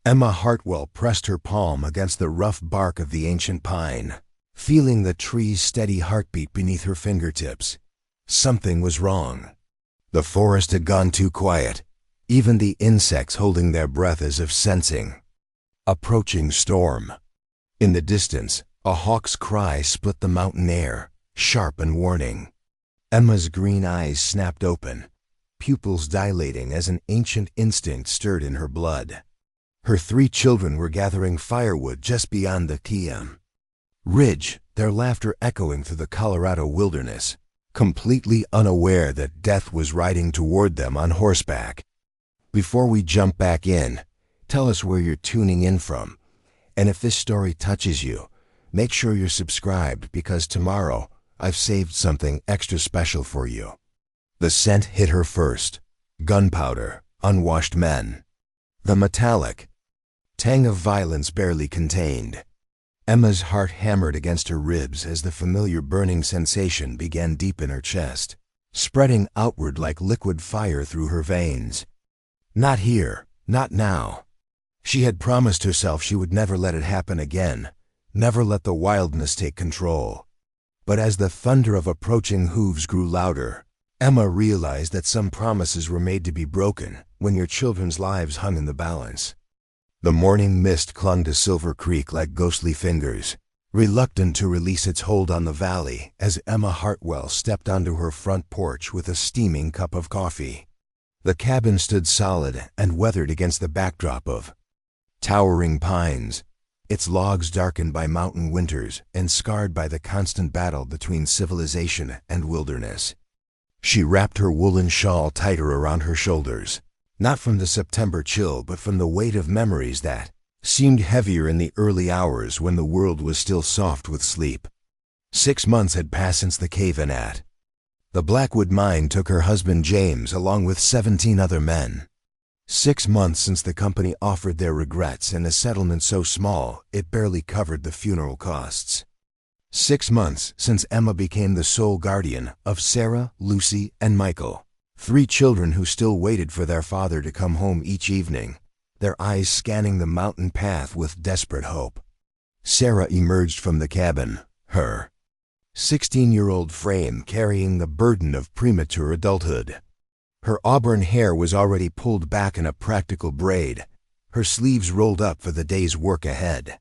Emma Hartwell pressed her palm against the rough bark of the ancient pine, feeling the tree's steady heartbeat beneath her fingertips. Something was wrong. The forest had gone too quiet, even the insects holding their breath as if sensing approaching storm. In the distance, a hawk's cry split the mountain air, sharp and warning. Emma's green eyes snapped open, pupils dilating as an ancient instinct stirred in her blood. Her 3 children were gathering firewood just beyond the Kiam Ridge, their laughter echoing through the Colorado wilderness, completely unaware that death was riding toward them on horseback. Before we jump back in, tell us where you're tuning in from, and if this story touches you, make sure you're subscribed because tomorrow I've saved something extra special for you. The scent hit her first. Gunpowder, unwashed men. The metallic tang of violence barely contained. Emma's heart hammered against her ribs as the familiar burning sensation began deep in her chest, spreading outward like liquid fire through her veins. Not here, not now. She had promised herself she would never let it happen again, never let the wildness take control. But as the thunder of approaching hooves grew louder, Emma realized that some promises were made to be broken when your children's lives hung in the balance. The morning mist clung to Silver Creek like ghostly fingers, reluctant to release its hold on the valley as Emma Hartwell stepped onto her front porch with a steaming cup of coffee. The cabin stood solid and weathered against the backdrop of towering pines, its logs darkened by mountain winters and scarred by the constant battle between civilization and wilderness. She wrapped her woolen shawl tighter around her shoulders, not from the September chill but from the weight of memories that seemed heavier in the early hours when the world was still soft with sleep. 6 months had passed since the cave-in at the Blackwood mine took her husband James along with 17 other men. 6 months since the company offered their regrets in a settlement so small it barely covered the funeral costs. 6 months since Emma became the sole guardian of Sarah, Lucy, and Michael, 3 children who still waited for their father to come home each evening, their eyes scanning the mountain path with desperate hope. Sarah emerged from the cabin, her 16-year-old frame carrying the burden of premature adulthood. Her auburn hair was already pulled back in a practical braid, her sleeves rolled up for the day's work ahead.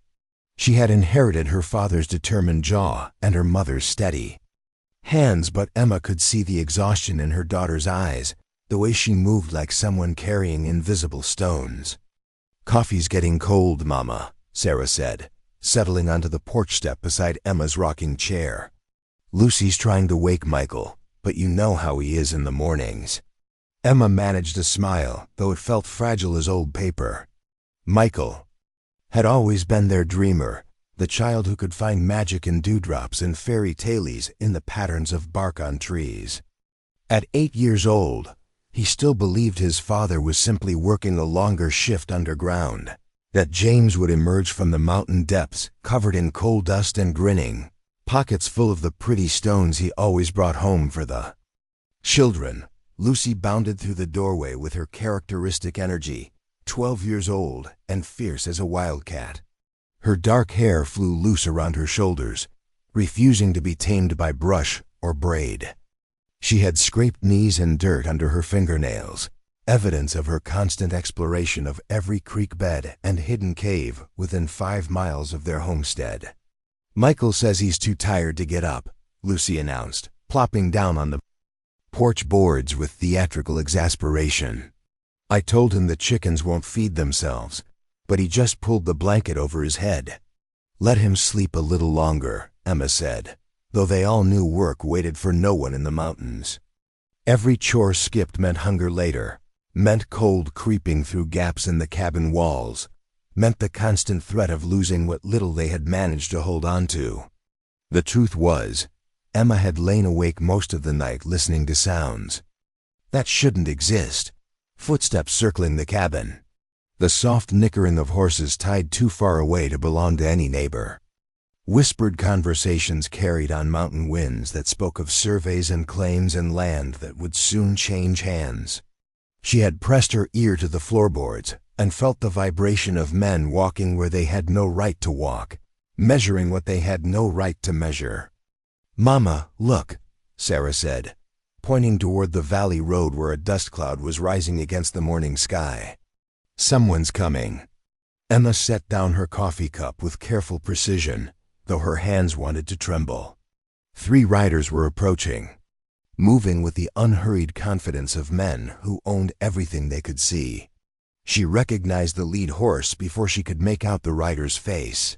She had inherited her father's determined jaw and her mother's steady hands, but Emma could see the exhaustion in her daughter's eyes, the way she moved like someone carrying invisible stones. "Coffee's getting cold, Mama," Sarah said, settling onto the porch step beside Emma's rocking chair. "Lucy's trying to wake Michael, but you know how he is in the mornings." Emma managed a smile, though it felt fragile as old paper. Michael had always been their dreamer, the child who could find magic in dewdrops and fairy tales in the patterns of bark on trees. At 8 years old, he still believed his father was simply working a longer shift underground, that James would emerge from the mountain depths covered in coal dust and grinning, pockets full of the pretty stones he always brought home for the children. Lucy bounded through the doorway with her characteristic energy, 12 years old and fierce as a wildcat. Her dark hair flew loose around her shoulders, refusing to be tamed by brush or braid. She had scraped knees and dirt under her fingernails, evidence of her constant exploration of every creek bed and hidden cave within 5 miles of their homestead. "Michael says he's too tired to get up," Lucy announced, plopping down on the porch boards with theatrical exasperation. "I told him the chickens won't feed themselves, but he just pulled the blanket over his head." "Let him sleep a little longer," Emma said, though they all knew work waited for no one in the mountains. Every chore skipped meant hunger later, meant cold creeping through gaps in the cabin walls, meant the constant threat of losing what little they had managed to hold on to. The truth was, Emma had lain awake most of the night listening to sounds that shouldn't exist. Footsteps circling the cabin, the soft nickering of horses tied too far away to belong to any neighbor. Whispered conversations carried on mountain winds that spoke of surveys and claims and land that would soon change hands. She had pressed her ear to the floorboards, and felt the vibration of men walking where they had no right to walk, measuring what they had no right to measure. "Mama, look," Sarah said, pointing toward the valley road where a dust cloud was rising against the morning sky. "Someone's coming." Emma set down her coffee cup with careful precision, though her hands wanted to tremble. 3 riders were approaching, moving with the unhurried confidence of men who owned everything they could see. She recognized the lead horse before she could make out the rider's face.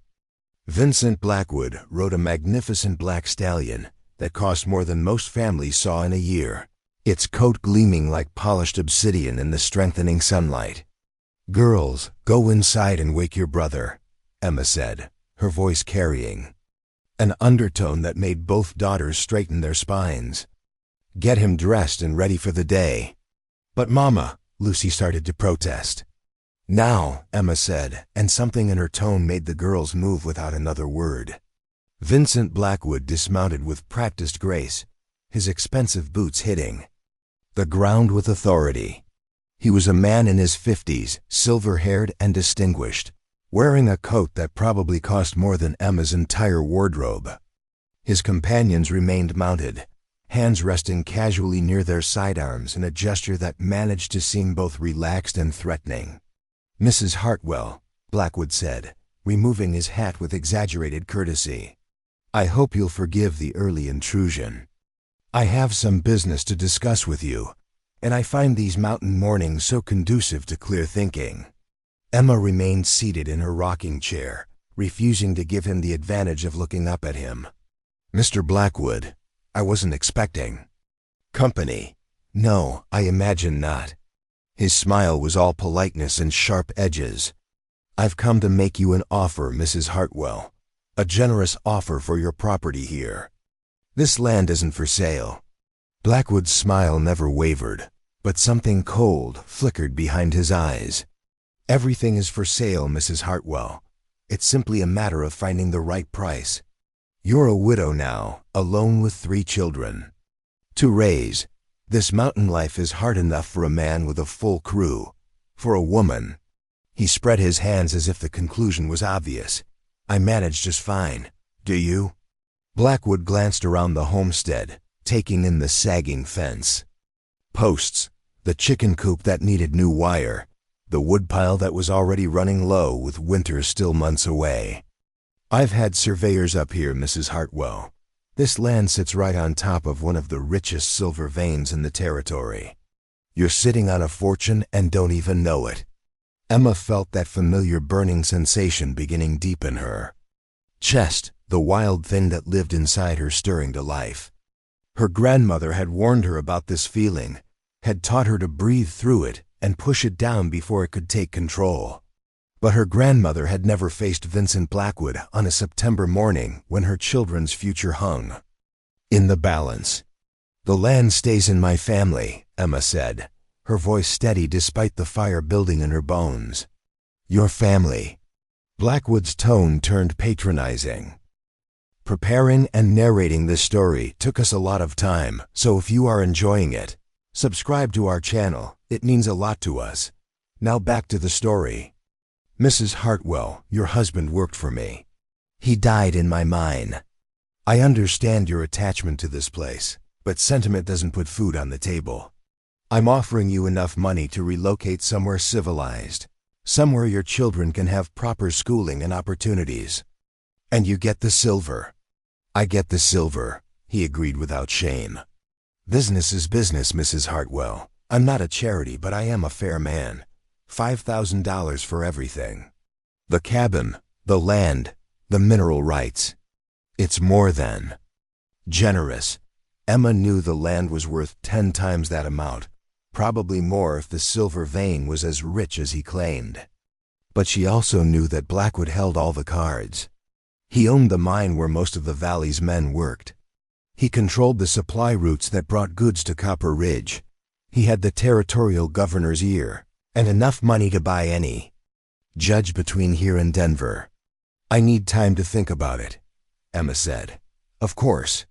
Vincent Blackwood rode a magnificent black stallion that cost more than most families saw in a year, its coat gleaming like polished obsidian in the strengthening sunlight. "Girls, go inside and wake your brother," Emma said, her voice carrying an undertone that made both daughters straighten their spines. "Get him dressed and ready for the day." "But Mama," Lucy started to protest. "Now," Emma said, and something in her tone made the girls move without another word. Vincent Blackwood dismounted with practiced grace, his expensive boots hitting the ground with authority. He was a man in his 50s, silver-haired and distinguished, wearing a coat that probably cost more than Emma's entire wardrobe. His companions remained mounted, hands resting casually near their sidearms in a gesture that managed to seem both relaxed and threatening. "Mrs. Hartwell," Blackwood said, removing his hat with exaggerated courtesy, "I hope you'll forgive the early intrusion. I have some business to discuss with you, and I find these mountain mornings so conducive to clear thinking." Emma remained seated in her rocking chair, refusing to give him the advantage of looking up at him. "Mr. Blackwood, I wasn't expecting company." "No, I imagine not." His smile was all politeness and sharp edges. "I've come to make you an offer, Mrs. Hartwell, a generous offer for your property here. This land isn't for sale." Blackwood's smile never wavered, but something cold flickered behind his eyes. "Everything is for sale, Mrs. Hartwell. It's simply a matter of finding the right price. You're a widow now, alone with 3 children to raise. This mountain life is hard enough for a man with a full crew. For a woman—" He spread his hands as if the conclusion was obvious. "I manage just fine. Do you?" Blackwood glanced around the homestead, taking in the sagging fence, posts, the chicken coop that needed new wire, the woodpile that was already running low with winter still months away. "I've had surveyors up here, Mrs. Hartwell. This land sits right on top of one of the richest silver veins in the territory. You're sitting on a fortune and don't even know it." Emma felt that familiar burning sensation beginning deep in her chest, the wild thing that lived inside her stirring to life. Her grandmother had warned her about this feeling, had taught her to breathe through it and push it down before it could take control. But her grandmother had never faced Vincent Blackwood on a September morning when her children's future hung in the balance. "The land stays in my family," Emma said, her voice steady despite the fire building in her bones. "Your family." Blackwood's tone turned patronizing. "Preparing and narrating this story took us a lot of time, so if you are enjoying it, subscribe to our channel. It means a lot to us. Now back to the story. Mrs. Hartwell, your husband worked for me. He died in my mine. I understand your attachment to this place, but sentiment doesn't put food on the table. I'm offering you enough money to relocate somewhere civilized, somewhere your children can have proper schooling and opportunities. And you get the silver." "I get the silver," he agreed without shame. "Business is business, Mrs. Hartwell. I'm not a charity, but I am a fair man. $5,000 for everything. The cabin, the land, the mineral rights. It's more than generous." Emma knew the land was worth 10 times that amount, probably more if the silver vein was as rich as he claimed. But she also knew that Blackwood held all the cards. He owned the mine where most of the valley's men worked. He controlled the supply routes that brought goods to Copper Ridge. He had the territorial governor's ear, and enough money to buy any judge between here and Denver. "I need time to think about it," Emma said. "Of course."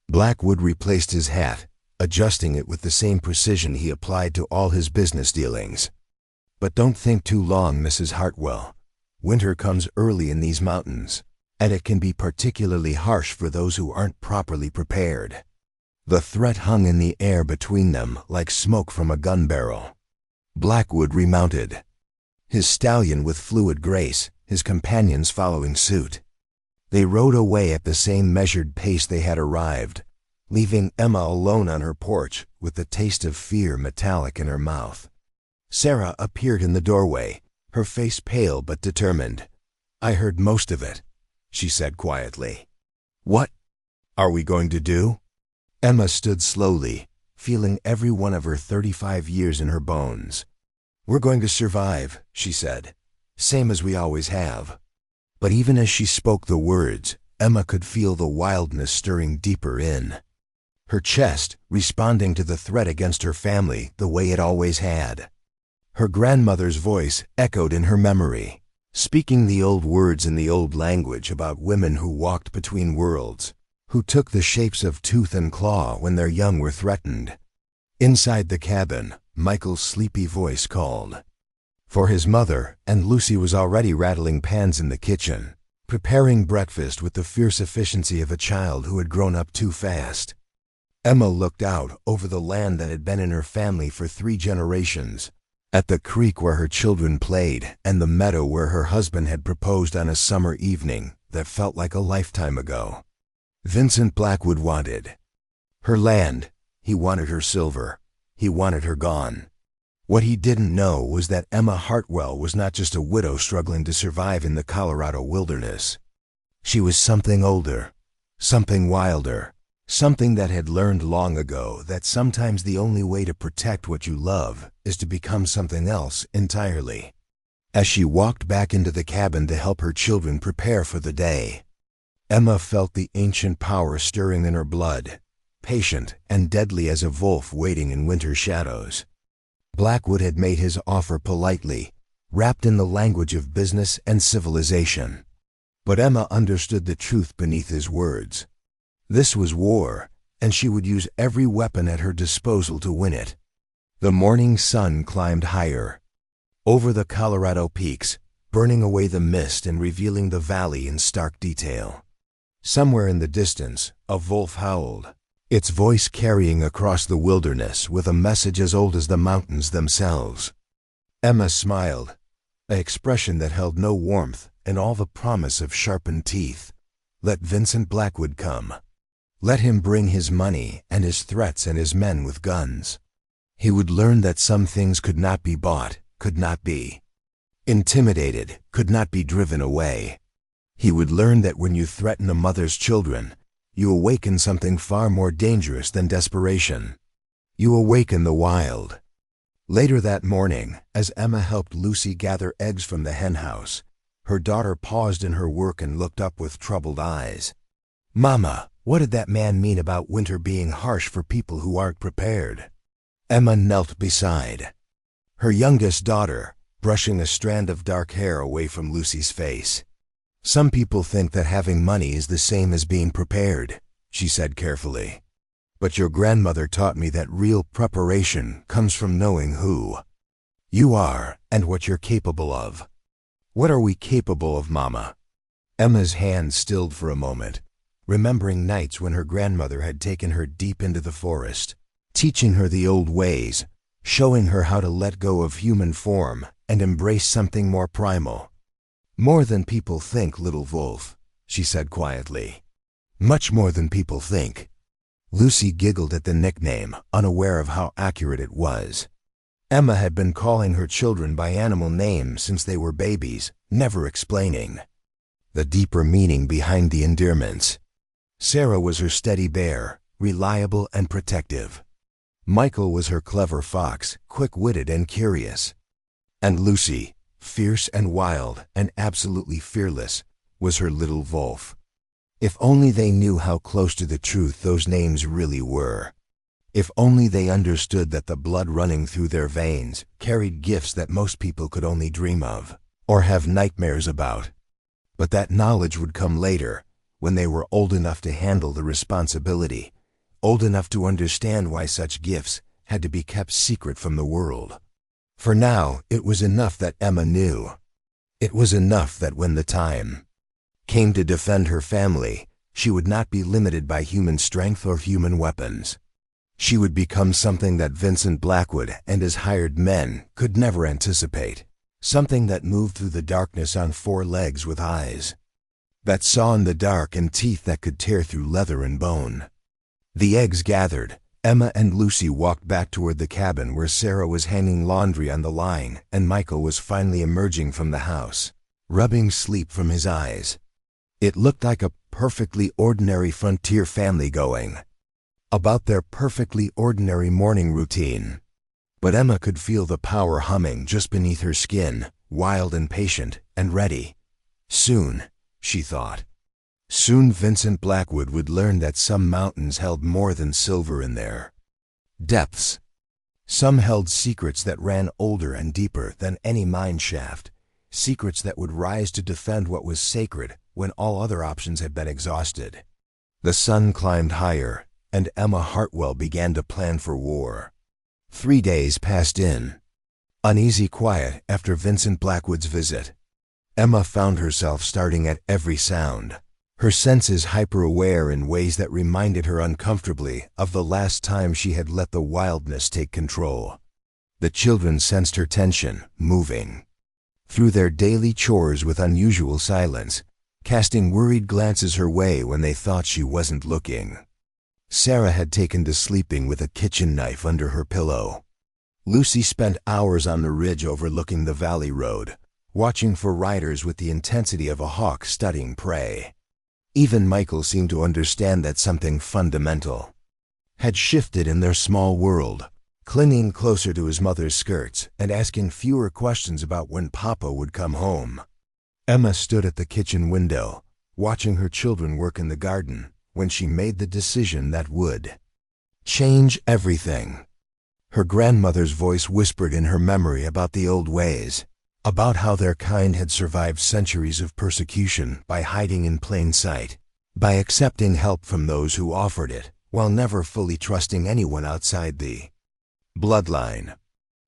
Blackwood replaced his hat, adjusting it with the same precision he applied to all his business dealings. But don't think too long, Mrs. Hartwell. Winter comes early in these mountains, and it can be particularly harsh for those who aren't properly prepared. The threat hung in the air between them like smoke from a gun barrel. Blackwood remounted, his stallion with fluid grace, his companions following suit. They rode away at the same measured pace they had arrived, leaving Emma alone on her porch with the taste of fear metallic in her mouth. Sarah appeared in the doorway, her face pale but determined. "I heard most of it," she said quietly. "What are we going to do?" Emma stood slowly, feeling every one of her 35 years in her bones. "We're going to survive," she said, "same as we always have." But even as she spoke the words, Emma could feel the wildness stirring deeper in her chest, responding to the threat against her family the way it always had. Her grandmother's voice echoed in her memory, speaking the old words in the old language about women who walked between worlds, who took the shapes of tooth and claw when their young were threatened. Inside the cabin, Michael's sleepy voice called for his mother, and Lucy was already rattling pans in the kitchen, preparing breakfast with the fierce efficiency of a child who had grown up too fast. Emma looked out over the land that had been in her family for 3 generations, at the creek where her children played and the meadow where her husband had proposed on a summer evening that felt like a lifetime ago. Vincent Blackwood wanted her land, he wanted her silver, he wanted her gone. What he didn't know was that Emma Hartwell was not just a widow struggling to survive in the Colorado wilderness. She was something older, something wilder, something that had learned long ago that sometimes the only way to protect what you love is to become something else entirely. As she walked back into the cabin to help her children prepare for the day, Emma felt the ancient power stirring in her blood, patient and deadly as a wolf waiting in winter shadows. Blackwood had made his offer politely, wrapped in the language of business and civilization. But Emma understood the truth beneath his words. This was war, and she would use every weapon at her disposal to win it. The morning sun climbed higher, over the Colorado peaks, burning away the mist and revealing the valley in stark detail. Somewhere in the distance, a wolf howled, its voice carrying across the wilderness with a message as old as the mountains themselves. Emma smiled, an expression that held no warmth and all the promise of sharpened teeth. Let Vincent Blackwood come. Let him bring his money and his threats and his men with guns. He would learn that some things could not be bought, could not be intimidated, could not be driven away. He would learn that when you threaten a mother's children, you awaken something far more dangerous than desperation. You awaken the wild. Later that morning, as Emma helped Lucy gather eggs from the henhouse, her daughter paused in her work and looked up with troubled eyes. "Mama, what did that man mean about winter being harsh for people who aren't prepared?" Emma knelt beside her youngest daughter, brushing a strand of dark hair away from Lucy's face. "Some people think that having money is the same as being prepared," she said carefully. "But your grandmother taught me that real preparation comes from knowing who you are and what you're capable of." "What are we capable of, Mama?" Emma's hand stilled for a moment, remembering nights when her grandmother had taken her deep into the forest, teaching her the old ways, showing her how to let go of human form and embrace something more primal. "More than people think, little wolf," she said quietly. "Much more than people think." Lucy giggled at the nickname, unaware of how accurate it was. Emma had been calling her children by animal names since they were babies, never explaining the deeper meaning behind the endearments. Sarah was her steady bear, reliable and protective. Michael was her clever fox, quick-witted and curious. And Lucy, fierce and wild and absolutely fearless, was her little wolf. If only they knew how close to the truth those names really were. If only they understood that the blood running through their veins carried gifts that most people could only dream of, or have nightmares about. But that knowledge would come later, when they were old enough to handle the responsibility, old enough to understand why such gifts had to be kept secret from the world. For now, it was enough that Emma knew. It was enough that when the time came to defend her family, she would not be limited by human strength or human weapons. She would become something that Vincent Blackwood and his hired men could never anticipate. Something that moved through the darkness on 4 legs with eyes that saw in the dark and teeth that could tear through leather and bone. The eggs gathered. Emma and Lucy walked back toward the cabin where Sarah was hanging laundry on the line and Michael was finally emerging from the house, rubbing sleep from his eyes. It looked like a perfectly ordinary frontier family going about their perfectly ordinary morning routine. But Emma could feel the power humming just beneath her skin, wild and patient and ready. Soon, she thought. Soon Vincent Blackwood would learn that some mountains held more than silver in their depths. Some held secrets that ran older and deeper than any mine shaft, secrets that would rise to defend what was sacred when all other options had been exhausted. The sun climbed higher, and Emma Hartwell began to plan for war. 3 days passed in uneasy quiet after Vincent Blackwood's visit. Emma found herself starting at every sound, her senses hyper-aware in ways that reminded her uncomfortably of the last time she had let the wildness take control. The children sensed her tension, moving through their daily chores with unusual silence, casting worried glances her way when they thought she wasn't looking. Sarah had taken to sleeping with a kitchen knife under her pillow. Lucy spent hours on the ridge overlooking the valley road, watching for riders with the intensity of a hawk studying prey. Even Michael seemed to understand that something fundamental had shifted in their small world, clinging closer to his mother's skirts and asking fewer questions about when Papa would come home. Emma stood at the kitchen window, watching her children work in the garden, when she made the decision that would change everything. Her grandmother's voice whispered in her memory about the old ways, about how their kind had survived centuries of persecution by hiding in plain sight, by accepting help from those who offered it, while never fully trusting anyone outside the bloodline.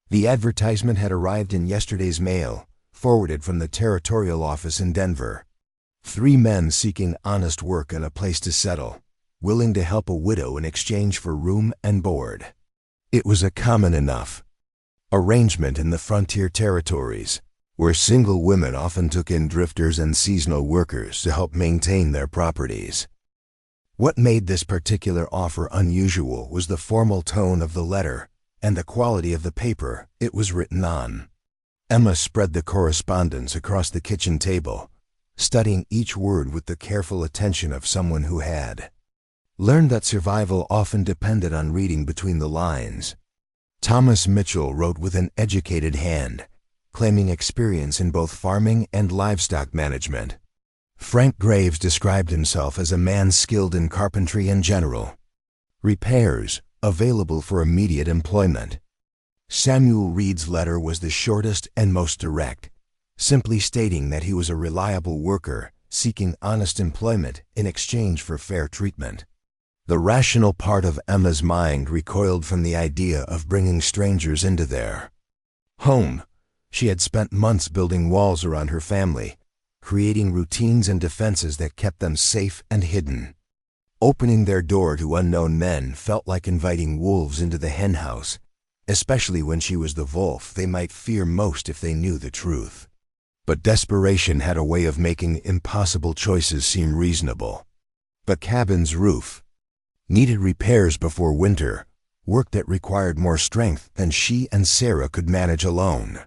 The advertisement had arrived in yesterday's mail, forwarded from the territorial office in Denver. 3 men seeking honest work and a place to settle, willing to help a widow in exchange for room and board. It was a common enough arrangement in the frontier territories, where single women often took in drifters and seasonal workers to help maintain their properties. What made this particular offer unusual was the formal tone of the letter and the quality of the paper it was written on. Emma spread the correspondence across the kitchen table, studying each word with the careful attention of someone who had learned that survival often depended on reading between the lines. Thomas Mitchell wrote with an educated hand, claiming experience in both farming and livestock management. Frank Graves described himself as a man skilled in carpentry and general repairs, available for immediate employment. Samuel Reed's letter was the shortest and most direct, simply stating that he was a reliable worker seeking honest employment in exchange for fair treatment. The rational part of Emma's mind recoiled from the idea of bringing strangers into their home. She had spent months building walls around her family, creating routines and defenses that kept them safe and hidden. Opening their door to unknown men felt like inviting wolves into the henhouse, especially when she was the wolf they might fear most if they knew the truth. But desperation had a way of making impossible choices seem reasonable. The cabin's roof needed repairs before winter, work that required more strength than she and Sarah could manage alone.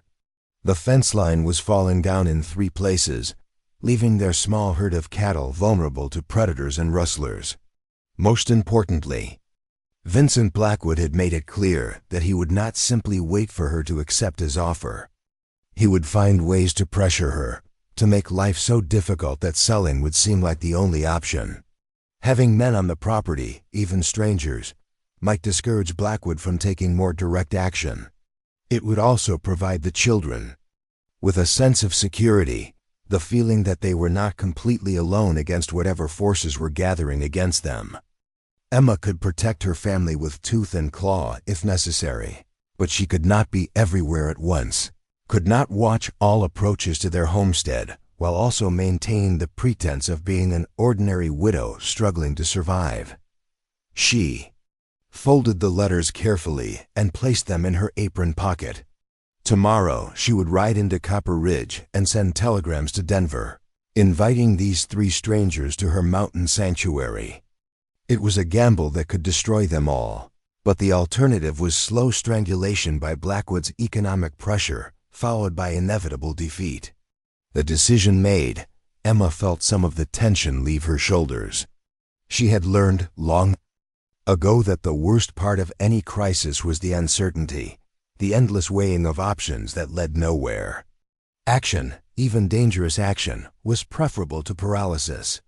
The fence line was falling down in 3 places, leaving their small herd of cattle vulnerable to predators and rustlers. Most importantly, Vincent Blackwood had made it clear that he would not simply wait for her to accept his offer. He would find ways to pressure her, to make life so difficult that selling would seem like the only option. Having men on the property, even strangers, might discourage Blackwood from taking more direct action. It would also provide the children with a sense of security, the feeling that they were not completely alone against whatever forces were gathering against them. Emma could protect her family with tooth and claw if necessary, But she could not be everywhere at once, could not watch all approaches to their homestead, while also maintain the pretense of being an ordinary widow struggling to survive. She folded the letters carefully and placed them in her apron pocket. Tomorrow she would ride into Copper Ridge and send telegrams to Denver, inviting these 3 strangers to her mountain sanctuary. It was a gamble that could destroy them all, but the alternative was slow strangulation by Blackwood's economic pressure, followed by inevitable defeat. The decision made, Emma felt some of the tension leave her shoulders. She had learned long ago that the worst part of any crisis was the uncertainty, the endless weighing of options that led nowhere. Action, even dangerous action, was preferable to paralysis.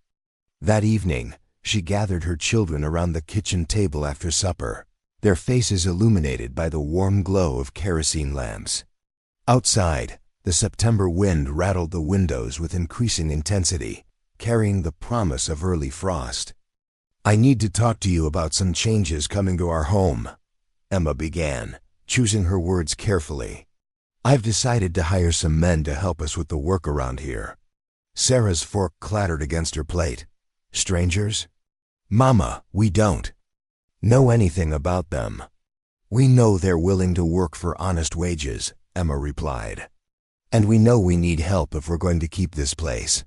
That evening, she gathered her children around the kitchen table after supper, their faces illuminated by the warm glow of kerosene lamps. Outside, the September wind rattled the windows with increasing intensity, carrying the promise of early frost. "I need to talk to you about some changes coming to our home," Emma began, choosing her words carefully. "I've decided to hire some men to help us with the work around here." Sarah's fork clattered against her plate. "Strangers?" "Mama, we don't know anything about them. We know they're willing to work for honest wages," Emma replied. "And we know we need help if we're going to keep this place."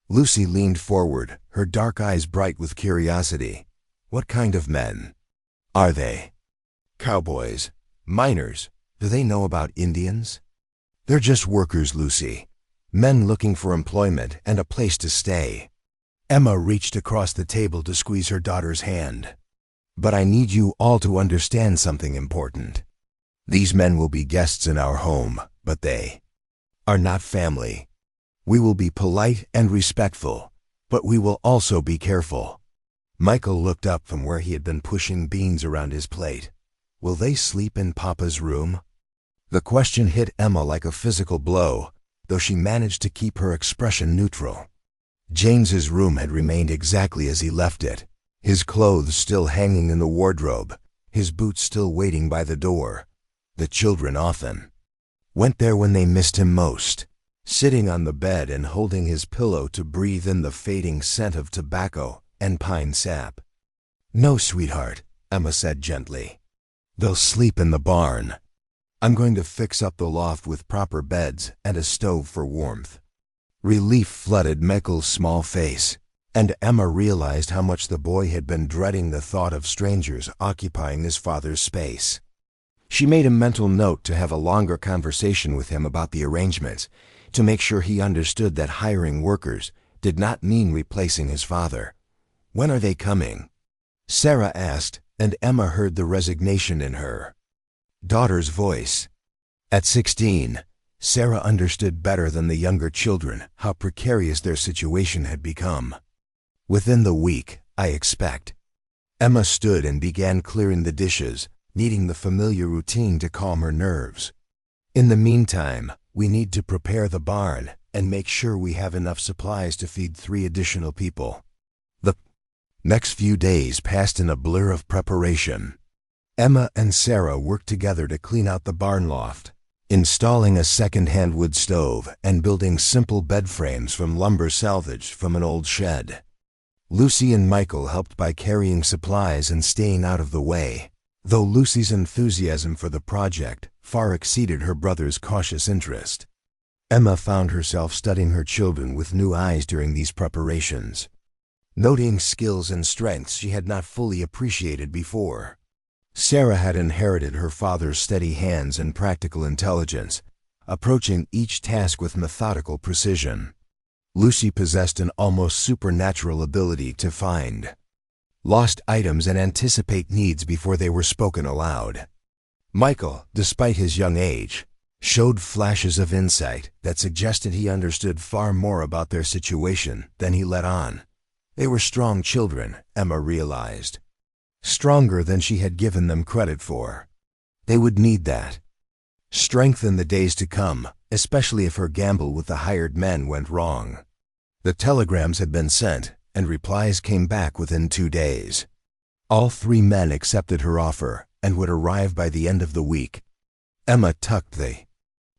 Lucy leaned forward, her dark eyes bright with curiosity. "What kind of men are they? Cowboys? Miners? Do they know about Indians?" "They're just workers, Lucy. Men looking for employment and a place to stay." Emma reached across the table to squeeze her daughter's hand. "But I need you all to understand something important. These men will be guests in our home, but they are not family. We will be polite and respectful, but we will also be careful." Michael looked up from where he had been pushing beans around his plate. "Will they sleep in Papa's room?" The question hit Emma like a physical blow, though she managed to keep her expression neutral. James's room had remained exactly as he left it, his clothes still hanging in the wardrobe, his boots still waiting by the door. The children often went there when they missed him most, sitting on the bed and holding his pillow to breathe in the fading scent of tobacco and pine sap. "No, sweetheart," Emma said gently. "They'll sleep in the barn. I'm going to fix up the loft with proper beds and a stove for warmth." Relief flooded Michael's small face, and Emma realized how much the boy had been dreading the thought of strangers occupying his father's space. She made a mental note to have a longer conversation with him about the arrangements, to make sure he understood that hiring workers did not mean replacing his father. "When are they coming?" Sarah asked, and Emma heard the resignation in her daughter's voice. At 16, Sarah understood better than the younger children how precarious their situation had become. "Within the week, I expect." Emma stood and began clearing the dishes, needing the familiar routine to calm her nerves. "In the meantime, we need to prepare the barn and make sure we have enough supplies to feed 3 additional people." The next few days passed in a blur of preparation. Emma and Sarah worked together to clean out the barn loft, installing a second-hand wood stove and building simple bed frames from lumber salvaged from an old shed. Lucy and Michael helped by carrying supplies and staying out of the way, though Lucy's enthusiasm for the project far exceeded her brother's cautious interest. Emma found herself studying her children with new eyes during these preparations, noting skills and strengths she had not fully appreciated before. Sarah had inherited her father's steady hands and practical intelligence, approaching each task with methodical precision. Lucy possessed an almost supernatural ability to find lost items and anticipate needs before they were spoken aloud. Michael, despite his young age, showed flashes of insight that suggested he understood far more about their situation than he let on. They were strong children, Emma realized. Stronger than she had given them credit for. They would need that strength in the days to come, especially if her gamble with the hired men went wrong. The telegrams had been sent, and replies came back within 2 days. All 3 men accepted her offer and would arrive by the end of the week, Emma tucked the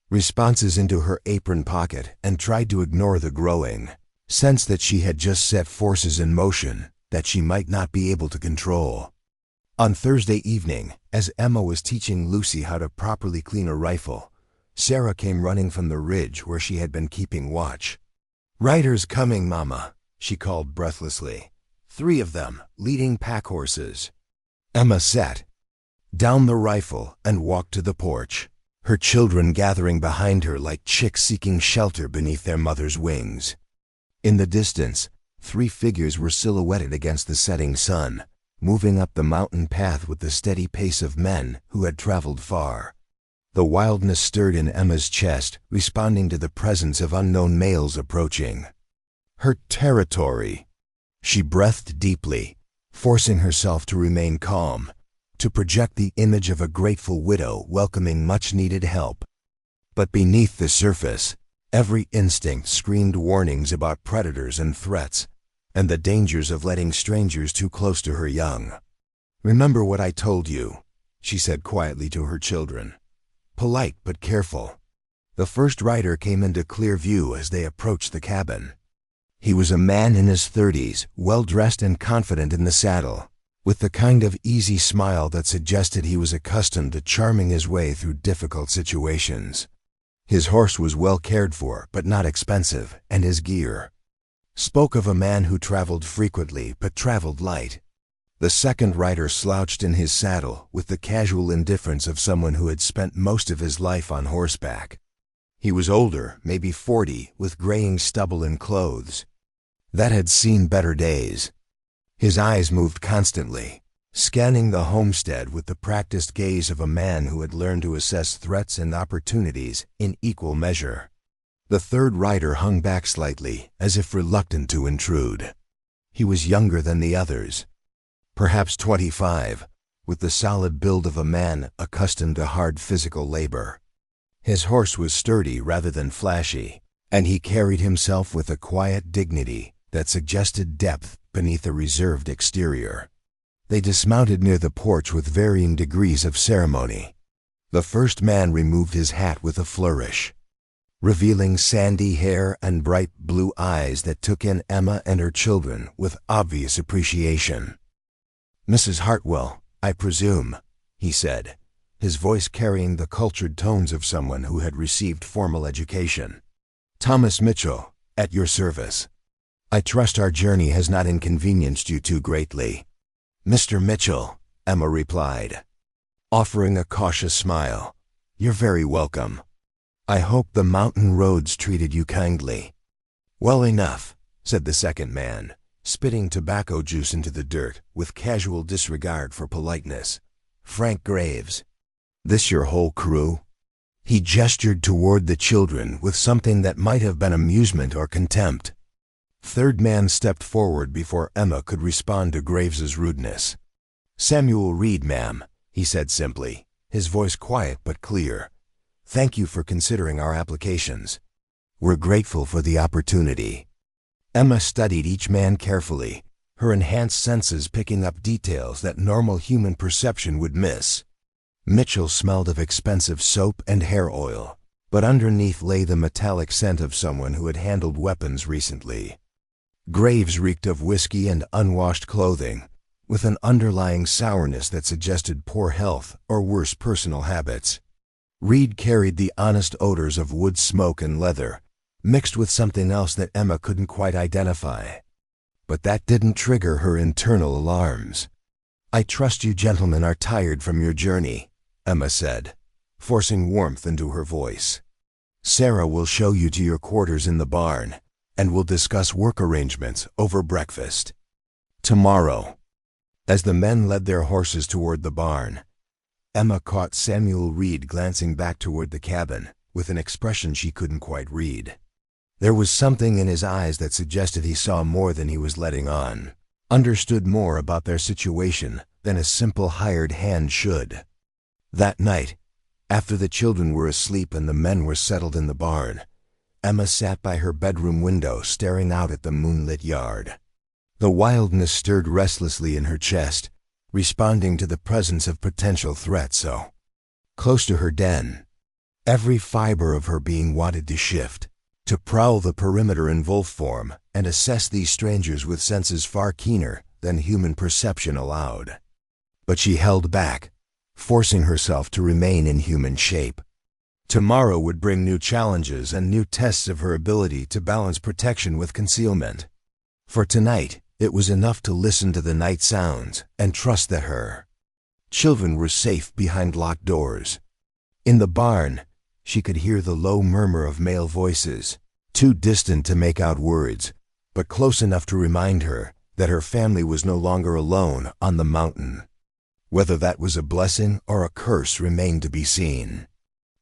responses into her apron pocket and tried to ignore the growing sense that she had just set forces in motion that she might not be able to control. On Thursday evening, as Emma was teaching Lucy how to properly clean a rifle, Sarah came running from the ridge where she had been keeping watch. "Riders coming, Mama," she called breathlessly. 3 of them, leading pack horses. Emma sat down the rifle and walked to the porch, her children gathering behind her like chicks seeking shelter beneath their mother's wings. In the distance, 3 figures were silhouetted against the setting sun, moving up the mountain path with the steady pace of men who had traveled far. The wildness stirred in Emma's chest, responding to the presence of unknown males approaching her territory. She breathed deeply, forcing herself to remain calm, to project the image of a grateful widow welcoming much-needed help. But beneath the surface, every instinct screamed warnings about predators and threats, and the dangers of letting strangers too close to her young. "Remember what I told you," she said quietly to her children. Polite but careful. The first rider came into clear view as they approached the cabin. He was a man in his 30s, well-dressed and confident in the saddle, with the kind of easy smile that suggested he was accustomed to charming his way through difficult situations. His horse was well cared for, but not expensive, and his gear spoke of a man who traveled frequently but traveled light. The second rider slouched in his saddle with the casual indifference of someone who had spent most of his life on horseback. He was older, maybe 40, with graying stubble and clothes that had seen better days. His eyes moved constantly, scanning the homestead with the practiced gaze of a man who had learned to assess threats and opportunities in equal measure. The third rider hung back slightly, as if reluctant to intrude. He was younger than the others, perhaps 25, with the solid build of a man accustomed to hard physical labor. His horse was sturdy rather than flashy, and he carried himself with a quiet dignity that suggested depth beneath a reserved exterior. They dismounted near the porch with varying degrees of ceremony. The first man removed his hat with a flourish, revealing sandy hair and bright blue eyes that took in Emma and her children with obvious appreciation. "Mrs. Hartwell, I presume," he said, his voice carrying the cultured tones of someone who had received formal education. "Thomas Mitchell, at your service. I trust our journey has not inconvenienced you too greatly." "Mr. Mitchell," Emma replied, offering a cautious smile, "you're very welcome. I hope the mountain roads treated you kindly." "Well enough," said the second man, spitting tobacco juice into the dirt with casual disregard for politeness. "Frank Graves. This your whole crew?" He gestured toward the children with something that might have been amusement or contempt. Third man stepped forward before Emma could respond to Graves's rudeness. "Samuel Reed, ma'am," he said simply, his voice quiet but clear. "Thank you for considering our applications. We're grateful for the opportunity." Emma studied each man carefully, her enhanced senses picking up details that normal human perception would miss. Mitchell smelled of expensive soap and hair oil, but underneath lay the metallic scent of someone who had handled weapons recently. Graves reeked of whiskey and unwashed clothing, with an underlying sourness that suggested poor health or worse personal habits. Reed carried the honest odors of wood smoke and leather, mixed with something else that Emma couldn't quite identify. But that didn't trigger her internal alarms. "I trust you gentlemen are tired from your journey," Emma said, forcing warmth into her voice. "Sarah will show you to your quarters in the barn, and we'll discuss work arrangements over breakfast tomorrow." As the men led their horses toward the barn, Emma caught Samuel Reed glancing back toward the cabin with an expression she couldn't quite read. There was something in his eyes that suggested he saw more than he was letting on, understood more about their situation than a simple hired hand should. That night, after the children were asleep and the men were settled in the barn, Emma sat by her bedroom window staring out at the moonlit yard. The wildness stirred restlessly in her chest, responding to the presence of potential threats. close to her den. Every fiber of her being wanted to shift, to prowl the perimeter in wolf form and assess these strangers with senses far keener than human perception allowed. But she held back, forcing herself to remain in human shape. Tomorrow would bring new challenges and new tests of her ability to balance protection with concealment. For tonight, it was enough to listen to the night sounds and trust that her children were safe behind locked doors. In the barn, she could hear the low murmur of male voices, too distant to make out words, but close enough to remind her that her family was no longer alone on the mountain. Whether that was a blessing or a curse remained to be seen.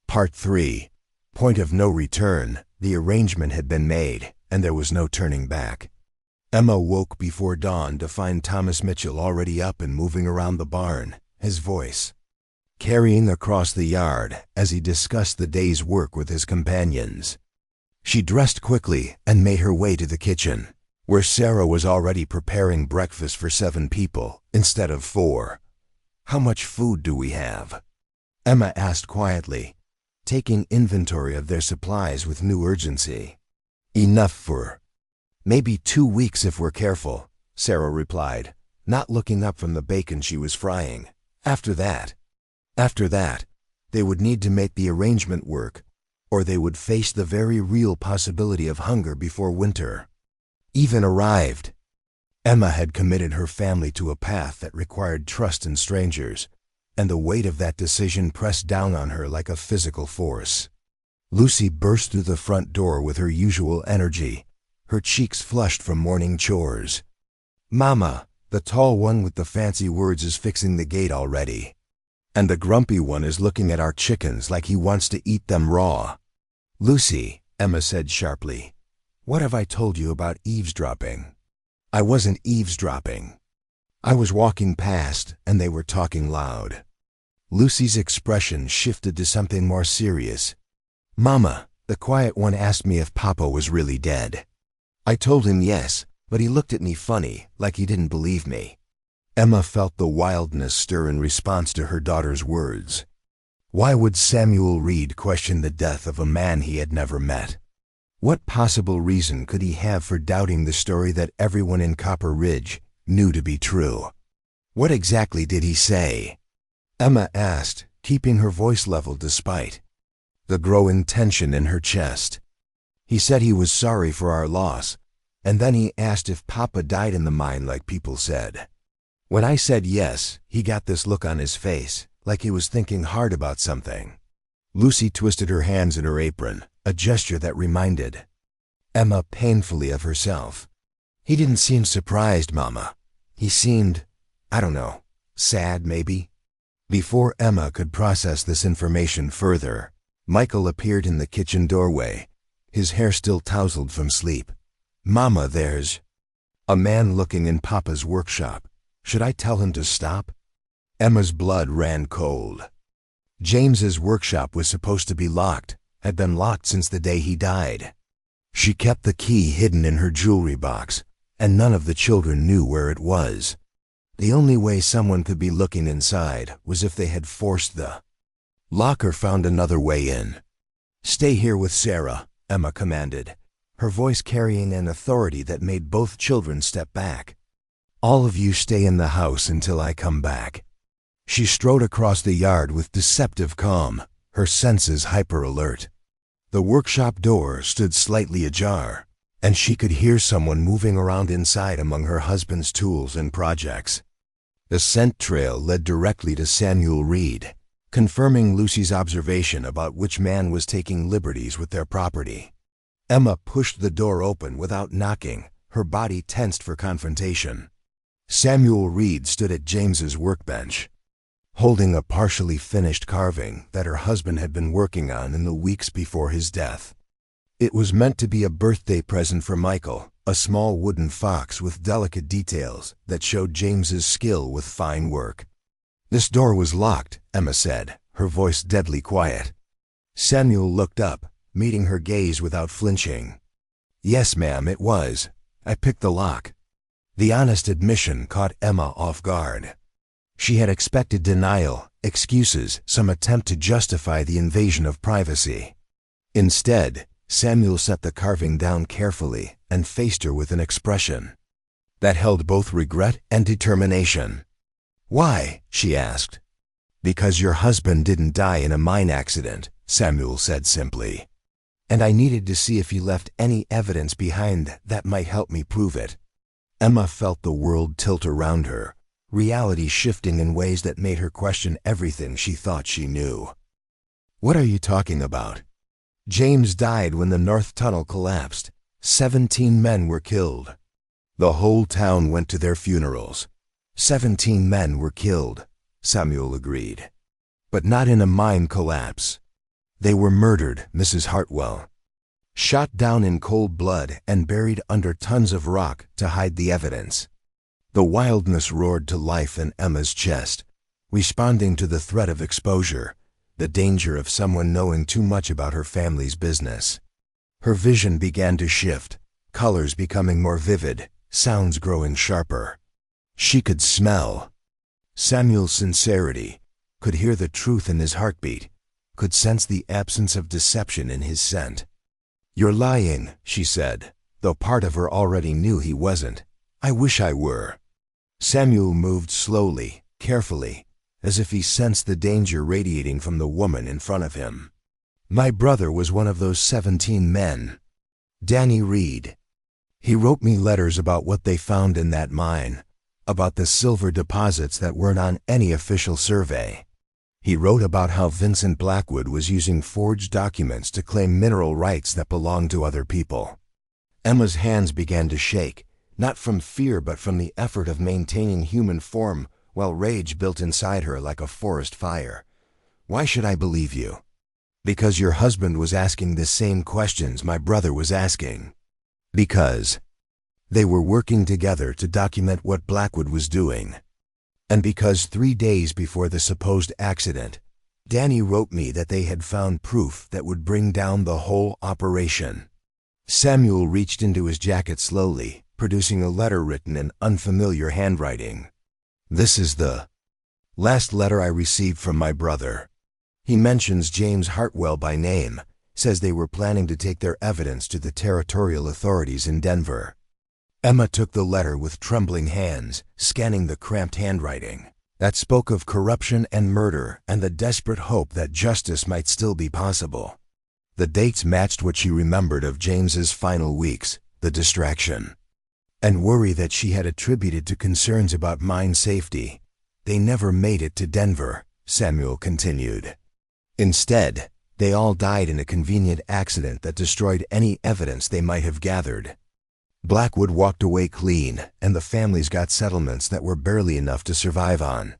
Part 3. Point of no return. The arrangement had been made, and there was no turning back. Emma woke before dawn to find Thomas Mitchell already up and moving around the barn, his voice carrying across the yard as he discussed the day's work with his companions. She dressed quickly and made her way to the kitchen, where Sarah was already preparing breakfast for 7 people instead of 4. "How much food do we have?" Emma asked quietly, taking inventory of their supplies with new urgency. "Enough for maybe 2 weeks if we're careful," Sarah replied, not looking up from the bacon she was frying. After that, they would need to make the arrangement work, or they would face the very real possibility of hunger before winter even arrived. Emma had committed her family to a path that required trust in strangers, and the weight of that decision pressed down on her like a physical force. Lucy burst through the front door with her usual energy, her cheeks flushed from morning chores. "Mama, the tall one with the fancy words is fixing the gate already. And the grumpy one is looking at our chickens like he wants to eat them raw." "Lucy," Emma said sharply, "what have I told you about eavesdropping?" "I wasn't eavesdropping. I was walking past and they were talking loud." Lucy's expression shifted to something more serious. "Mama, the quiet one asked me if Papa was really dead. I told him yes, but he looked at me funny, like he didn't believe me." Emma felt the wildness stir in response to her daughter's words. Why would Samuel Reed question the death of a man he had never met? What possible reason could he have for doubting the story that everyone in Copper Ridge knew to be true? "What exactly did he say?" Emma asked, keeping her voice level despite the growing tension in her chest. "He said he was sorry for our loss, and then he asked if Papa died in the mine like people said. When I said yes, he got this look on his face, like he was thinking hard about something." Lucy twisted her hands in her apron, a gesture that reminded Emma painfully of herself. "He didn't seem surprised, Mama. He seemed, I don't know, sad maybe?" Before Emma could process this information further, Michael appeared in the kitchen doorway, his hair still tousled from sleep. "Mama, there's a man looking in Papa's workshop. Should I tell him to stop?" Emma's blood ran cold. James's workshop was supposed to be locked, had been locked since the day he died. She kept the key hidden in her jewelry box, and none of the children knew where it was. The only way someone could be looking inside was if they had forced the lock or found another way in. "Stay here with Sarah," Emma commanded, her voice carrying an authority that made both children step back. "All of you stay in the house until I come back." She strode across the yard with deceptive calm, her senses hyper-alert. The workshop door stood slightly ajar, and she could hear someone moving around inside among her husband's tools and projects. The scent trail led directly to Samuel Reed, confirming Lucy's observation about which man was taking liberties with their property. Emma pushed the door open without knocking, her body tensed for confrontation. Samuel Reed stood at James's workbench, holding a partially finished carving that her husband had been working on in the weeks before his death. It was meant to be a birthday present for Michael, a small wooden fox with delicate details that showed James's skill with fine work. "This door was locked," Emma said, her voice deadly quiet. Samuel looked up, meeting her gaze without flinching. "Yes, ma'am, it was. I picked the lock." The honest admission caught Emma off guard. She had expected denial, excuses, some attempt to justify the invasion of privacy. Instead, Samuel set the carving down carefully and faced her with an expression that held both regret and determination. "Why?" she asked. "Because your husband didn't die in a mine accident," Samuel said simply. "And I needed to see if he left any evidence behind that might help me prove it." Emma felt the world tilt around her, reality shifting in ways that made her question everything she thought she knew. "What are you talking about?" "James died when the North Tunnel collapsed. 17 men were killed." The whole town went to their funerals. 17 men were killed, Samuel agreed. "But not in a mine collapse. They were murdered, Mrs. Hartwell. Shot down in cold blood and buried under tons of rock to hide the evidence." The wildness roared to life in Emma's chest, responding to the threat of exposure, the danger of someone knowing too much about her family's business. Her vision began to shift, colors becoming more vivid, sounds growing sharper. She could smell Samuel's sincerity, could hear the truth in his heartbeat, could sense the absence of deception in his scent. "You're lying," she said, though part of her already knew he wasn't. "I wish I were." Samuel moved slowly, carefully, as if he sensed the danger radiating from the woman in front of him. "My brother was one of those 17 men. Danny Reed. He wrote me letters about what they found in that mine, about the silver deposits that weren't on any official survey. He wrote about how Vincent Blackwood was using forged documents to claim mineral rights that belonged to other people." Emma's hands began to shake, not from fear but from the effort of maintaining human form while rage built inside her like a forest fire. "Why should I believe you?" "Because your husband was asking the same questions my brother was asking. Because they were working together to document what Blackwood was doing. And because 3 days before the supposed accident, Danny wrote me that they had found proof that would bring down the whole operation." Samuel reached into his jacket slowly, producing a letter written in unfamiliar handwriting. "This is the last letter I received from my brother. He mentions James Hartwell by name, says they were planning to take their evidence to the territorial authorities in Denver." Emma took the letter with trembling hands, scanning the cramped handwriting that spoke of corruption and murder and the desperate hope that justice might still be possible. The dates matched what she remembered of James's final weeks, the distraction and worry that she had attributed to concerns about mine safety. "They never made it to Denver," Samuel continued. "Instead, they all died in a convenient accident that destroyed any evidence they might have gathered. Blackwood walked away clean, and the families got settlements that were barely enough to survive on."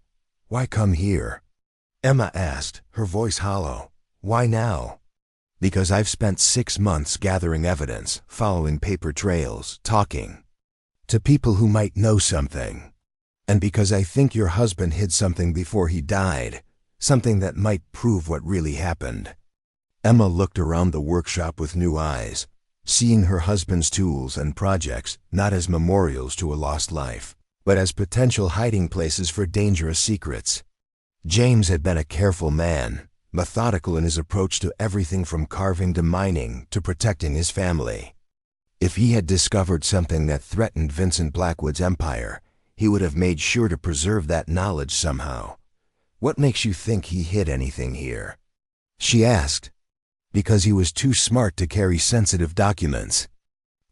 "Why come here?" Emma asked, her voice hollow. "Why now?" "Because I've spent 6 months gathering evidence, following paper trails, talking to people who might know something. And because I think your husband hid something before he died, something that might prove what really happened." Emma looked around the workshop with new eyes, seeing her husband's tools and projects not as memorials to a lost life, but as potential hiding places for dangerous secrets. James had been a careful man, methodical in his approach to everything from carving to mining to protecting his family. If he had discovered something that threatened Vincent Blackwood's empire, he would have made sure to preserve that knowledge somehow. "What makes you think he hid anything here?" she asked. "Because he was too smart to carry sensitive documents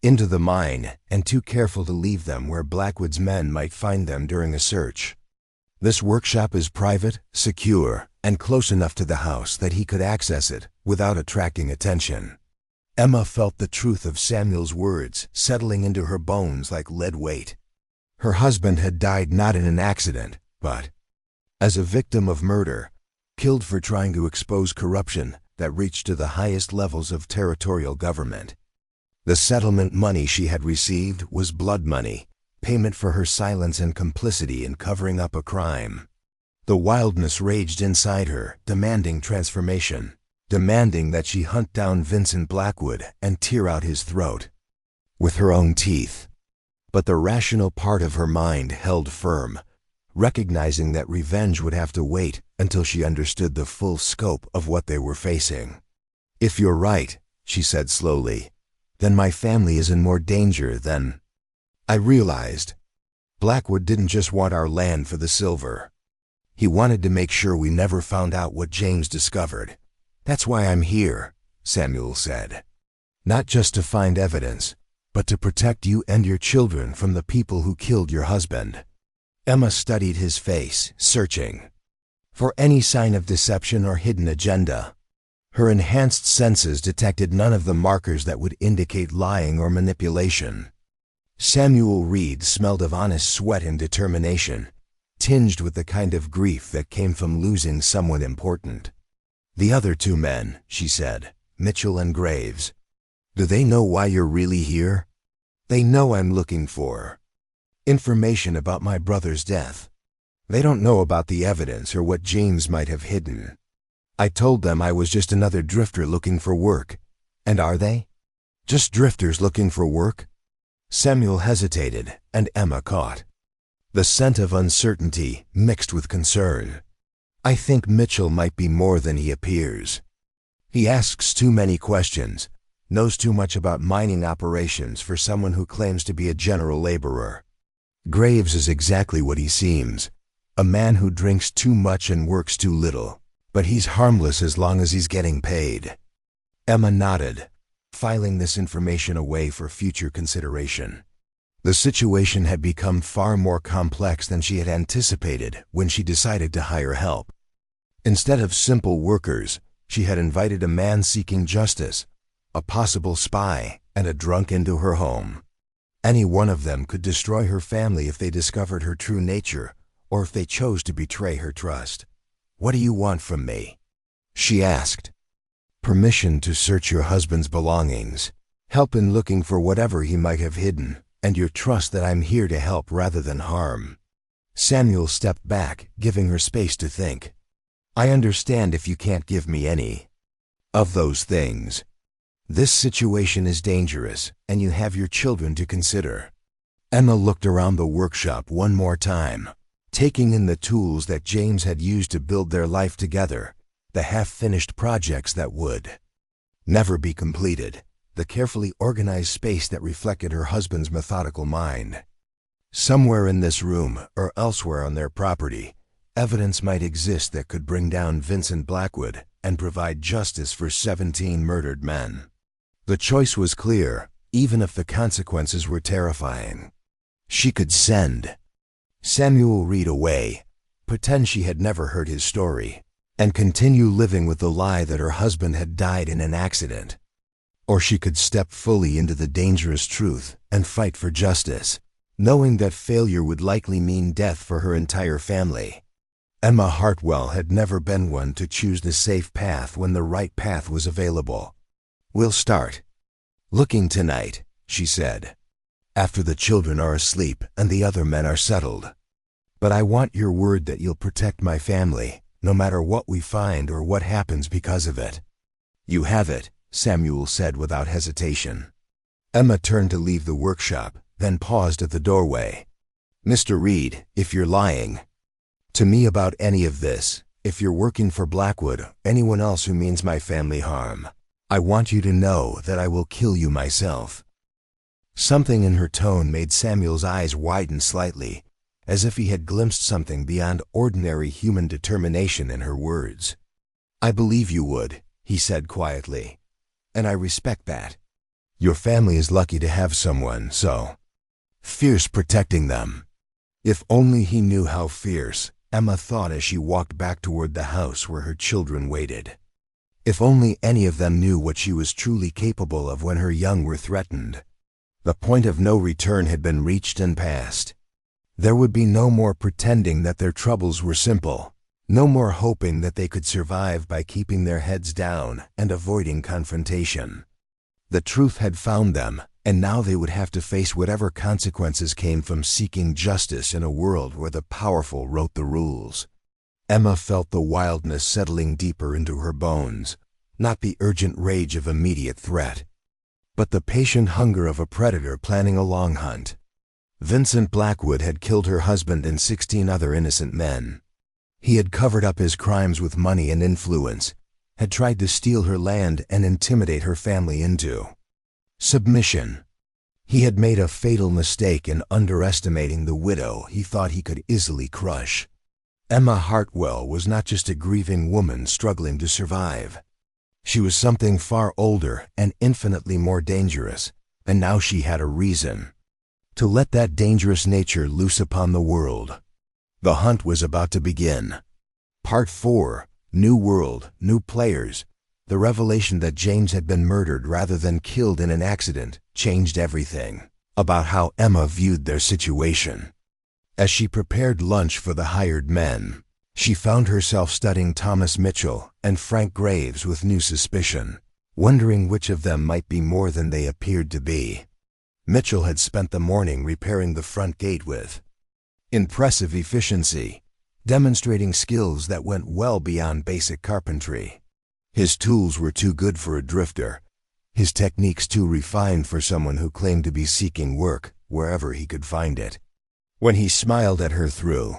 into the mine and too careful to leave them where Blackwood's men might find them during a search. This workshop is private, secure, and close enough to the house that he could access it without attracting attention." Emma felt the truth of Samuel's words settling into her bones like lead weight. Her husband had died not in an accident, but as a victim of murder, killed for trying to expose corruption that reached to the highest levels of territorial government. The settlement money she had received was blood money, payment for her silence and complicity in covering up a crime. The wildness raged inside her, demanding transformation, demanding that she hunt down Vincent Blackwood and tear out his throat with her own teeth. But the rational part of her mind held firm, recognizing that revenge would have to wait until she understood the full scope of what they were facing. "If you're right," she said slowly, "then my family is in more danger than—" I realized. Blackwood didn't just want our land for the silver. He wanted to make sure we never found out what James discovered. "That's why I'm here," Samuel said. "Not just to find evidence, but to protect you and your children from the people who killed your husband." Emma studied his face, searching for any sign of deception or hidden agenda. Her enhanced senses detected none of the markers that would indicate lying or manipulation. Samuel Reed smelled of honest sweat and determination, tinged with the kind of grief that came from losing someone important. "The other two men," she said, "Mitchell and Graves. Do they know why you're really here?" "They know I'm looking for information about my brother's death. They don't know about the evidence or what James might have hidden. I told them I was just another drifter looking for work." "And are they? Just drifters looking for work?" Samuel hesitated, and Emma caught the scent of uncertainty mixed with concern. "I think Mitchell might be more than he appears. He asks too many questions, knows too much about mining operations for someone who claims to be a general laborer. Graves is exactly what he seems, a man who drinks too much and works too little, but he's harmless as long as he's getting paid." Emma nodded, filing this information away for future consideration. The situation had become far more complex than she had anticipated when she decided to hire help. Instead of simple workers, she had invited a man seeking justice, a possible spy, and a drunk into her home. Any one of them could destroy her family if they discovered her true nature, or if they chose to betray her trust. "What do you want from me?" she asked. "Permission to search your husband's belongings, help in looking for whatever he might have hidden, and your trust that I'm here to help rather than harm." Samuel stepped back, giving her space to think. "I understand if you can't give me any of those things. This situation is dangerous, and you have your children to consider." Emma looked around the workshop one more time, taking in the tools that James had used to build their life together, the half-finished projects that would never be completed, the carefully organized space that reflected her husband's methodical mind. Somewhere in this room, or elsewhere on their property, evidence might exist that could bring down Vincent Blackwood and provide justice for 17 murdered men. The choice was clear, even if the consequences were terrifying. She could send Samuel Reed away, pretend she had never heard his story, and continue living with the lie that her husband had died in an accident. Or she could step fully into the dangerous truth and fight for justice, knowing that failure would likely mean death for her entire family. Emma Hartwell had never been one to choose the safe path when the right path was available. "We'll start looking tonight," she said, "after the children are asleep and the other men are settled. But I want your word that you'll protect my family, no matter what we find or what happens because of it." "You have it," Samuel said without hesitation. Emma turned to leave the workshop, then paused at the doorway. "Mr. Reed, if you're lying to me about any of this, if you're working for Blackwood, anyone else who means my family harm, I want you to know that I will kill you myself." Something in her tone made Samuel's eyes widen slightly, as if he had glimpsed something beyond ordinary human determination in her words. "I believe you would," he said quietly, "and I respect that. Your family is lucky to have someone so fierce protecting them." If only he knew how fierce, Emma thought as she walked back toward the house where her children waited. If only any of them knew what she was truly capable of when her young were threatened. The point of no return had been reached and passed. There would be no more pretending that their troubles were simple, no more hoping that they could survive by keeping their heads down and avoiding confrontation. The truth had found them, and now they would have to face whatever consequences came from seeking justice in a world where the powerful wrote the rules. Emma felt the wildness settling deeper into her bones, not the urgent rage of immediate threat, but the patient hunger of a predator planning a long hunt. Vincent Blackwood had killed her husband and 16 other innocent men. He had covered up his crimes with money and influence, had tried to steal her land and intimidate her family into submission. He had made a fatal mistake in underestimating the widow he thought he could easily crush. Emma Hartwell was not just a grieving woman struggling to survive. She was something far older and infinitely more dangerous, and now she had a reason to let that dangerous nature loose upon the world. The hunt was about to begin. Part 4, New World, New Players. The revelation that James had been murdered rather than killed in an accident changed everything about how Emma viewed their situation. As she prepared lunch for the hired men, she found herself studying Thomas Mitchell and Frank Graves with new suspicion, wondering which of them might be more than they appeared to be. Mitchell had spent the morning repairing the front gate with impressive efficiency, demonstrating skills that went well beyond basic carpentry. His tools were too good for a drifter, his techniques too refined for someone who claimed to be seeking work wherever he could find it. When he smiled at her through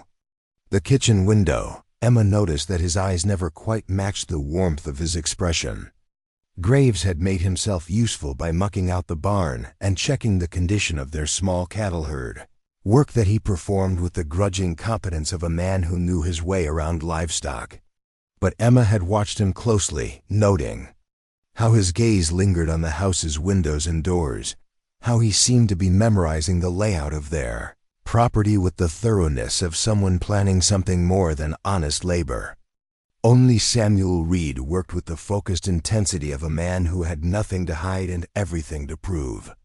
the kitchen window, Emma noticed that his eyes never quite matched the warmth of his expression. Graves had made himself useful by mucking out the barn and checking the condition of their small cattle herd, work that he performed with the grudging competence of a man who knew his way around livestock. But Emma had watched him closely, noting how his gaze lingered on the house's windows and doors, how he seemed to be memorizing the layout of their property with the thoroughness of someone planning something more than honest labor. Only Samuel Reed worked with the focused intensity of a man who had nothing to hide and everything to prove.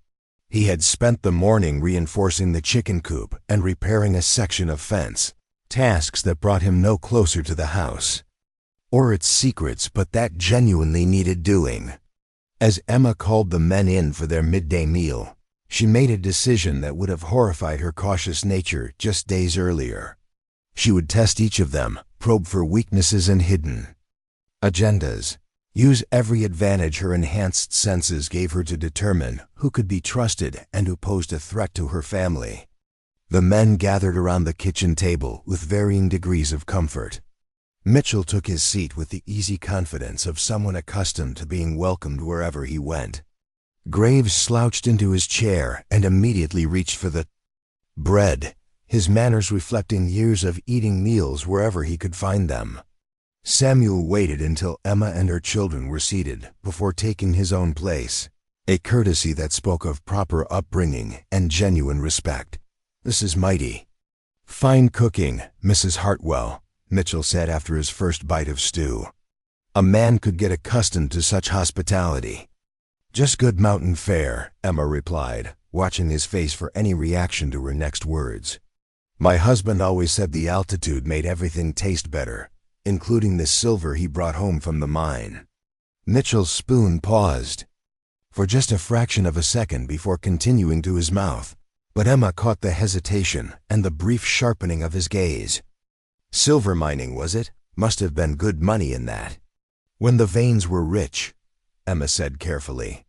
He had spent the morning reinforcing the chicken coop and repairing a section of fence, tasks that brought him no closer to the house or its secrets, but that genuinely needed doing. As Emma called the men in for their midday meal, she made a decision that would have horrified her cautious nature just days earlier. She would test each of them, probe for weaknesses and hidden agendas, use every advantage her enhanced senses gave her to determine who could be trusted and who posed a threat to her family. The men gathered around the kitchen table with varying degrees of comfort. Mitchell took his seat with the easy confidence of someone accustomed to being welcomed wherever he went. Graves slouched into his chair and immediately reached for the bread, his manners reflecting years of eating meals wherever he could find them. Samuel waited until Emma and her children were seated before taking his own place, a courtesy that spoke of proper upbringing and genuine respect. "This is mighty fine cooking, Mrs. Hartwell," Mitchell said after his first bite of stew. A man could get accustomed to such hospitality. "Just good mountain fare," Emma replied, watching his face for any reaction to her next words. "My husband always said the altitude made everything taste better, including the silver he brought home from the mine." Mitchell's spoon paused for just a fraction of a second before continuing to his mouth, but Emma caught the hesitation and the brief sharpening of his gaze. "Silver mining, was it? Must have been good money in that." "When the veins were rich," Emma said carefully.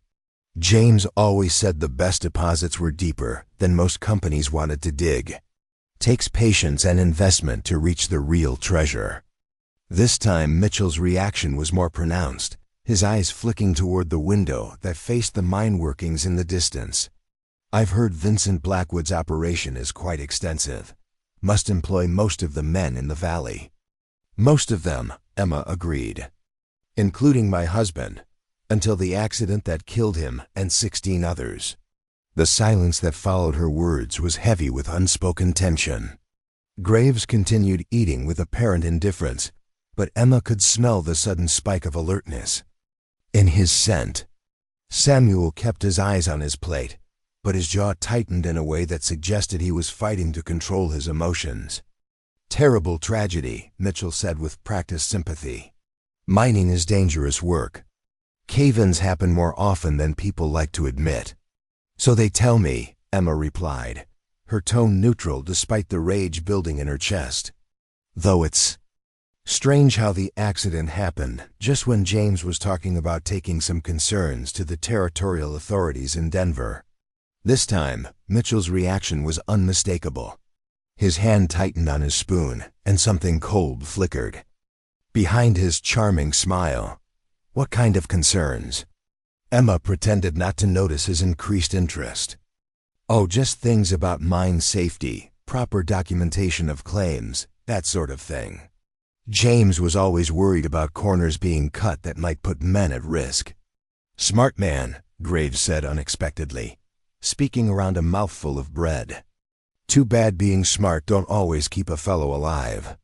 "James always said the best deposits were deeper than most companies wanted to dig. Takes patience and investment to reach the real treasure." This time Mitchell's reaction was more pronounced, his eyes flicking toward the window that faced the mine workings in the distance. "I've heard Vincent Blackwood's operation is quite extensive. Must employ most of the men in the valley." "Most of them," Emma agreed. "Including my husband, until the accident that killed him and 16 others." The silence that followed her words was heavy with unspoken tension. Graves continued eating with apparent indifference, but Emma could smell the sudden spike of alertness in his scent. Samuel kept his eyes on his plate, but his jaw tightened in a way that suggested he was fighting to control his emotions. "Terrible tragedy," Mitchell said with practiced sympathy. "Mining is dangerous work. Cave-ins happen more often than people like to admit." "So they tell me," Emma replied, her tone neutral despite the rage building in her chest. "Though it's strange how the accident happened just when James was talking about taking some concerns to the territorial authorities in Denver." This time, Mitchell's reaction was unmistakable. His hand tightened on his spoon, and something cold flickered behind his charming smile. "What kind of concerns?" Emma pretended not to notice his increased interest. "Oh, just things about mine safety, proper documentation of claims, that sort of thing. James was always worried about corners being cut that might put men at risk." "Smart man," Graves said unexpectedly, speaking around a mouthful of bread. "Too bad being smart don't always keep a fellow alive."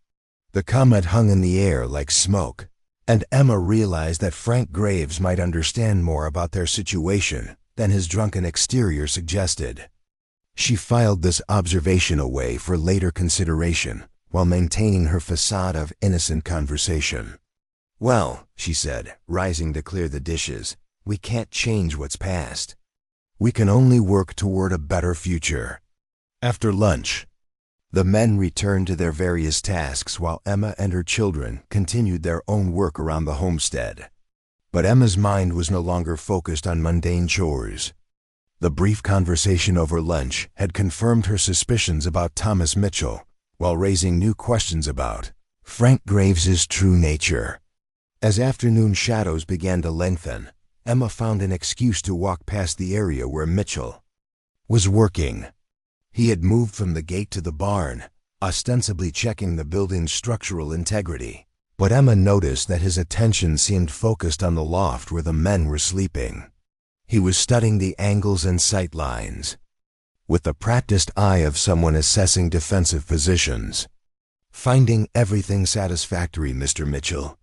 The comment hung in the air like smoke, and Emma realized that Frank Graves might understand more about their situation than his drunken exterior suggested. She filed this observation away for later consideration while maintaining her facade of innocent conversation. "Well," she said, rising to clear the dishes, "we can't change what's past. We can only work toward a better future." After lunch, the men returned to their various tasks while Emma and her children continued their own work around the homestead. But Emma's mind was no longer focused on mundane chores. The brief conversation over lunch had confirmed her suspicions about Thomas Mitchell, while raising new questions about Frank Graves's true nature. As afternoon shadows began to lengthen, Emma found an excuse to walk past the area where Mitchell was working. He had moved from the gate to the barn, ostensibly checking the building's structural integrity. But Emma noticed that his attention seemed focused on the loft where the men were sleeping. He was studying the angles and sight lines, with the practiced eye of someone assessing defensive positions. "Finding everything satisfactory, Mr. Mitchell?"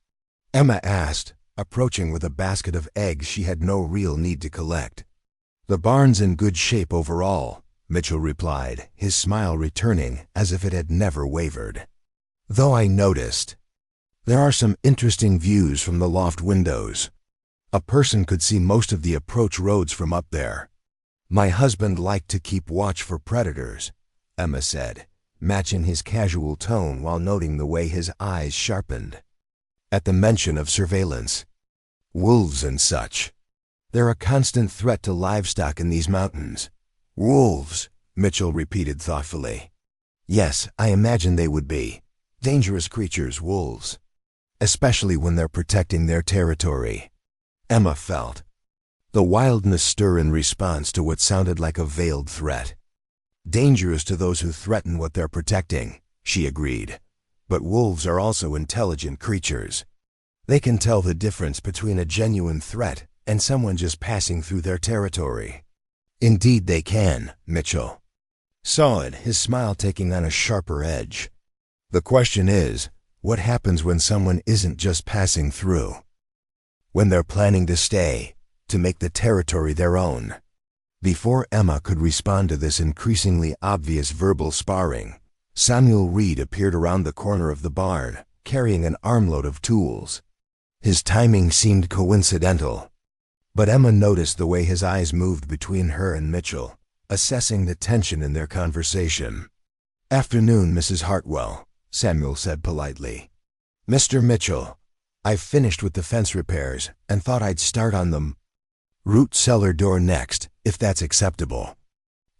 Emma asked, approaching with a basket of eggs she had no real need to collect. "The barn's in good shape overall," Mitchell replied, his smile returning as if it had never wavered. "Though I noticed there are some interesting views from the loft windows. A person could see most of the approach roads from up there." "My husband liked to keep watch for predators," Emma said, matching his casual tone while noting the way his eyes sharpened at the mention of surveillance. "Wolves and such. They're a constant threat to livestock in these mountains." "Wolves," Mitchell repeated thoughtfully. "Yes, I imagine they would be. Dangerous creatures, wolves. Especially when they're protecting their territory." Emma felt the wildness stir in response to what sounded like a veiled threat. "Dangerous to those who threaten what they're protecting," she agreed. "But wolves are also intelligent creatures. They can tell the difference between a genuine threat and someone just passing through their territory." "Indeed they can," Mitchell saw it, his smile taking on a sharper edge. "The question is, what happens when someone isn't just passing through? When they're planning to stay, to make the territory their own?" Before Emma could respond to this increasingly obvious verbal sparring, Samuel Reed appeared around the corner of the barn, carrying an armload of tools. His timing seemed coincidental, but Emma noticed the way his eyes moved between her and Mitchell, assessing the tension in their conversation. "Afternoon, Mrs. Hartwell," Samuel said politely. "Mr. Mitchell, I've finished with the fence repairs and thought I'd start on the root cellar door next, if that's acceptable."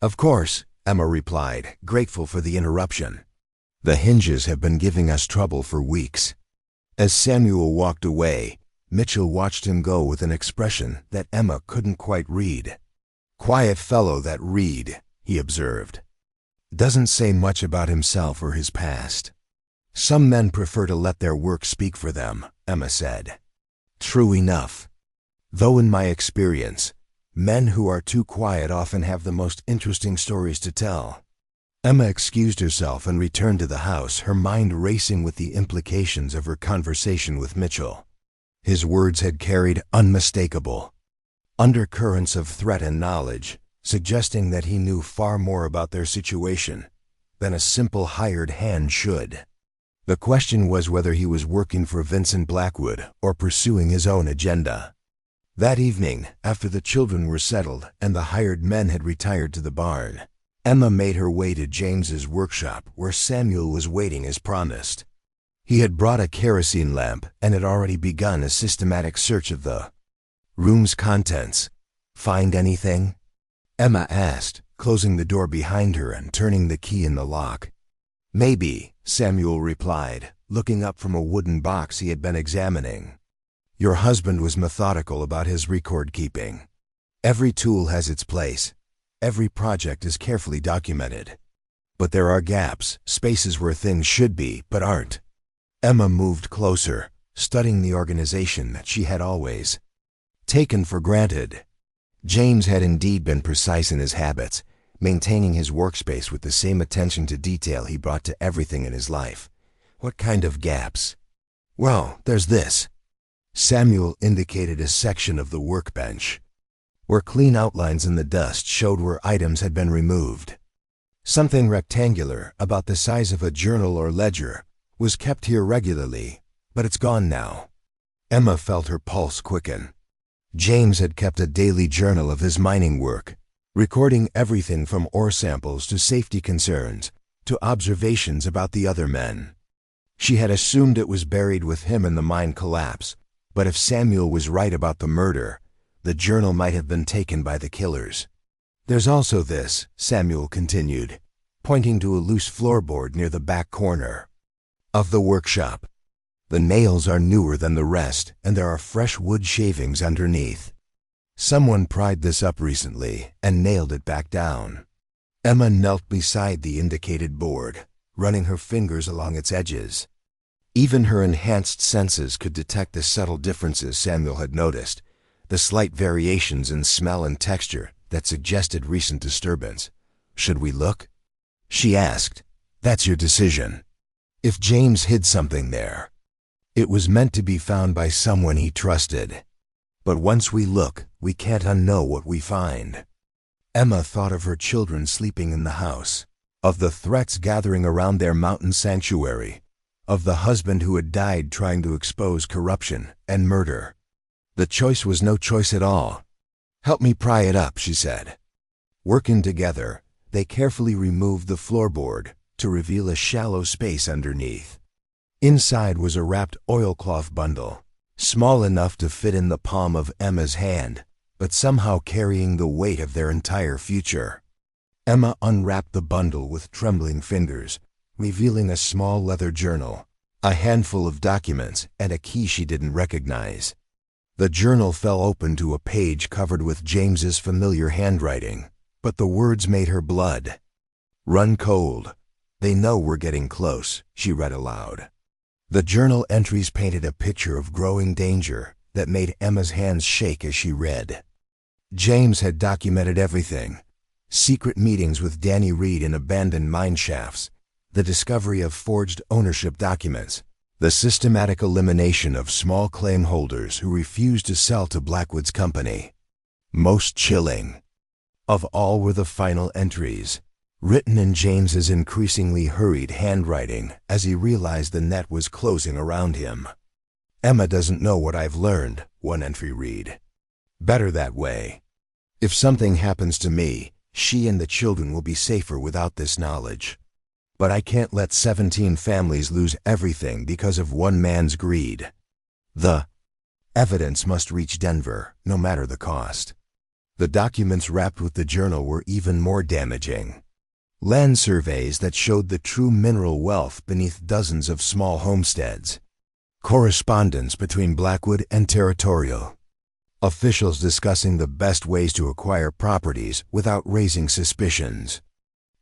"Of course," Emma replied, grateful for the interruption. "The hinges have been giving us trouble for weeks." As Samuel walked away, Mitchell watched him go with an expression that Emma couldn't quite read. "Quiet fellow, that Reed," he observed. "Doesn't say much about himself or his past." "Some men prefer to let their work speak for them," Emma said. "True enough. Though in my experience, men who are too quiet often have the most interesting stories to tell." Emma excused herself and returned to the house, her mind racing with the implications of her conversation with Mitchell. His words had carried unmistakable undercurrents of threat and knowledge, suggesting that he knew far more about their situation than a simple hired hand should. The question was whether he was working for Vincent Blackwood or pursuing his own agenda. That evening, after the children were settled and the hired men had retired to the barn, Emma made her way to James's workshop where Samuel was waiting as promised. He had brought a kerosene lamp and had already begun a systematic search of the room's contents. "Find anything?" Emma asked, closing the door behind her and turning the key in the lock. Maybe, Samuel replied, looking up from a wooden box he had been examining. Your husband was methodical about his record-keeping. Every tool has its place. Every project is carefully documented. But there are gaps, spaces where things should be, but aren't. Emma moved closer, studying the organization that she had always taken for granted. James had indeed been precise in his habits, maintaining his workspace with the same attention to detail he brought to everything in his life. What kind of gaps? Well, there's this. Samuel indicated a section of the workbench, where clean outlines in the dust showed where items had been removed. Something rectangular, about the size of a journal or ledger, was kept here regularly, but it's gone now. Emma felt her pulse quicken. James had kept a daily journal of his mining work, recording everything from ore samples to safety concerns to observations about the other men. She had assumed it was buried with him in the mine collapse, but if Samuel was right about the murder, the journal might have been taken by the killers. There's also this, Samuel continued, pointing to a loose floorboard near the back corner of the workshop. The nails are newer than the rest, and there are fresh wood shavings underneath. Someone pried this up recently and nailed it back down. Emma knelt beside the indicated board, running her fingers along its edges. Even her enhanced senses could detect the subtle differences Samuel had noticed, the slight variations in smell and texture that suggested recent disturbance. Should we look? She asked. That's your decision. If James hid something there, it was meant to be found by someone he trusted. But once we look, we can't unknow what we find. Emma thought of her children sleeping in the house, of the threats gathering around their mountain sanctuary, of the husband who had died trying to expose corruption and murder. The choice was no choice at all. Help me pry it up, she said. Working together, they carefully removed the floorboard to reveal a shallow space underneath. Inside was a wrapped oilcloth bundle, small enough to fit in the palm of Emma's hand, but somehow carrying the weight of their entire future. Emma unwrapped the bundle with trembling fingers, revealing a small leather journal, a handful of documents, and a key she didn't recognize. The journal fell open to a page covered with James's familiar handwriting, but the words made her blood run cold. They know we're getting close, she read aloud. The journal entries painted a picture of growing danger that made Emma's hands shake as she read. James had documented everything. Secret meetings with Danny Reed in abandoned mine shafts, the discovery of forged ownership documents, the systematic elimination of small claim holders who refused to sell to Blackwood's company. Most chilling of all were the final entries, written in James's increasingly hurried handwriting as he realized the net was closing around him. Emma doesn't know what I've learned, one entry read. Better that way. If something happens to me, she and the children will be safer without this knowledge. But I can't let 17 families lose everything because of one man's greed. The evidence must reach Denver, no matter the cost. The documents wrapped with the journal were even more damaging. Land surveys that showed the true mineral wealth beneath dozens of small homesteads. Correspondence between Blackwood and Territorial. Officials discussing the best ways to acquire properties without raising suspicions.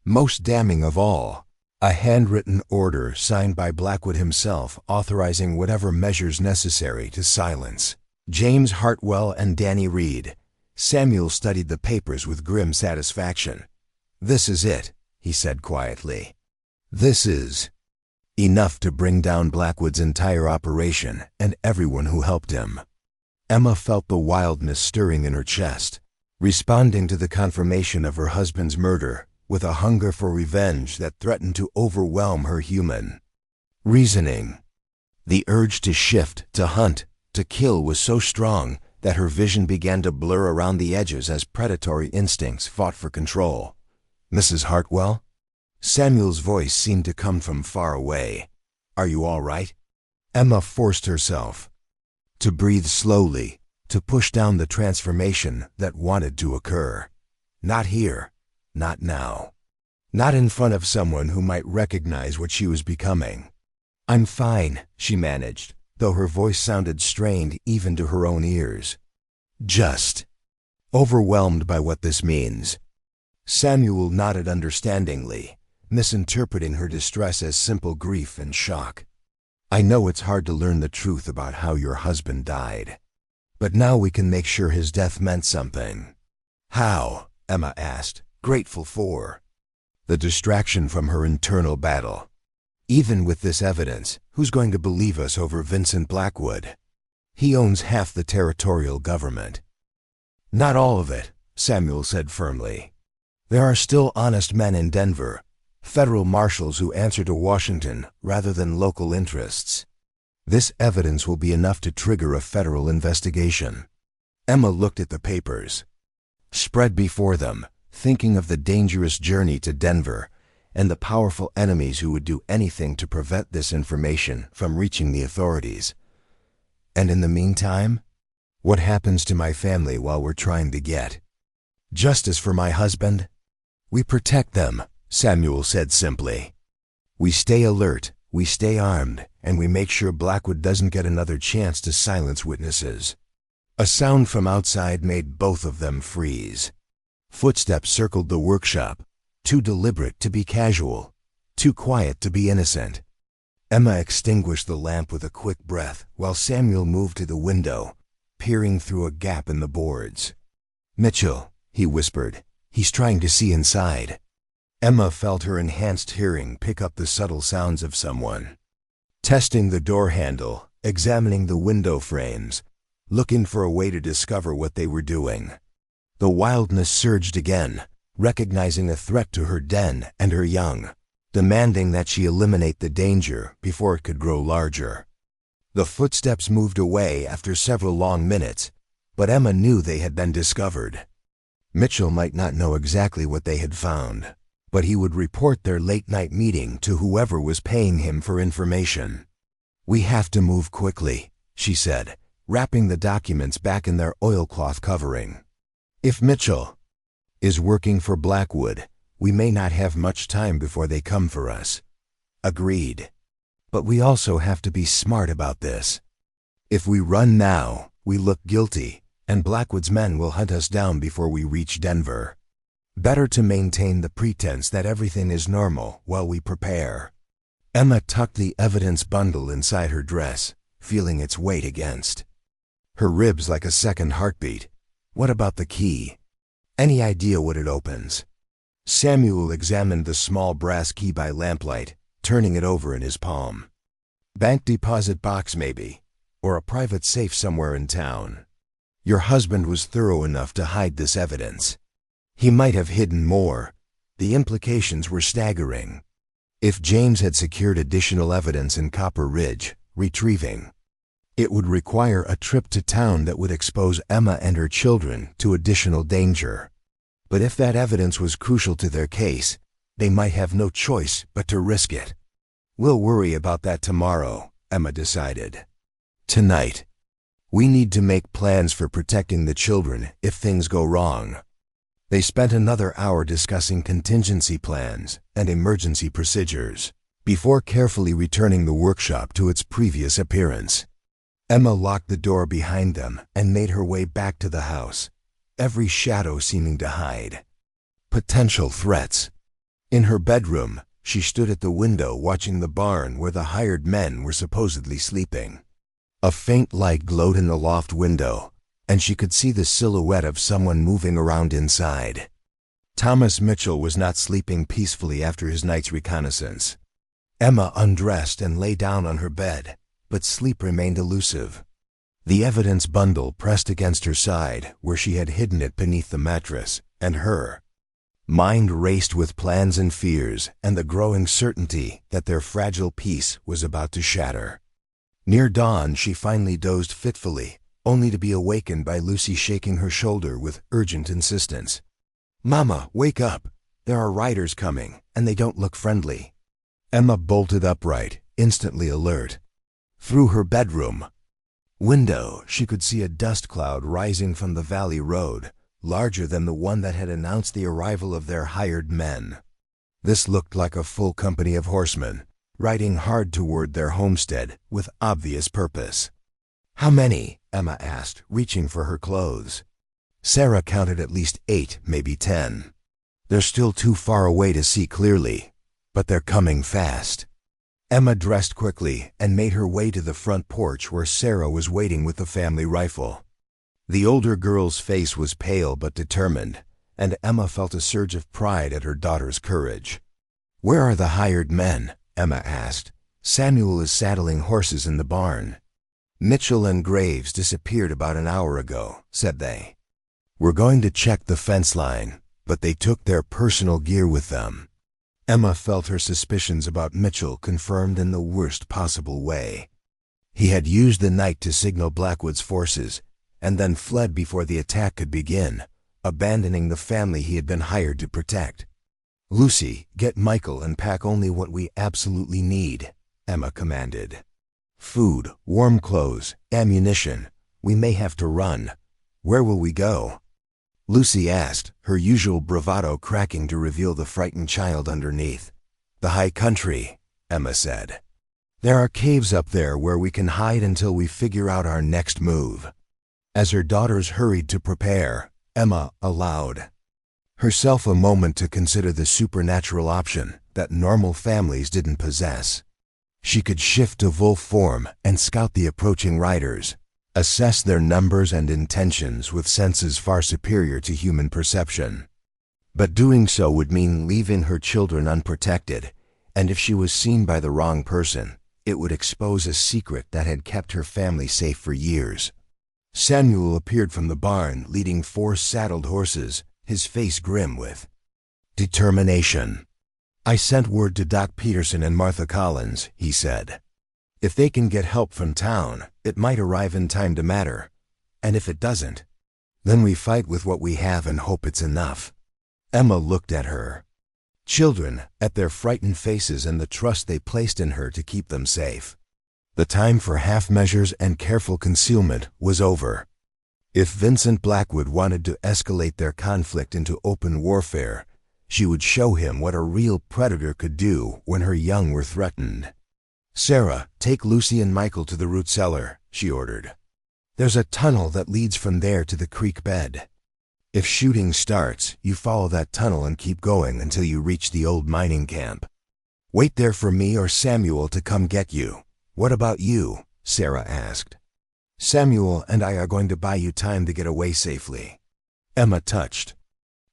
Most damning of all, a handwritten order signed by Blackwood himself authorizing whatever measures necessary to silence James Hartwell and Danny Reed. Samuel studied the papers with grim satisfaction. This is it, he said quietly. This is enough to bring down Blackwood's entire operation and everyone who helped him. Emma felt the wildness stirring in her chest, responding to the confirmation of her husband's murder with a hunger for revenge that threatened to overwhelm her human reasoning. The urge to shift, to hunt, to kill was so strong that her vision began to blur around the edges as predatory instincts fought for control. Mrs. Hartwell? Samuel's voice seemed to come from far away. Are you all right? Emma forced herself to breathe slowly, to push down the transformation that wanted to occur. Not here. Not now. Not in front of someone who might recognize what she was becoming. "I'm fine," she managed, though her voice sounded strained even to her own ears. "Just overwhelmed by what this means." Samuel nodded understandingly, misinterpreting her distress as simple grief and shock. "I know it's hard to learn the truth about how your husband died. But now we can make sure his death meant something." "How?" Emma asked, grateful for the distraction from her internal battle. "Even with this evidence, who's going to believe us over Vincent Blackwood? He owns half the territorial government." "Not all of it," Samuel said firmly. "There are still honest men in Denver, federal marshals who answer to Washington rather than local interests. This evidence will be enough to trigger a federal investigation." Emma looked at the papers, spread before them, thinking of the dangerous journey to Denver and the powerful enemies who would do anything to prevent this information from reaching the authorities. "And in the meantime, what happens to my family while we're trying to get justice for my husband?" "We protect them," Samuel said simply. "We stay alert, we stay armed, and we make sure Blackwood doesn't get another chance to silence witnesses." A sound from outside made both of them freeze. Footsteps circled the workshop, too deliberate to be casual, too quiet to be innocent. Emma extinguished the lamp with a quick breath while Samuel moved to the window, peering through a gap in the boards. "Mitchell," he whispered. "He's trying to see inside." Emma felt her enhanced hearing pick up the subtle sounds of someone testing the door handle, examining the window frames, looking for a way to discover what they were doing. The wildness surged again, recognizing a threat to her den and her young, demanding that she eliminate the danger before it could grow larger. The footsteps moved away after several long minutes, but Emma knew they had been discovered. Mitchell might not know exactly what they had found, but he would report their late-night meeting to whoever was paying him for information. "We have to move quickly," she said, wrapping the documents back in their oilcloth covering. "If Mitchell is working for Blackwood, we may not have much time before they come for us." "Agreed. But we also have to be smart about this. If we run now, we look guilty, and Blackwood's men will hunt us down before we reach Denver. Better to maintain the pretense that everything is normal while we prepare." Emma tucked the evidence bundle inside her dress, feeling its weight against her ribs like a second heartbeat. "What about the key? Any idea what it opens?" Samuel examined the small brass key by lamplight, turning it over in his palm. "Bank deposit box maybe, or a private safe somewhere in town. Your husband was thorough enough to hide this evidence. He might have hidden more. The implications were staggering. If James had secured additional evidence in Copper Ridge, retrieving it would require a trip to town that would expose Emma and her children to additional danger. But if that evidence was crucial to their case, they might have no choice but to risk it. "We'll worry about that tomorrow," Emma decided. "Tonight, we need to make plans for protecting the children if things go wrong." They spent another hour discussing contingency plans and emergency procedures before carefully returning the workshop to its previous appearance. Emma locked the door behind them and made her way back to the house, every shadow seeming to hide potential threats. In her bedroom, she stood at the window watching the barn where the hired men were supposedly sleeping. A faint light glowed in the loft window, and she could see the silhouette of someone moving around inside. Thomas Mitchell was not sleeping peacefully after his night's reconnaissance. Emma undressed and lay down on her bed, but sleep remained elusive. The evidence bundle pressed against her side where she had hidden it beneath the mattress, and her mind raced with plans and fears and the growing certainty that their fragile peace was about to shatter. Near dawn, she finally dozed fitfully, only to be awakened by Lucy shaking her shoulder with urgent insistence. "Mama, wake up! There are riders coming, and they don't look friendly." Emma bolted upright, instantly alert. Through her bedroom window, she could see a dust cloud rising from the valley road, larger than the one that had announced the arrival of their hired men. This looked like a full company of horsemen, riding hard toward their homestead with obvious purpose. "How many?" Emma asked, reaching for her clothes. Sarah counted at least 8, maybe 10. "They're still too far away to see clearly, but they're coming fast." Emma dressed quickly and made her way to the front porch where Sarah was waiting with the family rifle. The older girl's face was pale but determined, and Emma felt a surge of pride at her daughter's courage. "Where are the hired men?" Emma asked. "Samuel is saddling horses in the barn." "Mitchell and Graves disappeared about an hour ago," said they. "We're going to check the fence line, but they took their personal gear with them." Emma felt her suspicions about Mitchell confirmed in the worst possible way. He had used the night to signal Blackwood's forces, and then fled before the attack could begin, abandoning the family he had been hired to protect. "Lucy, get Michael and pack only what we absolutely need," Emma commanded. "Food, warm clothes, ammunition. We may have to run. Where will we go?" Lucy asked, her usual bravado cracking to reveal the frightened child underneath. "The high country," Emma said. "There are caves up there where we can hide until we figure out our next move." As her daughters hurried to prepare, Emma allowed herself a moment to consider the supernatural option that normal families didn't possess. She could shift to wolf form and scout the approaching riders, assess their numbers and intentions with senses far superior to human perception. But doing so would mean leaving her children unprotected, and if she was seen by the wrong person, it would expose a secret that had kept her family safe for years. Samuel appeared from the barn, leading 4 saddled horses, his face grim with determination. "I sent word to Doc Peterson and Martha Collins," he said. "If they can get help from town, it might arrive in time to matter. And if it doesn't, then we fight with what we have and hope it's enough." Emma looked at her children, at their frightened faces and the trust they placed in her to keep them safe. The time for half measures and careful concealment was over. If Vincent Blackwood wanted to escalate their conflict into open warfare, she would show him what a real predator could do when her young were threatened. "Sarah, take Lucy and Michael to the root cellar," she ordered. "There's a tunnel that leads from there to the creek bed. If shooting starts, you follow that tunnel and keep going until you reach the old mining camp. Wait there for me or Samuel to come get you." "What about you?" Sarah asked. "Samuel and I are going to buy you time to get away safely." Emma touched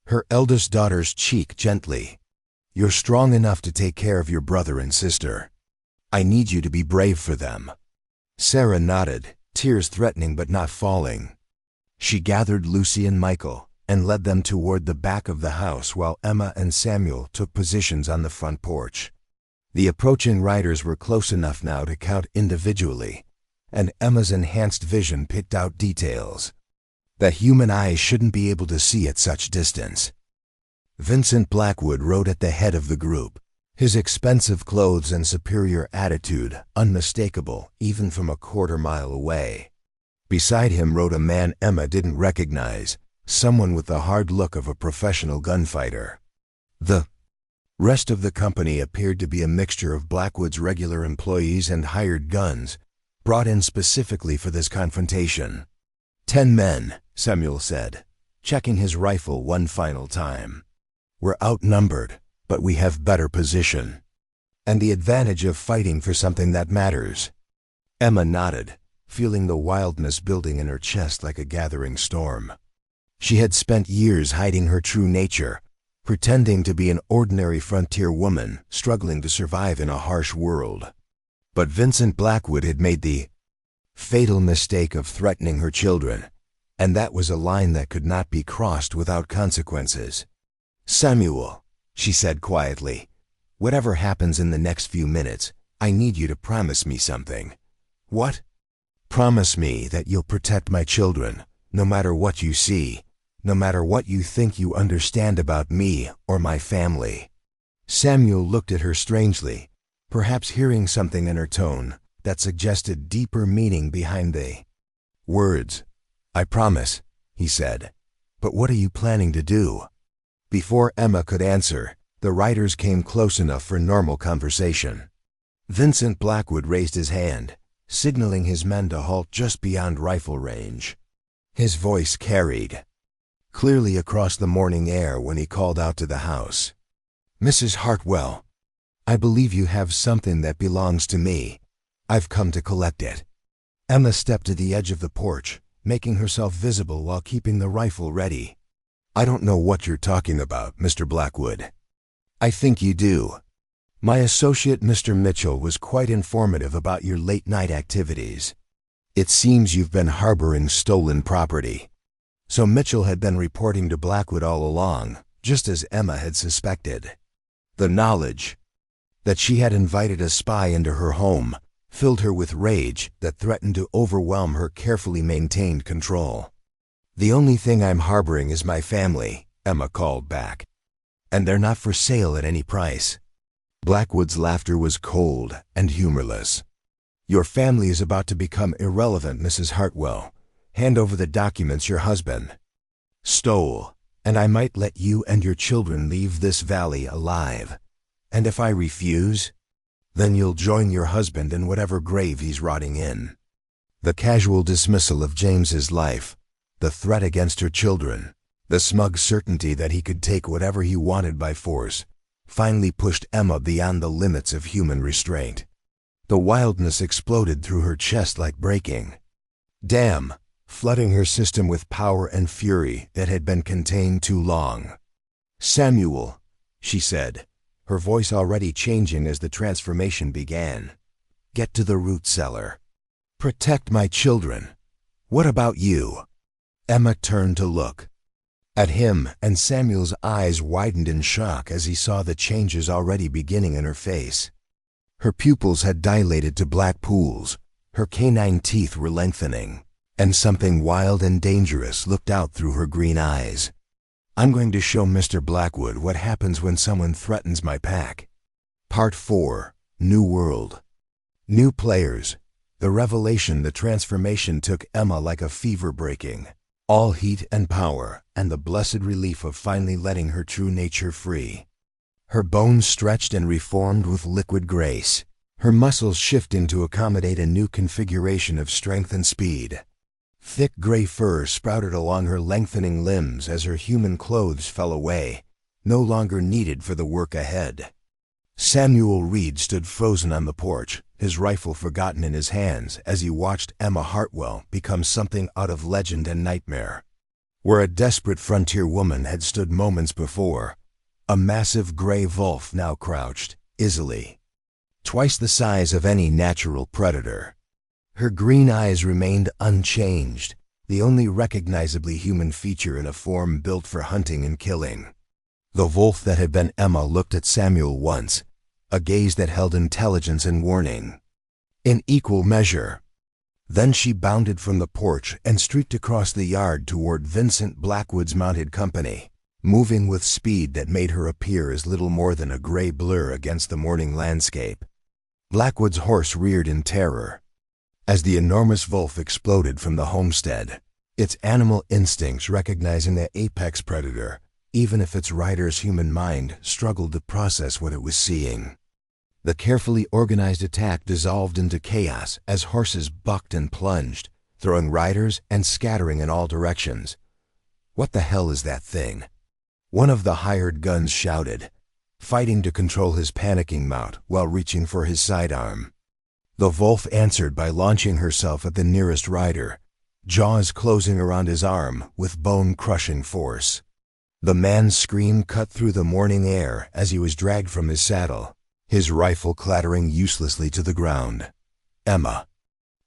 her eldest daughter's cheek gently. "You're strong enough to take care of your brother and sister. I need you to be brave for them." Sarah nodded, tears threatening but not falling. She gathered Lucy and Michael and led them toward the back of the house while Emma and Samuel took positions on the front porch. The approaching riders were close enough now to count individually, and Emma's enhanced vision picked out details that human eyes shouldn't be able to see at such distance. Vincent Blackwood rode at the head of the group, his expensive clothes and superior attitude unmistakable even from a quarter-mile away. Beside him rode a man Emma didn't recognize, someone with the hard look of a professional gunfighter. The rest of the company appeared to be a mixture of Blackwood's regular employees and hired guns, brought in specifically for this confrontation. 10 men, Samuel said, checking his rifle one final time. "We're outnumbered, but we have better position. And the advantage of fighting for something that matters." Emma nodded, feeling the wildness building in her chest like a gathering storm. She had spent years hiding her true nature, pretending to be an ordinary frontier woman struggling to survive in a harsh world. But Vincent Blackwood had made the fatal mistake of threatening her children, and that was a line that could not be crossed without consequences. "Samuel," she said quietly, "whatever happens in the next few minutes, I need you to promise me something." "What?" "Promise me that you'll protect my children, no matter what you see, no matter what you think you understand about me or my family." Samuel looked at her strangely, perhaps hearing something in her tone that suggested deeper meaning behind the words. "I promise," he said. "But what are you planning to do?" Before Emma could answer, The riders came close enough for normal conversation. Vincent Blackwood raised his hand, signaling his men to halt just beyond rifle range. His voice carried clearly across the morning air when he called out to the house. "Mrs. Hartwell, I believe you have something that belongs to me. I've come to collect it." Emma stepped to the edge of the porch, making herself visible while keeping the rifle ready. "I don't know what you're talking about, Mr. Blackwood." "I think you do. My associate Mr. Mitchell was quite informative about your late-night activities. It seems you've been harboring stolen property." So Mitchell had been reporting to Blackwood all along, just as Emma had suspected. The knowledge that she had invited a spy into her home filled her with rage that threatened to overwhelm her carefully maintained control. "The only thing I'm harboring is my family," Emma called back. "And they're not for sale at any price." Blackwood's laughter was cold and humorless. "Your family is about to become irrelevant, Mrs. Hartwell. Hand over the documents your husband stole, and I might let you and your children leave this valley alive. And if I refuse, then you'll join your husband in whatever grave he's rotting in." The casual dismissal of James's life, the threat against her children, the smug certainty that he could take whatever he wanted by force, finally pushed Emma beyond the limits of human restraint. The wildness exploded through her chest like breaking dam, flooding her system with power and fury that had been contained too long. "Samuel," she said, her voice already changing as the transformation began, "get to the root cellar. Protect my children. What about you?" Emma turned to look at him, and Samuel's eyes widened in shock as he saw the changes already beginning in her face. Her pupils had dilated to black pools, her canine teeth were lengthening, and something wild and dangerous looked out through her green eyes. "I'm going to show Mr. Blackwood what happens when someone threatens my pack." Part 4, New World. New players. The revelation, the transformation took Emma like a fever breaking. All heat and power, and the blessed relief of finally letting her true nature free. Her bones stretched and reformed with liquid grace, her muscles shifting to accommodate a new configuration of strength and speed. Thick gray fur sprouted along her lengthening limbs as her human clothes fell away, no longer needed for the work ahead. Samuel Reed stood frozen on the porch, his rifle forgotten in his hands as he watched Emma Hartwell become something out of legend and nightmare. Where a desperate frontier woman had stood moments before, a massive gray wolf now crouched, easily twice the size of any natural predator. Her green eyes remained unchanged, the only recognizably human feature in a form built for hunting and killing. The wolf that had been Emma looked at Samuel once, a gaze that held intelligence and warning in equal measure. Then she bounded from the porch and streaked across the yard toward Vincent Blackwood's mounted company, moving with speed that made her appear as little more than a gray blur against the morning landscape. Blackwood's horse reared in terror as the enormous wolf exploded from the homestead, its animal instincts recognizing the apex predator, even if its rider's human mind struggled to process what it was seeing. The carefully organized attack dissolved into chaos as horses bucked and plunged, throwing riders and scattering in all directions. "What the hell is that thing?" one of the hired guns shouted, fighting to control his panicking mount while reaching for his sidearm. The wolf answered by launching herself at the nearest rider, jaws closing around his arm with bone-crushing force. The man's scream cut through the morning air as he was dragged from his saddle, his rifle clattering uselessly to the ground. Emma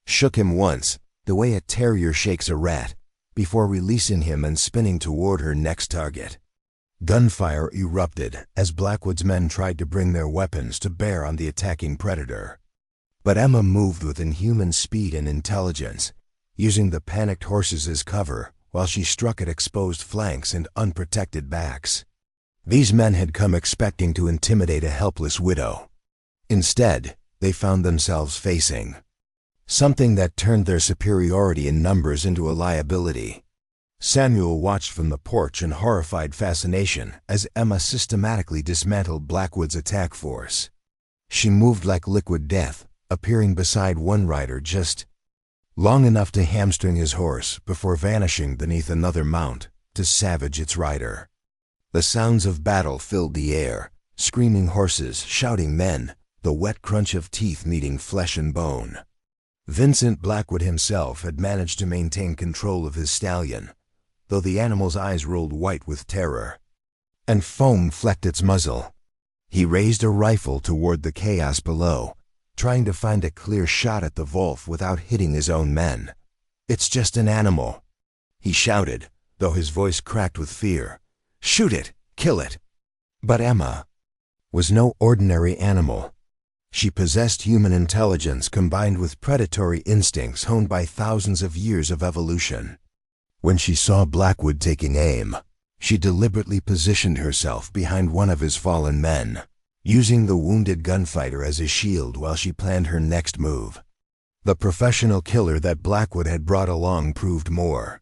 shook him once, the way a terrier shakes a rat, before releasing him and spinning toward her next target. Gunfire erupted as Blackwood's men tried to bring their weapons to bear on the attacking predator. But Emma moved with inhuman speed and intelligence, using the panicked horses as cover while she struck at exposed flanks and unprotected backs. These men had come expecting to intimidate a helpless widow. Instead, they found themselves facing something that turned their superiority in numbers into a liability. Samuel watched from the porch in horrified fascination as Emma systematically dismantled Blackwood's attack force. She moved like liquid death, appearing beside one rider just long enough to hamstring his horse before vanishing beneath another mount to savage its rider. The sounds of battle filled the air, screaming horses, shouting men, the wet crunch of teeth meeting flesh and bone. Vincent Blackwood himself had managed to maintain control of his stallion, though the animal's eyes rolled white with terror, and foam flecked its muzzle. He raised a rifle toward the chaos below, trying to find a clear shot at the wolf without hitting his own men. "It's just an animal," he shouted, though his voice cracked with fear. "Shoot it! Kill it!" But Emma was no ordinary animal. She possessed human intelligence combined with predatory instincts honed by thousands of years of evolution. When she saw Blackwood taking aim, she deliberately positioned herself behind one of his fallen men, using the wounded gunfighter as a shield while she planned her next move. The professional killer that Blackwood had brought along proved more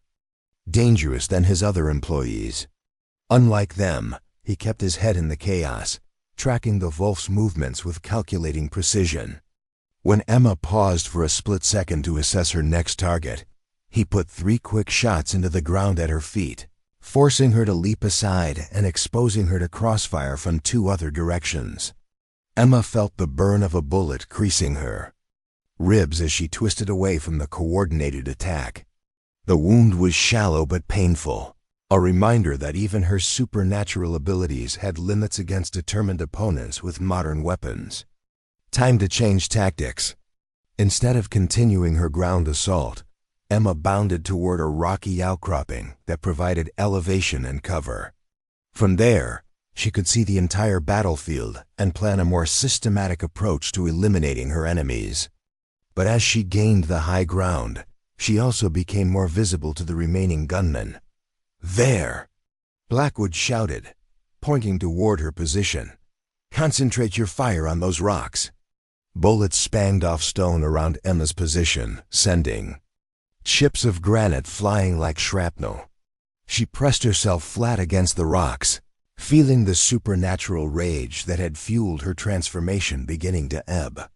dangerous than his other employees. Unlike them, he kept his head in the chaos, tracking the wolf's movements with calculating precision. When Emma paused for a split second to assess her next target, he put 3 quick shots into the ground at her feet, forcing her to leap aside and exposing her to crossfire from 2 other directions. Emma felt the burn of a bullet creasing her ribs as she twisted away from the coordinated attack. The wound was shallow but painful, a reminder that even her supernatural abilities had limits against determined opponents with modern weapons. Time to change tactics. Instead of continuing her ground assault, Emma bounded toward a rocky outcropping that provided elevation and cover. From there, she could see the entire battlefield and plan a more systematic approach to eliminating her enemies. But as she gained the high ground, she also became more visible to the remaining gunmen. "There!" Blackwood shouted, pointing toward her position. "Concentrate your fire on those rocks." Bullets spanged off stone around Emma's position, sending chips of granite flying like shrapnel. She pressed herself flat against the rocks, feeling the supernatural rage that had fueled her transformation beginning to ebb.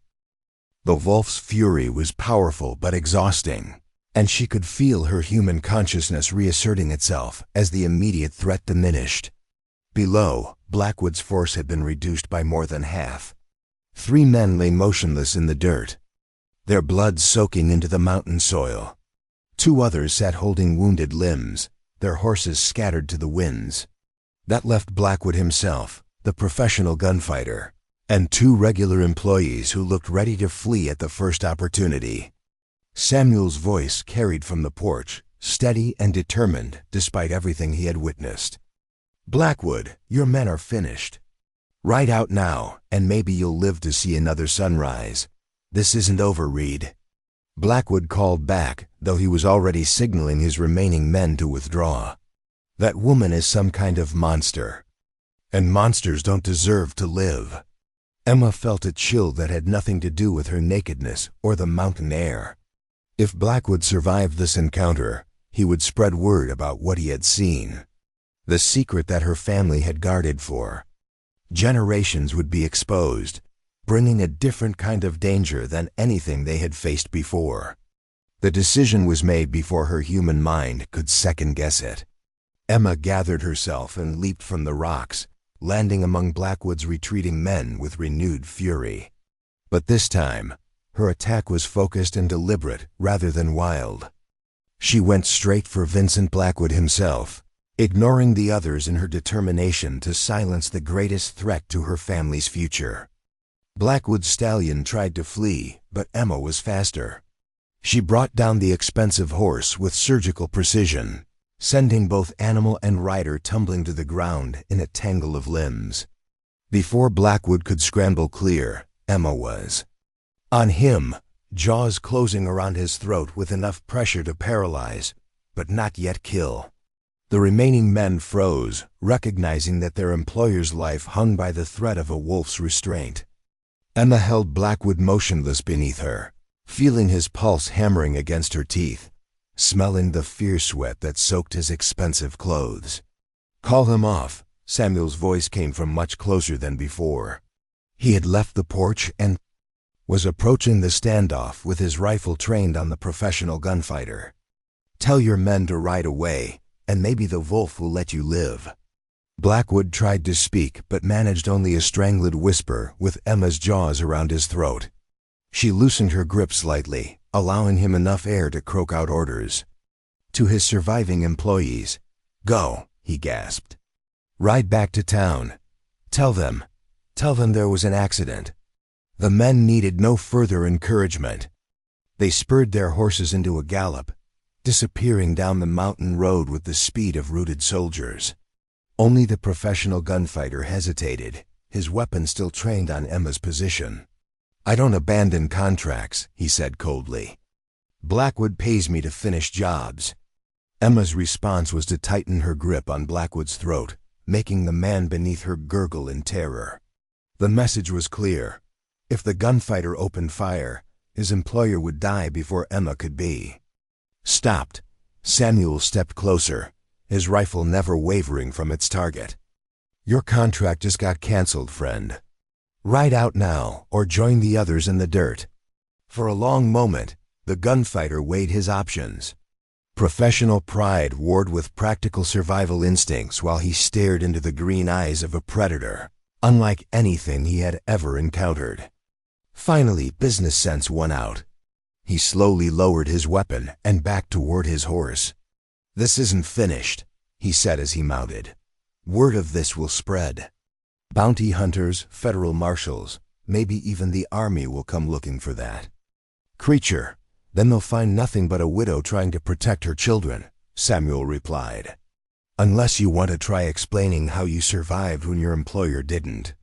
The wolf's fury was powerful but exhausting, and she could feel her human consciousness reasserting itself as the immediate threat diminished. Below, Blackwood's force had been reduced by more than half. 3 men lay motionless in the dirt, their blood soaking into the mountain soil. 2 others sat holding wounded limbs, their horses scattered to the winds. That left Blackwood himself, the professional gunfighter, and 2 regular employees who looked ready to flee at the first opportunity. Samuel's voice carried from the porch, steady and determined despite everything he had witnessed. "Blackwood, your men are finished. Ride out now, and maybe you'll live to see another sunrise. This isn't over, Reed." Blackwood called back, though he was already signaling his remaining men to withdraw. "That woman is some kind of monster, and monsters don't deserve to live." Emma felt a chill that had nothing to do with her nakedness or the mountain air. If Blackwood survived this encounter, he would spread word about what he had seen. The secret that her family had guarded for generations would be exposed, bringing a different kind of danger than anything they had faced before. The decision was made before her human mind could second-guess it. Emma gathered herself and leaped from the rocks, landing among Blackwood's retreating men with renewed fury. But this time, her attack was focused and deliberate rather than wild. She went straight for Vincent Blackwood himself, ignoring the others in her determination to silence the greatest threat to her family's future. Blackwood's stallion tried to flee, but Emma was faster. She brought down the expensive horse with surgical precision, sending both animal and rider tumbling to the ground in a tangle of limbs. Before Blackwood could scramble clear, Emma was on him, jaws closing around his throat with enough pressure to paralyze, but not yet kill. The remaining men froze, recognizing that their employer's life hung by the thread of a wolf's restraint. Emma held Blackwood motionless beneath her, feeling his pulse hammering against her teeth, smelling the fierce sweat that soaked his expensive clothes. "Call him off," Samuel's voice came from much closer than before. He had left the porch and was approaching the standoff with his rifle trained on the professional gunfighter. "Tell your men to ride away, and maybe the wolf will let you live." Blackwood tried to speak but managed only a strangled whisper with Emma's jaws around his throat. She loosened her grip slightly, allowing him enough air to croak out orders. To his surviving employees, "Go," he gasped. "Ride back to town. Tell them there was an accident." The men needed no further encouragement. They spurred their horses into a gallop, disappearing down the mountain road with the speed of routed soldiers. Only the professional gunfighter hesitated, his weapon still trained on Emma's position. "I don't abandon contracts," he said coldly. "Blackwood pays me to finish jobs." Emma's response was to tighten her grip on Blackwood's throat, making the man beneath her gurgle in terror. The message was clear. If the gunfighter opened fire, his employer would die before Emma could be. Stopped, Samuel stepped closer, his rifle never wavering from its target. "Your contract just got canceled, friend. Ride out now, or join the others in the dirt." For a long moment, the gunfighter weighed his options. Professional pride warred with practical survival instincts while he stared into the green eyes of a predator, unlike anything he had ever encountered. Finally, business sense won out. He slowly lowered his weapon and backed toward his horse. "This isn't finished," he said as he mounted. "Word of this will spread. Bounty hunters, federal marshals, maybe even the army will come looking for that creature. Then they'll find nothing but a widow trying to protect her children," Samuel replied. "Unless you want to try explaining how you survived when your employer didn't."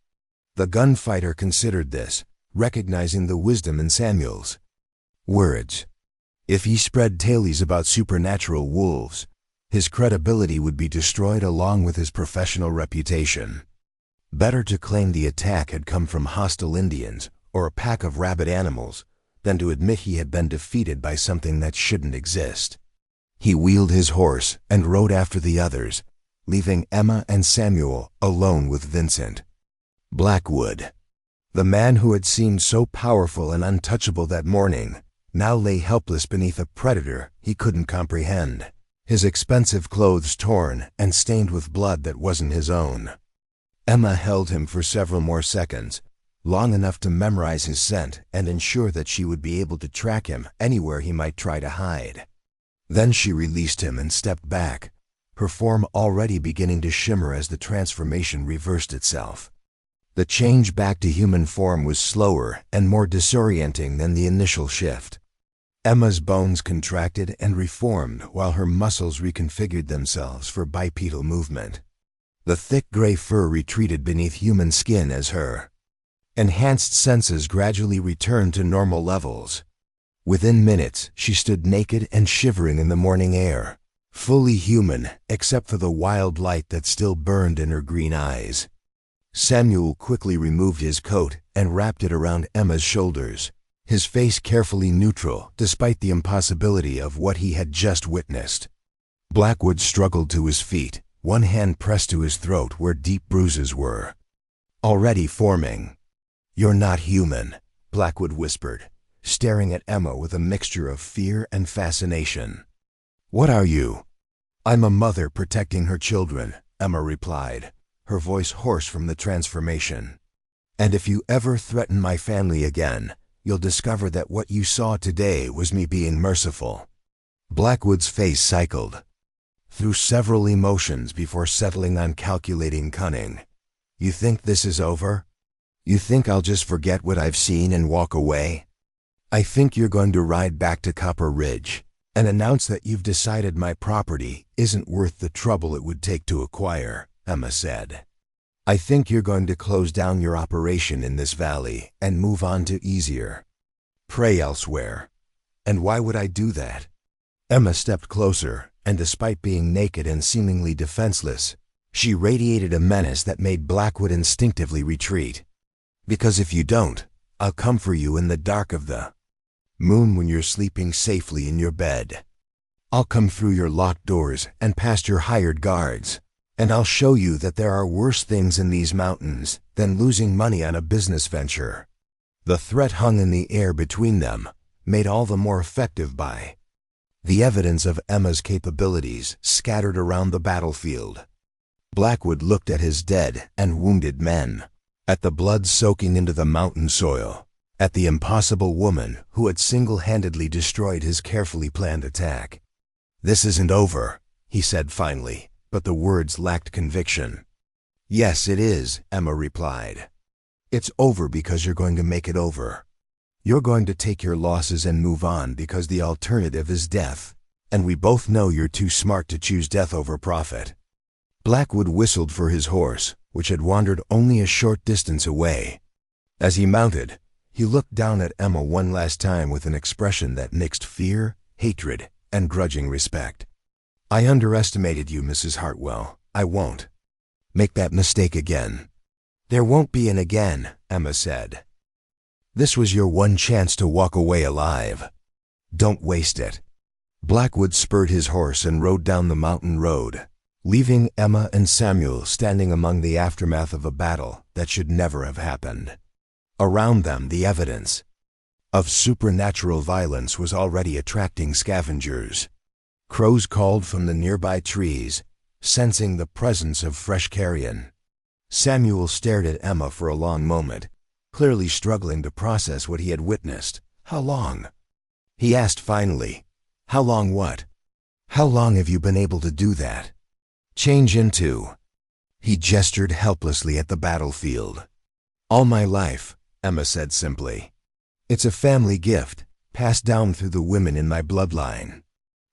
The gunfighter considered this, recognizing the wisdom in Samuel's words. If he spread tales about supernatural wolves, his credibility would be destroyed along with his professional reputation. Better to claim the attack had come from hostile Indians or a pack of rabid animals than to admit he had been defeated by something that shouldn't exist. He wheeled his horse and rode after the others, leaving Emma and Samuel alone with Vincent. Blackwood, the man who had seemed so powerful and untouchable that morning, now lay helpless beneath a predator he couldn't comprehend, his expensive clothes torn and stained with blood that wasn't his own. Emma held him for several more seconds, long enough to memorize his scent and ensure that she would be able to track him anywhere he might try to hide. Then she released him and stepped back, her form already beginning to shimmer as the transformation reversed itself. The change back to human form was slower and more disorienting than the initial shift. Emma's bones contracted and reformed while her muscles reconfigured themselves for bipedal movement. The thick gray fur retreated beneath human skin as her enhanced senses gradually returned to normal levels. Within minutes, she stood naked and shivering in the morning air, fully human except for the wild light that still burned in her green eyes. Samuel quickly removed his coat and wrapped it around Emma's shoulders, his face carefully neutral despite the impossibility of what he had just witnessed. Blackwood struggled to his feet, one hand pressed to his throat where deep bruises were already forming. "You're not human," Blackwood whispered, staring at Emma with a mixture of fear and fascination. "What are you?" "I'm a mother protecting her children," Emma replied, her voice hoarse from the transformation. "And if you ever threaten my family again, you'll discover that what you saw today was me being merciful." Blackwood's face cycled through several emotions before settling on calculating cunning. "You think this is over? You think I'll just forget what I've seen and walk away? I think you're going to ride back to Copper Ridge and announce that you've decided my property isn't worth the trouble it would take to acquire," Emma said. "I think you're going to close down your operation in this valley and move on to easier prey elsewhere. And why would I do that?" Emma stepped closer, and despite being naked and seemingly defenseless, she radiated a menace that made Blackwood instinctively retreat. "Because if you don't, I'll come for you in the dark of the moon when you're sleeping safely in your bed." I'll come through your locked doors and past your hired guards, and I'll show you that there are worse things in these mountains than losing money on a business venture." The threat hung in the air between them, made all the more effective by the evidence of Emma's capabilities scattered around the battlefield. Blackwood looked at his dead and wounded men, at the blood soaking into the mountain soil, at the impossible woman who had single-handedly destroyed his carefully planned attack. "This isn't over," he said finally, but the words lacked conviction. "Yes, it is," Emma replied. "It's over because you're going to make it over. You're going to take your losses and move on because the alternative is death, and we both know you're too smart to choose death over profit." Blackwood whistled for his horse, which had wandered only a short distance away. As he mounted, he looked down at Emma one last time with an expression that mixed fear, hatred, and grudging respect. "I underestimated you, Mrs. Hartwell. I won't make that mistake again." "There won't be an again," Emma said. "This was your one chance to walk away alive. Don't waste it." Blackwood spurred his horse and rode down the mountain road, leaving Emma and Samuel standing among the aftermath of a battle that should never have happened. Around them, the evidence of supernatural violence was already attracting scavengers. Crows called from the nearby trees, sensing the presence of fresh carrion. Samuel stared at Emma for a long moment, clearly struggling to process what he had witnessed. "How long?" he asked finally. "How long what? How long have you been able to do that? Change into?" He gestured helplessly at the battlefield. "All my life," Emma said simply. "It's a family gift, passed down through the women in my bloodline.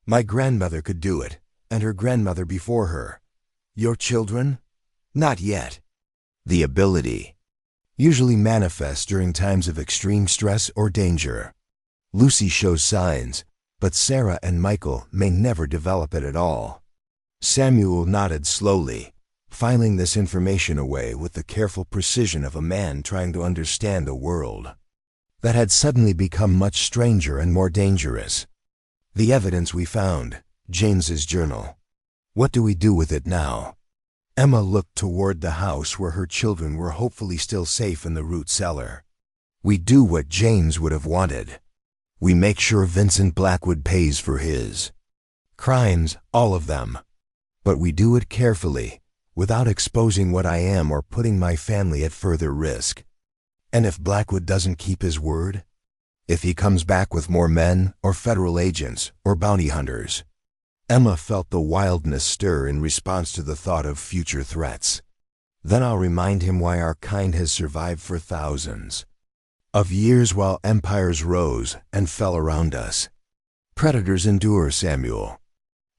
My grandmother could do it, and her grandmother before her. Your children? Not yet. The ability usually manifests during times of extreme stress or danger. Lucy shows signs, but Sarah and Michael may never develop it at all." Samuel nodded slowly, filing this information away with the careful precision of a man trying to understand a world that had suddenly become much stranger and more dangerous. "The evidence we found, James's journal. What do we do with it now?" Emma looked toward the house where her children were hopefully still safe in the root cellar. "We do what James would have wanted. We make sure Vincent Blackwood pays for his crimes, all of them. But we do it carefully, without exposing what I am or putting my family at further risk. And if Blackwood doesn't keep his word? If he comes back with more men, or federal agents, or bounty hunters?" Emma felt the wildness stir in response to the thought of future threats. "Then I'll remind him why our kind has survived for thousands of years while empires rose and fell around us. Predators endure, Samuel.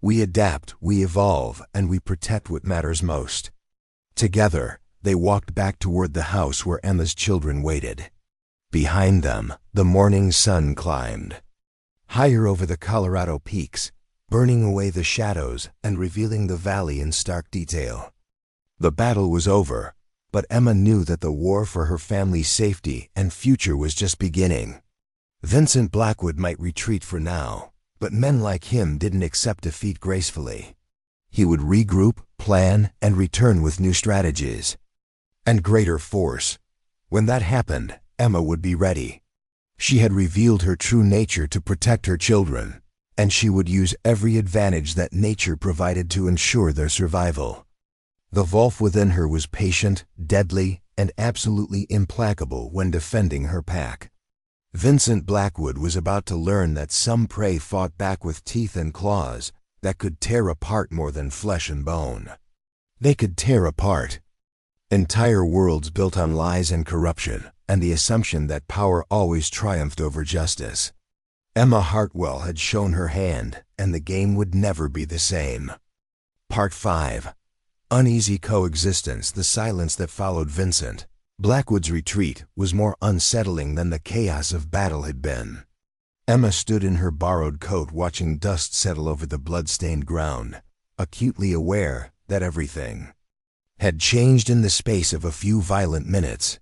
We adapt, we evolve, and we protect what matters most." Together, they walked back toward the house where Emma's children waited. Behind them, the morning sun climbed higher over the Colorado peaks, burning away the shadows and revealing the valley in stark detail. The battle was over, but Emma knew that the war for her family's safety and future was just beginning. Vincent Blackwood might retreat for now, but men like him didn't accept defeat gracefully. He would regroup, plan, and return with new strategies and greater force. When that happened, Emma would be ready. She had revealed her true nature to protect her children, and she would use every advantage that nature provided to ensure their survival. The wolf within her was patient, deadly, and absolutely implacable when defending her pack. Vincent Blackwood was about to learn that some prey fought back with teeth and claws that could tear apart more than flesh and bone. They could tear apart entire worlds built on lies and corruption, and the assumption that power always triumphed over justice. Emma Hartwell had shown her hand, and the game would never be the same. Part 5. Uneasy coexistence. The silence that followed Vincent Blackwood's retreat was more unsettling than the chaos of battle had been. Emma stood in her borrowed coat watching dust settle over the blood-stained ground, acutely aware that everything had changed in the space of a few violent minutes.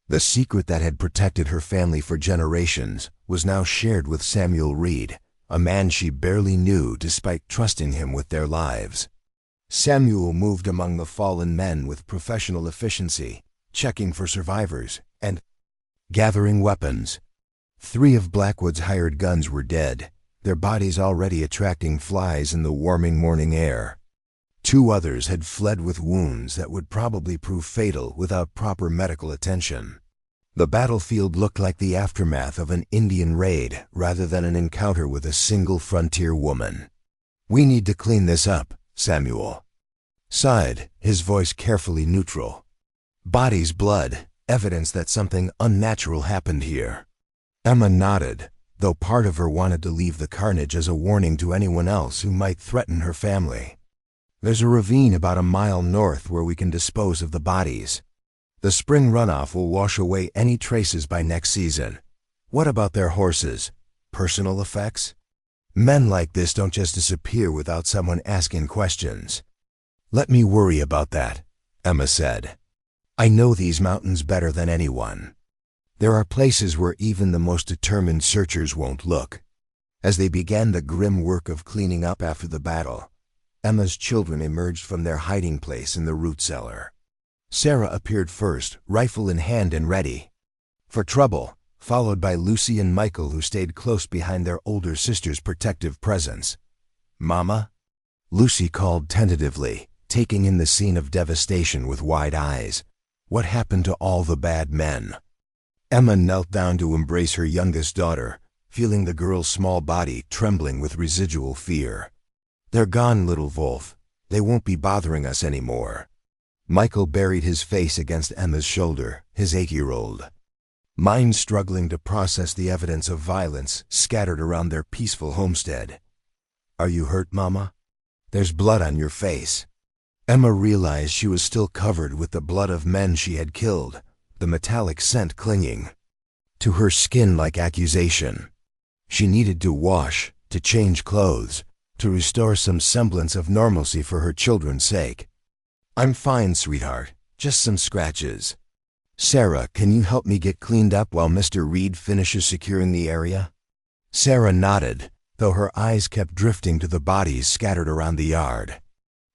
The secret that had protected her family for generations was now shared with Samuel Reed, a man she barely knew despite trusting him with their lives. Samuel moved among the fallen men with professional efficiency, checking for survivors and gathering weapons. 3 of Blackwood's hired guns were dead, their bodies already attracting flies in the warming morning air. 2 others had fled with wounds that would probably prove fatal without proper medical attention. The battlefield looked like the aftermath of an Indian raid rather than an encounter with a single frontier woman. "We need to clean this up," Samuel sighed, his voice carefully neutral. "Bodies, blood, evidence that something unnatural happened here." Emma nodded, though part of her wanted to leave the carnage as a warning to anyone else who might threaten her family. "There's a ravine about a mile north where we can dispose of the bodies. The spring runoff will wash away any traces by next season. What about their horses? Personal effects? Men like this don't just disappear without someone asking questions." "Let me worry about that," Emma said. "I know these mountains better than anyone. There are places where even the most determined searchers won't look." As they began the grim work of cleaning up after the battle, Emma's children emerged from their hiding place in the root cellar. Sarah appeared first, rifle in hand and ready for trouble, followed by Lucy and Michael, who stayed close behind their older sister's protective presence. "Mama?" Lucy called tentatively, taking in the scene of devastation with wide eyes. "What happened to all the bad men?" Emma knelt down to embrace her youngest daughter, feeling the girl's small body trembling with residual fear. "They're gone, little Wolf. They won't be bothering us anymore." Michael buried his face against Emma's shoulder, his 8-year-old mind struggling to process the evidence of violence scattered around their peaceful homestead. "Are you hurt, Mama? There's blood on your face." Emma realized she was still covered with the blood of men she had killed, the metallic scent clinging to her skin like accusation. She needed to wash, to change clothes, to restore some semblance of normalcy for her children's sake. "I'm fine, sweetheart. Just some scratches." "Sarah, can you help me get cleaned up while Mr. Reed finishes securing the area?" Sarah nodded, though her eyes kept drifting to the bodies scattered around the yard.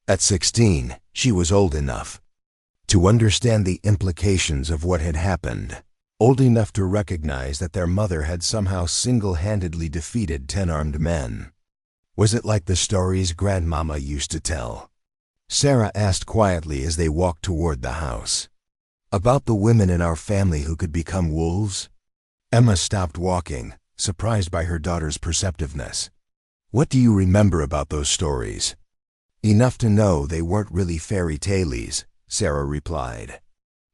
At 16, she was old enough to understand the implications of what had happened, old enough to recognize that their mother had somehow single-handedly defeated 10 armed men. Was it like the stories Grandmama used to tell? Sarah asked quietly as they walked toward the house. "About the women in our family who could become wolves?" Emma stopped walking, surprised by her daughter's perceptiveness. "What do you remember about those stories?" "Enough to know they weren't really fairy tales," Sarah replied.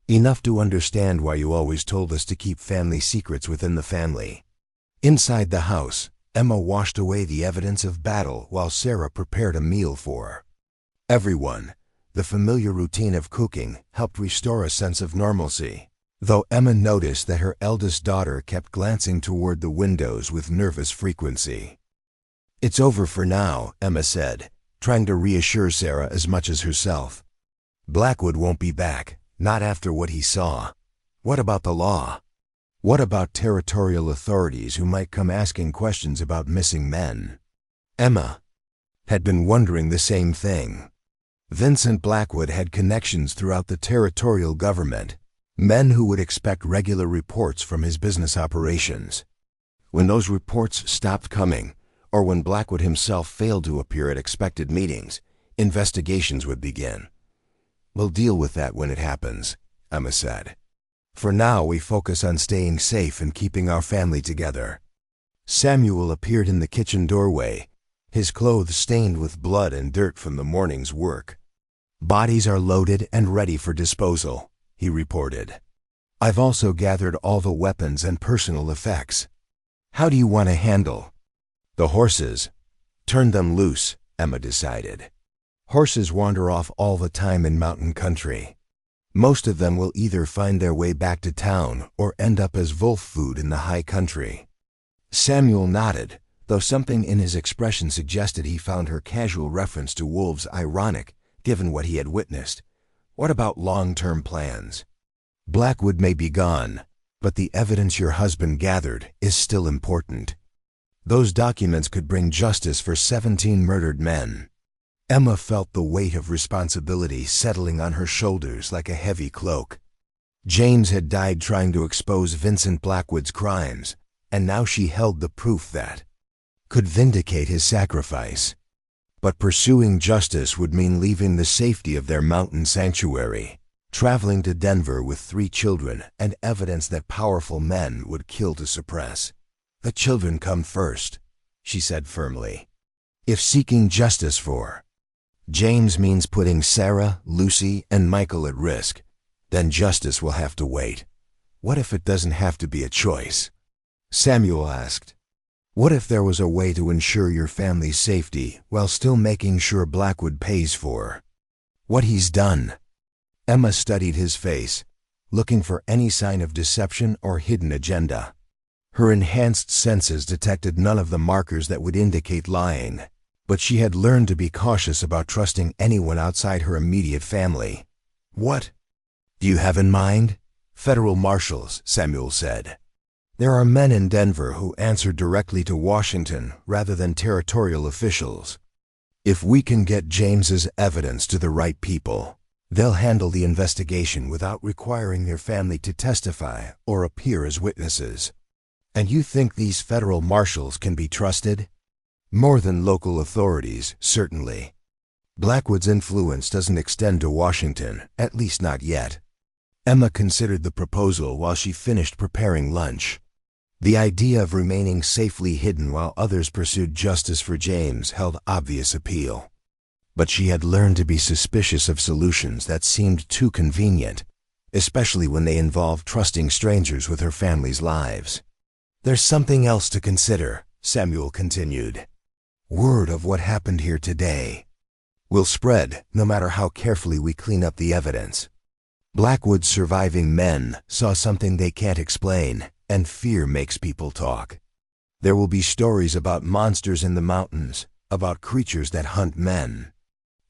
"Enough to understand why you always told us to keep family secrets within the family." Inside the house, Emma washed away the evidence of battle while Sarah prepared a meal for everyone. The familiar routine of cooking helped restore a sense of normalcy, though Emma noticed that her eldest daughter kept glancing toward the windows with nervous frequency. "It's over for now," Emma said, trying to reassure Sarah as much as herself. "Blackwood won't be back, not after what he saw. What about the law? What about territorial authorities who might come asking questions about missing men?" Emma had been wondering the same thing. Vincent Blackwood had connections throughout the territorial government, men who would expect regular reports from his business operations. When those reports stopped coming, or when Blackwood himself failed to appear at expected meetings, investigations would begin. "We'll deal with that when it happens," Emma said. "For now, we focus on staying safe and keeping our family together." Samuel appeared in the kitchen doorway, his clothes stained with blood and dirt from the morning's work. "Bodies are loaded and ready for disposal," he reported. "I've also gathered all the weapons and personal effects. How do you want to handle the horses?" "Turn them loose," Emma decided. "Horses wander off all the time in mountain country. Most of them will either find their way back to town or end up as wolf food in the high country." Samuel nodded, though something in his expression suggested he found her casual reference to wolves ironic, given what he had witnessed. "What about long-term plans? Blackwood may be gone, but the evidence your husband gathered is still important." Those documents could bring justice for 17 murdered men. Emma felt the weight of responsibility settling on her shoulders like a heavy cloak. James had died trying to expose Vincent Blackwood's crimes, and now she held the proof that could vindicate his sacrifice. But pursuing justice would mean leaving the safety of their mountain sanctuary, traveling to Denver with 3 children and evidence that powerful men would kill to suppress. The children come first, she said firmly. If seeking justice for James means putting Sarah, Lucy, and Michael at risk, then justice will have to wait. What if it doesn't have to be a choice? Samuel asked. What if there was a way to ensure your family's safety while still making sure Blackwood pays for what he's done? Emma studied his face, looking for any sign of deception or hidden agenda. Her enhanced senses detected none of the markers that would indicate lying, but she had learned to be cautious about trusting anyone outside her immediate family. What do you have in mind? Federal marshals, Samuel said. There are men in Denver who answer directly to Washington rather than territorial officials. If we can get James's evidence to the right people, they'll handle the investigation without requiring their family to testify or appear as witnesses. And you think these federal marshals can be trusted? More than local authorities, certainly. Blackwood's influence doesn't extend to Washington, at least not yet. Emma considered the proposal while she finished preparing lunch. The idea of remaining safely hidden while others pursued justice for James held obvious appeal. But she had learned to be suspicious of solutions that seemed too convenient, especially when they involved trusting strangers with her family's lives. There's something else to consider, Samuel continued. Word of what happened here today will spread no matter how carefully we clean up the evidence. Blackwood's surviving men saw something they can't explain, and fear makes people talk. There will be stories about monsters in the mountains, about creatures that hunt men.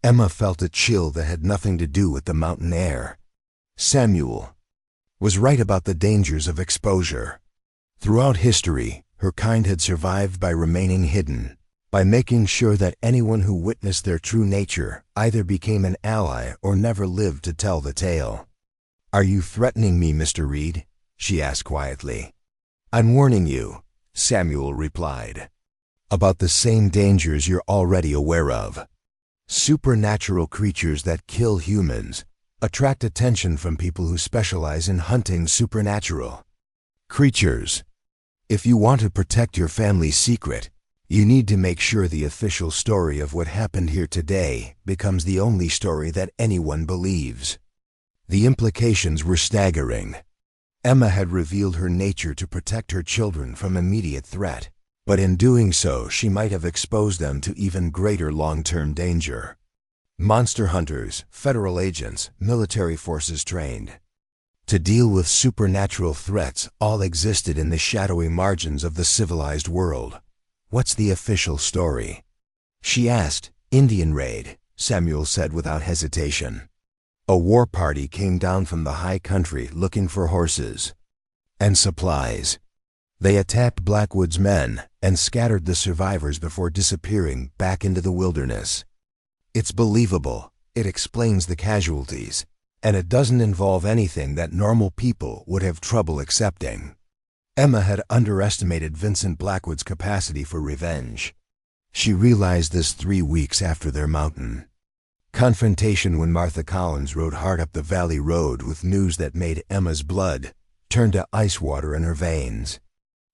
Emma felt a chill that had nothing to do with the mountain air. Samuel was right about the dangers of exposure. Throughout history, her kind had survived by remaining hidden, by making sure that anyone who witnessed their true nature either became an ally or never lived to tell the tale. Are you threatening me, Mr. Reed? She asked quietly. I'm warning you, Samuel replied, about the same dangers you're already aware of. Supernatural creatures that kill humans attract attention from people who specialize in hunting supernatural creatures. If you want to protect your family's secret, you need to make sure the official story of what happened here today becomes the only story that anyone believes. The implications were staggering. Emma had revealed her nature to protect her children from immediate threat, but in doing so she might have exposed them to even greater long-term danger. Monster hunters, federal agents, military forces trained to deal with supernatural threats all existed in the shadowy margins of the civilized world. What's the official story? She asked. Indian raid, Samuel said without hesitation. A war party came down from the high country looking for horses and supplies. They attacked Blackwood's men and scattered the survivors before disappearing back into the wilderness. It's believable, it explains the casualties, and it doesn't involve anything that normal people would have trouble accepting. Emma had underestimated Vincent Blackwood's capacity for revenge. She realized this 3 weeks after their mountain confrontation when Martha Collins rode hard up the valley road with news that made Emma's blood turn to ice water in her veins.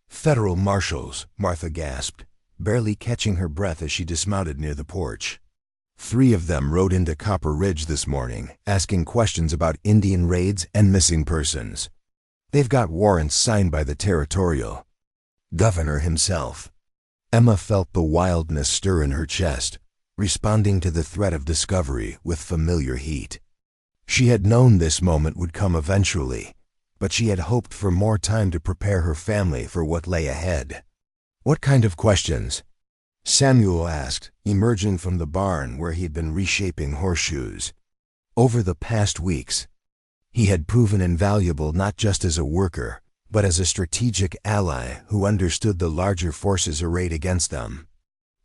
Federal marshals, Martha gasped, barely catching her breath as she dismounted near the porch. 3 of them rode into Copper Ridge this morning, asking questions about Indian raids and missing persons. They've got warrants signed by the territorial governor himself. Emma felt the wildness stir in her chest, responding to the threat of discovery with familiar heat. She had known this moment would come eventually, but she had hoped for more time to prepare her family for what lay ahead. What kind of questions? Samuel asked, emerging from the barn where he had been reshaping horseshoes. Over the past weeks, he had proven invaluable not just as a worker, but as a strategic ally who understood the larger forces arrayed against them.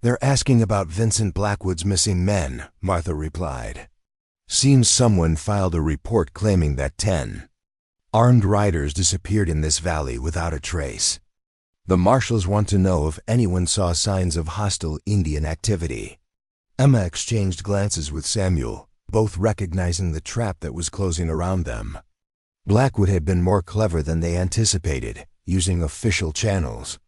"They're asking about Vincent Blackwood's missing men," Martha replied. "Seems someone filed a report claiming that 10 armed riders disappeared in this valley without a trace. The marshals want to know if anyone saw signs of hostile Indian activity." Emma exchanged glances with Samuel, both recognizing the trap that was closing around them. Blackwood had been more clever than they anticipated, using official channels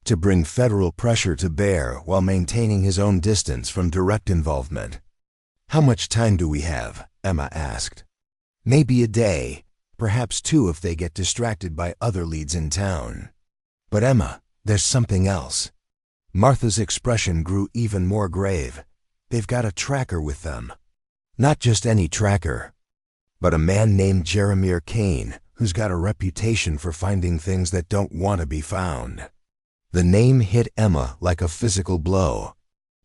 to bring federal pressure to bear while maintaining his own distance from direct involvement. "How much time do we have?" Emma asked. "Maybe a day, perhaps 2 if they get distracted by other leads in town." "But Emma, there's something else." Martha's expression grew even more grave. "They've got a tracker with them. Not just any tracker, but a man named Jeremiah Kane, who's got a reputation for finding things that don't want to be found." The name hit Emma like a physical blow.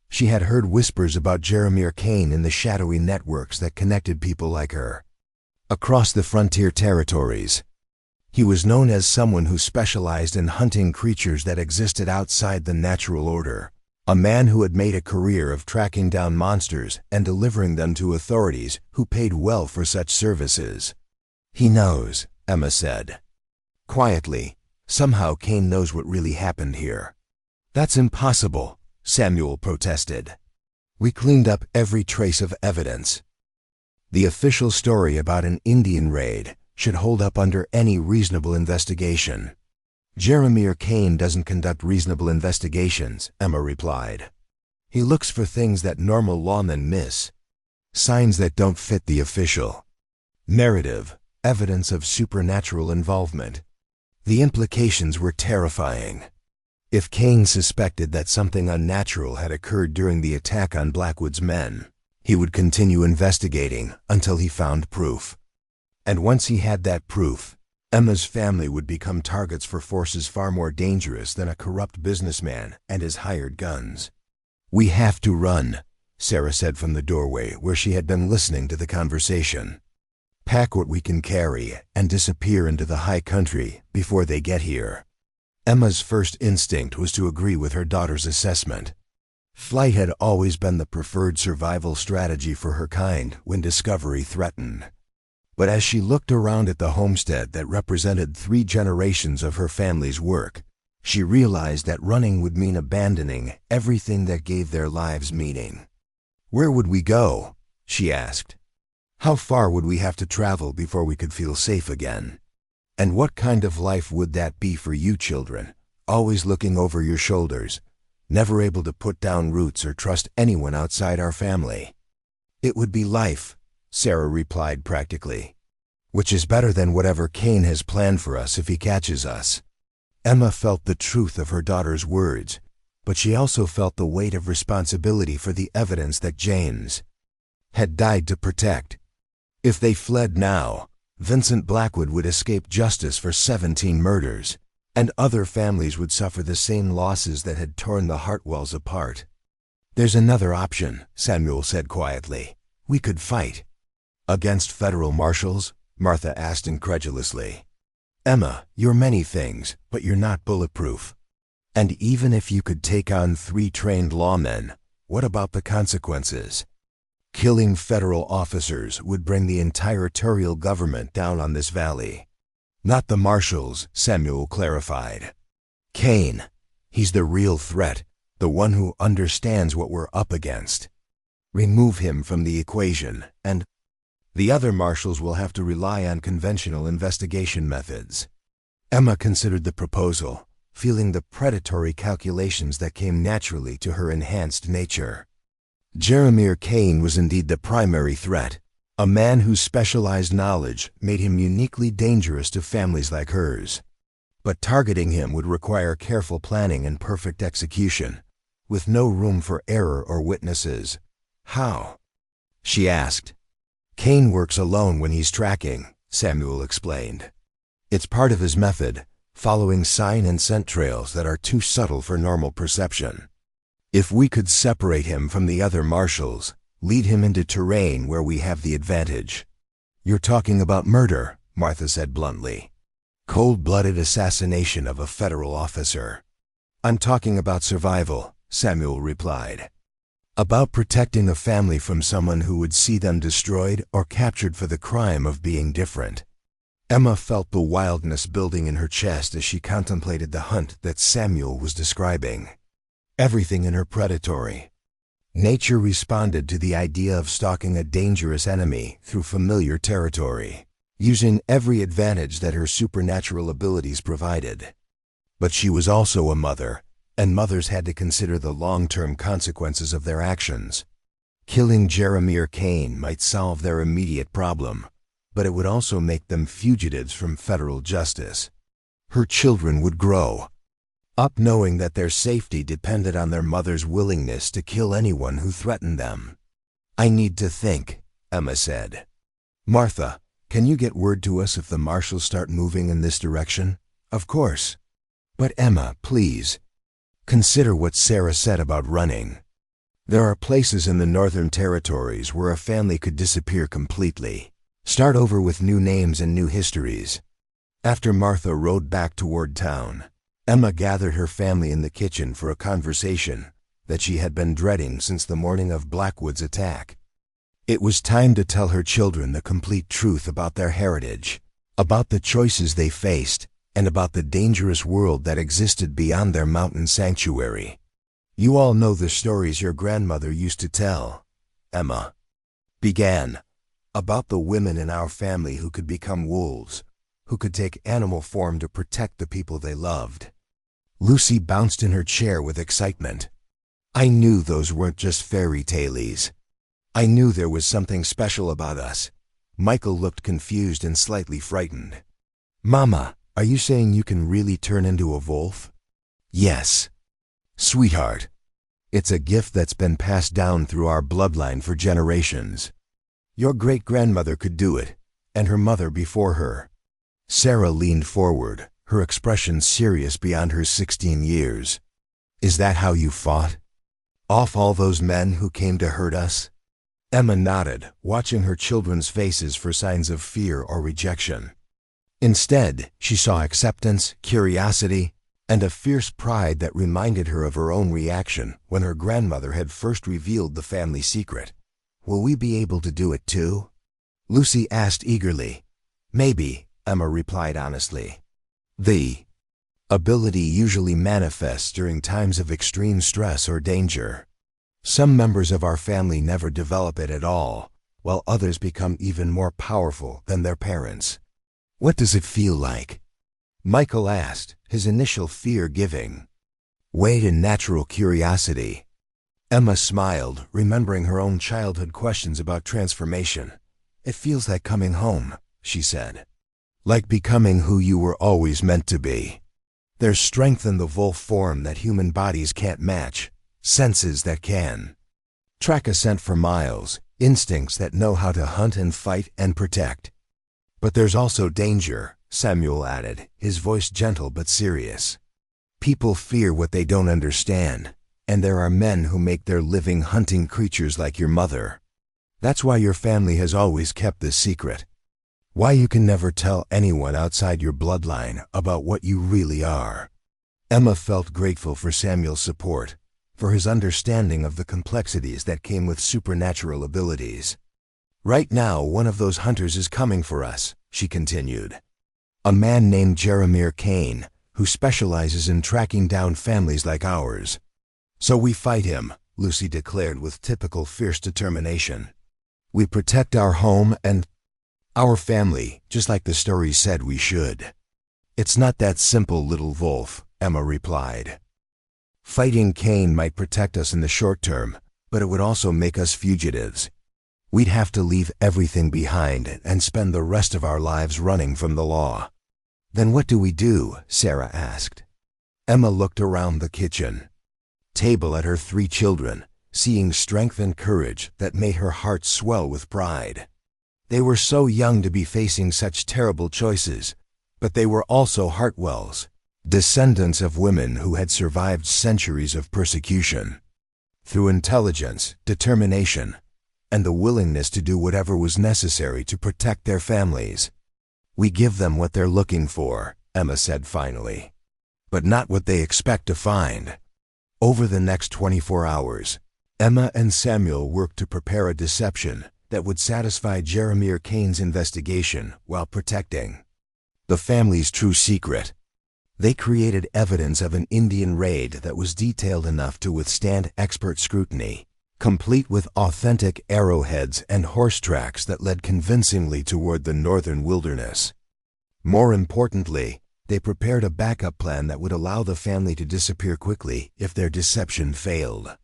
She had heard whispers about Jeremiah Kane in the shadowy networks that connected people like her across the frontier territories. He was known as someone who specialized in hunting creatures that existed outside the natural order, a man who had made a career of tracking down monsters and delivering them to authorities who paid well for such services. "He knows," Emma said quietly. "Somehow Kane knows what really happened here." "That's impossible," Samuel protested. "We cleaned up every trace of evidence. The official story about an Indian raid should hold up under any reasonable investigation." "Jeremiah Kane doesn't conduct reasonable investigations," Emma replied. "He looks for things that normal lawmen miss. Signs that don't fit the official narrative, evidence of supernatural involvement." The implications were terrifying. If Kane suspected that something unnatural had occurred during the attack on Blackwood's men, he would continue investigating until he found proof. And once he had that proof, Emma's family would become targets for forces far more dangerous than a corrupt businessman and his hired guns. "We have to run," Sarah said from the doorway where she had been listening to the conversation. "Pack what we can carry and disappear into the high country before they get here." Emma's first instinct was to agree with her daughter's assessment. Flight had always been the preferred survival strategy for her kind when discovery threatened. But as she looked around at the homestead that represented 3 generations of her family's work, she realized that running would mean abandoning everything that gave their lives meaning. "Where would we go?" she asked. "How far would we have to travel before we could feel safe again? And what kind of life would that be for you children, always looking over your shoulders, never able to put down roots or trust anyone outside our family?" "It would be life," Sarah replied practically. "Which is better than whatever Kane has planned for us if he catches us." Emma felt the truth of her daughter's words, but she also felt the weight of responsibility for the evidence that James had died to protect. If they fled now, Vincent Blackwood would escape justice for 17 murders, and other families would suffer the same losses that had torn the Hartwells apart. "There's another option," Samuel said quietly. "We could fight." "Against federal marshals?" Martha asked incredulously. "Emma, you're many things, but you're not bulletproof. And even if you could take on 3 trained lawmen, what about the consequences? Killing federal officers would bring the entire territorial government down on this valley." "Not the marshals," Samuel clarified. "Kane. He's the real threat, the one who understands what we're up against. Remove him from the equation, and the other marshals will have to rely on conventional investigation methods." Emma considered the proposal, feeling the predatory calculations that came naturally to her enhanced nature. Jeremiah Kane was indeed the primary threat, a man whose specialized knowledge made him uniquely dangerous to families like hers. But targeting him would require careful planning and perfect execution, with no room for error or witnesses. "How?" she asked. "Kane works alone when he's tracking," Samuel explained. "It's part of his method, following sign and scent trails that are too subtle for normal perception. If we could separate him from the other marshals, lead him into terrain where we have the advantage." "You're talking about murder," Martha said bluntly. Cold-blooded assassination of a federal officer. I'm talking about survival, Samuel replied. About protecting the family from someone who would see them destroyed or captured for the crime of being different. Emma felt the wildness building in her chest as she contemplated the hunt that Samuel was describing. Everything in her predatory nature responded to the idea of stalking a dangerous enemy through familiar territory, using every advantage that her supernatural abilities provided. But she was also a mother, and mothers had to consider the long-term consequences of their actions. Killing Jeremiah Kane might solve their immediate problem, but it would also make them fugitives from federal justice. Her children would grow up knowing that their safety depended on their mother's willingness to kill anyone who threatened them. I need to think, Emma said. Martha, can you get word to us if the marshals start moving in this direction? Of course. But Emma, please, consider what Sarah said about running. There are places in the Northern Territories where a family could disappear completely, start over with new names and new histories. After Martha rode back toward town, Emma gathered her family in the kitchen for a conversation that she had been dreading since the morning of Blackwood's attack. It was time to tell her children the complete truth about their heritage, about the choices they faced, and about the dangerous world that existed beyond their mountain sanctuary. You all know the stories your grandmother used to tell, Emma began, about the women in our family who could become wolves, who could take animal form to protect the people they loved. Lucy bounced in her chair with excitement. I knew those weren't just fairy tales. I knew there was something special about us. Michael looked confused and slightly frightened. Mama, are you saying you can really turn into a wolf? Yes. Sweetheart, it's a gift that's been passed down through our bloodline for generations. Your great-grandmother could do it, and her mother before her. Sarah leaned forward, her expression serious beyond her 16 years. Is that how you fought? Off all those men who came to hurt us? Emma nodded, watching her children's faces for signs of fear or rejection. Instead, she saw acceptance, curiosity, and a fierce pride that reminded her of her own reaction when her grandmother had first revealed the family secret. Will we be able to do it too? Lucy asked eagerly. Maybe, Emma replied honestly. The ability usually manifests during times of extreme stress or danger. Some members of our family never develop it at all, while others become even more powerful than their parents. What does it feel like? Michael asked, his initial fear giving way to natural curiosity. Emma smiled, remembering her own childhood questions about transformation. It feels like coming home, she said. Like becoming who you were always meant to be. There's strength in the wolf form that human bodies can't match, senses that can track a scent for miles, instincts that know how to hunt and fight and protect. But there's also danger, Samuel added, his voice gentle but serious. People fear what they don't understand, and there are men who make their living hunting creatures like your mother. That's why your family has always kept this secret. Why you can never tell anyone outside your bloodline about what you really are. Emma felt grateful for Samuel's support, for his understanding of the complexities that came with supernatural abilities. Right now, one of those hunters is coming for us, she continued. A man named Jeremiah Kane, who specializes in tracking down families like ours. So we fight him, Lucy declared with typical fierce determination. We protect our home and our family, just like the story said we should. It's not that simple, little wolf, Emma replied. Fighting Kane might protect us in the short term, but it would also make us fugitives. We'd have to leave everything behind and spend the rest of our lives running from the law. Then what do we do? Sarah asked. Emma looked around the kitchen table at her 3 children, seeing strength and courage that made her heart swell with pride. They were so young to be facing such terrible choices, but they were also Hartwells, descendants of women who had survived centuries of persecution. Through intelligence, determination, and the willingness to do whatever was necessary to protect their families. We give them what they're looking for, Emma said finally, but not what they expect to find. Over the next 24 hours, Emma and Samuel worked to prepare a deception that would satisfy Jeremiah Kane's investigation while protecting the family's true secret. They created evidence of an Indian raid that was detailed enough to withstand expert scrutiny, complete with authentic arrowheads and horse tracks that led convincingly toward the northern wilderness. More importantly, they prepared a backup plan that would allow the family to disappear quickly if their deception failed.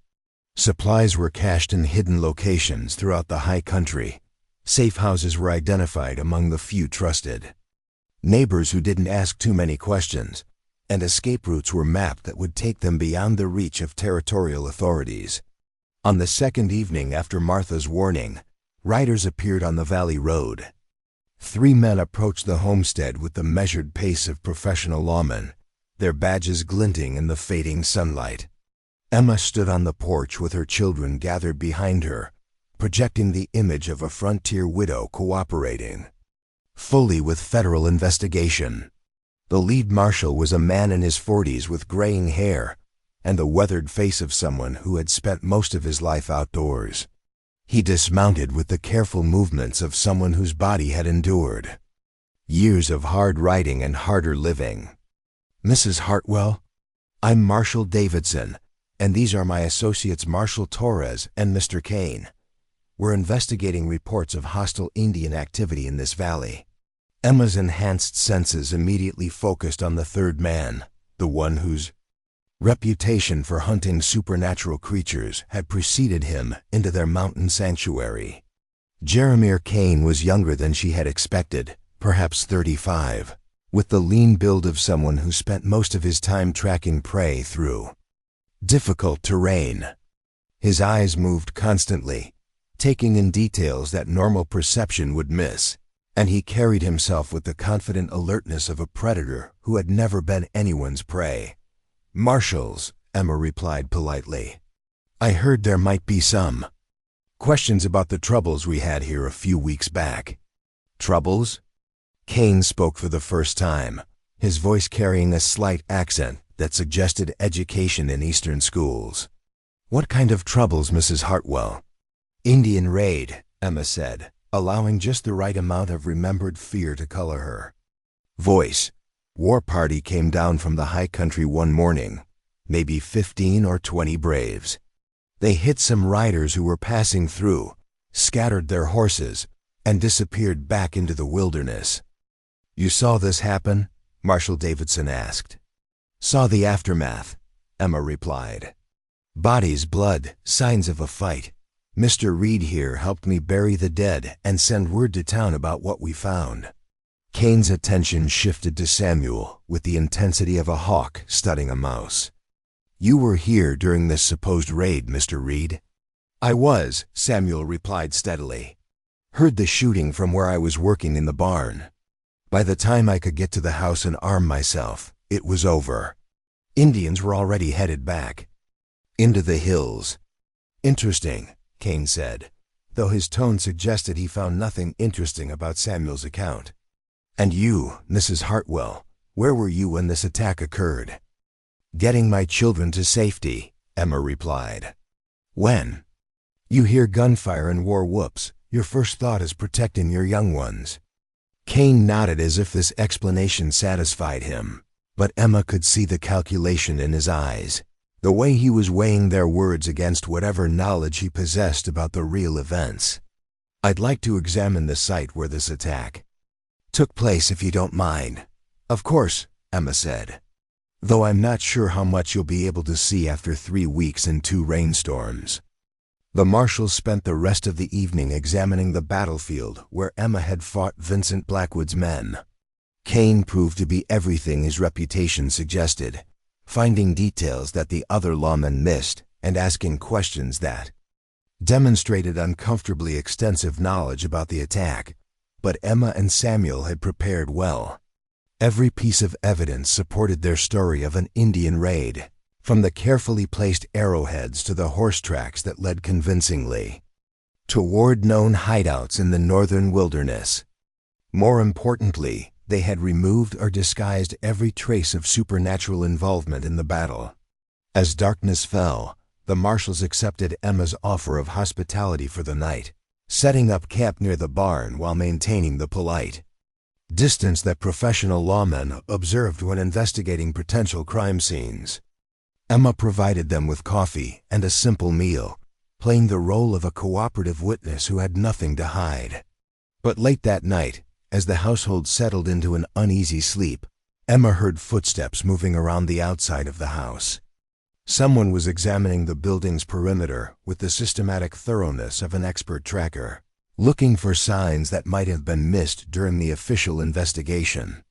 Supplies were cached in hidden locations throughout the high country. Safe houses were identified among the few trusted. Neighbors who didn't ask too many questions, and escape routes were mapped that would take them beyond the reach of territorial authorities. On the second evening after Martha's warning, riders appeared on the valley road. 3 men approached the homestead with the measured pace of professional lawmen, their badges glinting in the fading sunlight. Emma stood on the porch with her children gathered behind her, projecting the image of a frontier widow cooperating fully with federal investigation. The lead marshal was a man in his 40s with graying hair and the weathered face of someone who had spent most of his life outdoors. He dismounted with the careful movements of someone whose body had endured years of hard riding and harder living. "Mrs. Hartwell, I'm Marshal Davidson, and these are my associates Marshal Torres and Mr. Kane. We're investigating reports of hostile Indian activity in this valley." Emma's enhanced senses immediately focused on the third man, the one whose reputation for hunting supernatural creatures had preceded him into their mountain sanctuary. Jeremiah Kane was younger than she had expected, perhaps 35, with the lean build of someone who spent most of his time tracking prey through difficult terrain. His eyes moved constantly, taking in details that normal perception would miss, and he carried himself with the confident alertness of a predator who had never been anyone's prey. "Marshals," Emma replied politely. "I heard there might be some questions about the troubles we had here a few weeks back." "Troubles?" Kane spoke for the first time, his voice carrying a slight accent that suggested education in Eastern schools. "What kind of troubles, Mrs. Hartwell?" "Indian raid," Emma said, allowing just the right amount of remembered fear to color her voice. "War party came down from the high country one morning, maybe 15 or 20 braves. They hit some riders who were passing through, scattered their horses, and disappeared back into the wilderness." "You saw this happen?" Marshal Davidson asked. "Saw the aftermath," Emma replied. "Bodies, blood, signs of a fight. Mr. Reed here helped me bury the dead and send word to town about what we found." Kane's attention shifted to Samuel with the intensity of a hawk studying a mouse. "You were here during this supposed raid, Mr. Reed?" "I was," Samuel replied steadily. "Heard the shooting from where I was working in the barn. By the time I could get to the house and arm myself, it was over. Indians were already headed back into the hills." "Interesting," Kane said, though his tone suggested he found nothing interesting about Samuel's account. "And you, Mrs. Hartwell, where were you when this attack occurred?" "Getting my children to safety," Emma replied. "When you hear gunfire and war whoops, your first thought is protecting your young ones." Kane nodded as if this explanation satisfied him, but Emma could see the calculation in his eyes, the way he was weighing their words against whatever knowledge he possessed about the real events. "I'd like to examine the site where this attack took place if you don't mind." "Of course," Emma said, "though I'm not sure how much you'll be able to see after 3 weeks and 2 rainstorms." The marshals spent the rest of the evening examining the battlefield where Emma had fought Vincent Blackwood's men. Kane proved to be everything his reputation suggested, finding details that the other lawmen missed and asking questions that demonstrated uncomfortably extensive knowledge about the attack. But Emma and Samuel had prepared well. Every piece of evidence supported their story of an Indian raid, from the carefully placed arrowheads to the horse tracks that led convincingly toward known hideouts in the northern wilderness. More importantly, they had removed or disguised every trace of supernatural involvement in the battle. As darkness fell, the marshals accepted Emma's offer of hospitality for the night, setting up camp near the barn while maintaining the polite distance that professional lawmen observed when investigating potential crime scenes. Emma provided them with coffee and a simple meal, playing the role of a cooperative witness who had nothing to hide. But late that night, as the household settled into an uneasy sleep, Emma heard footsteps moving around the outside of the house. Someone was examining the building's perimeter with the systematic thoroughness of an expert tracker, looking for signs that might have been missed during the official investigation.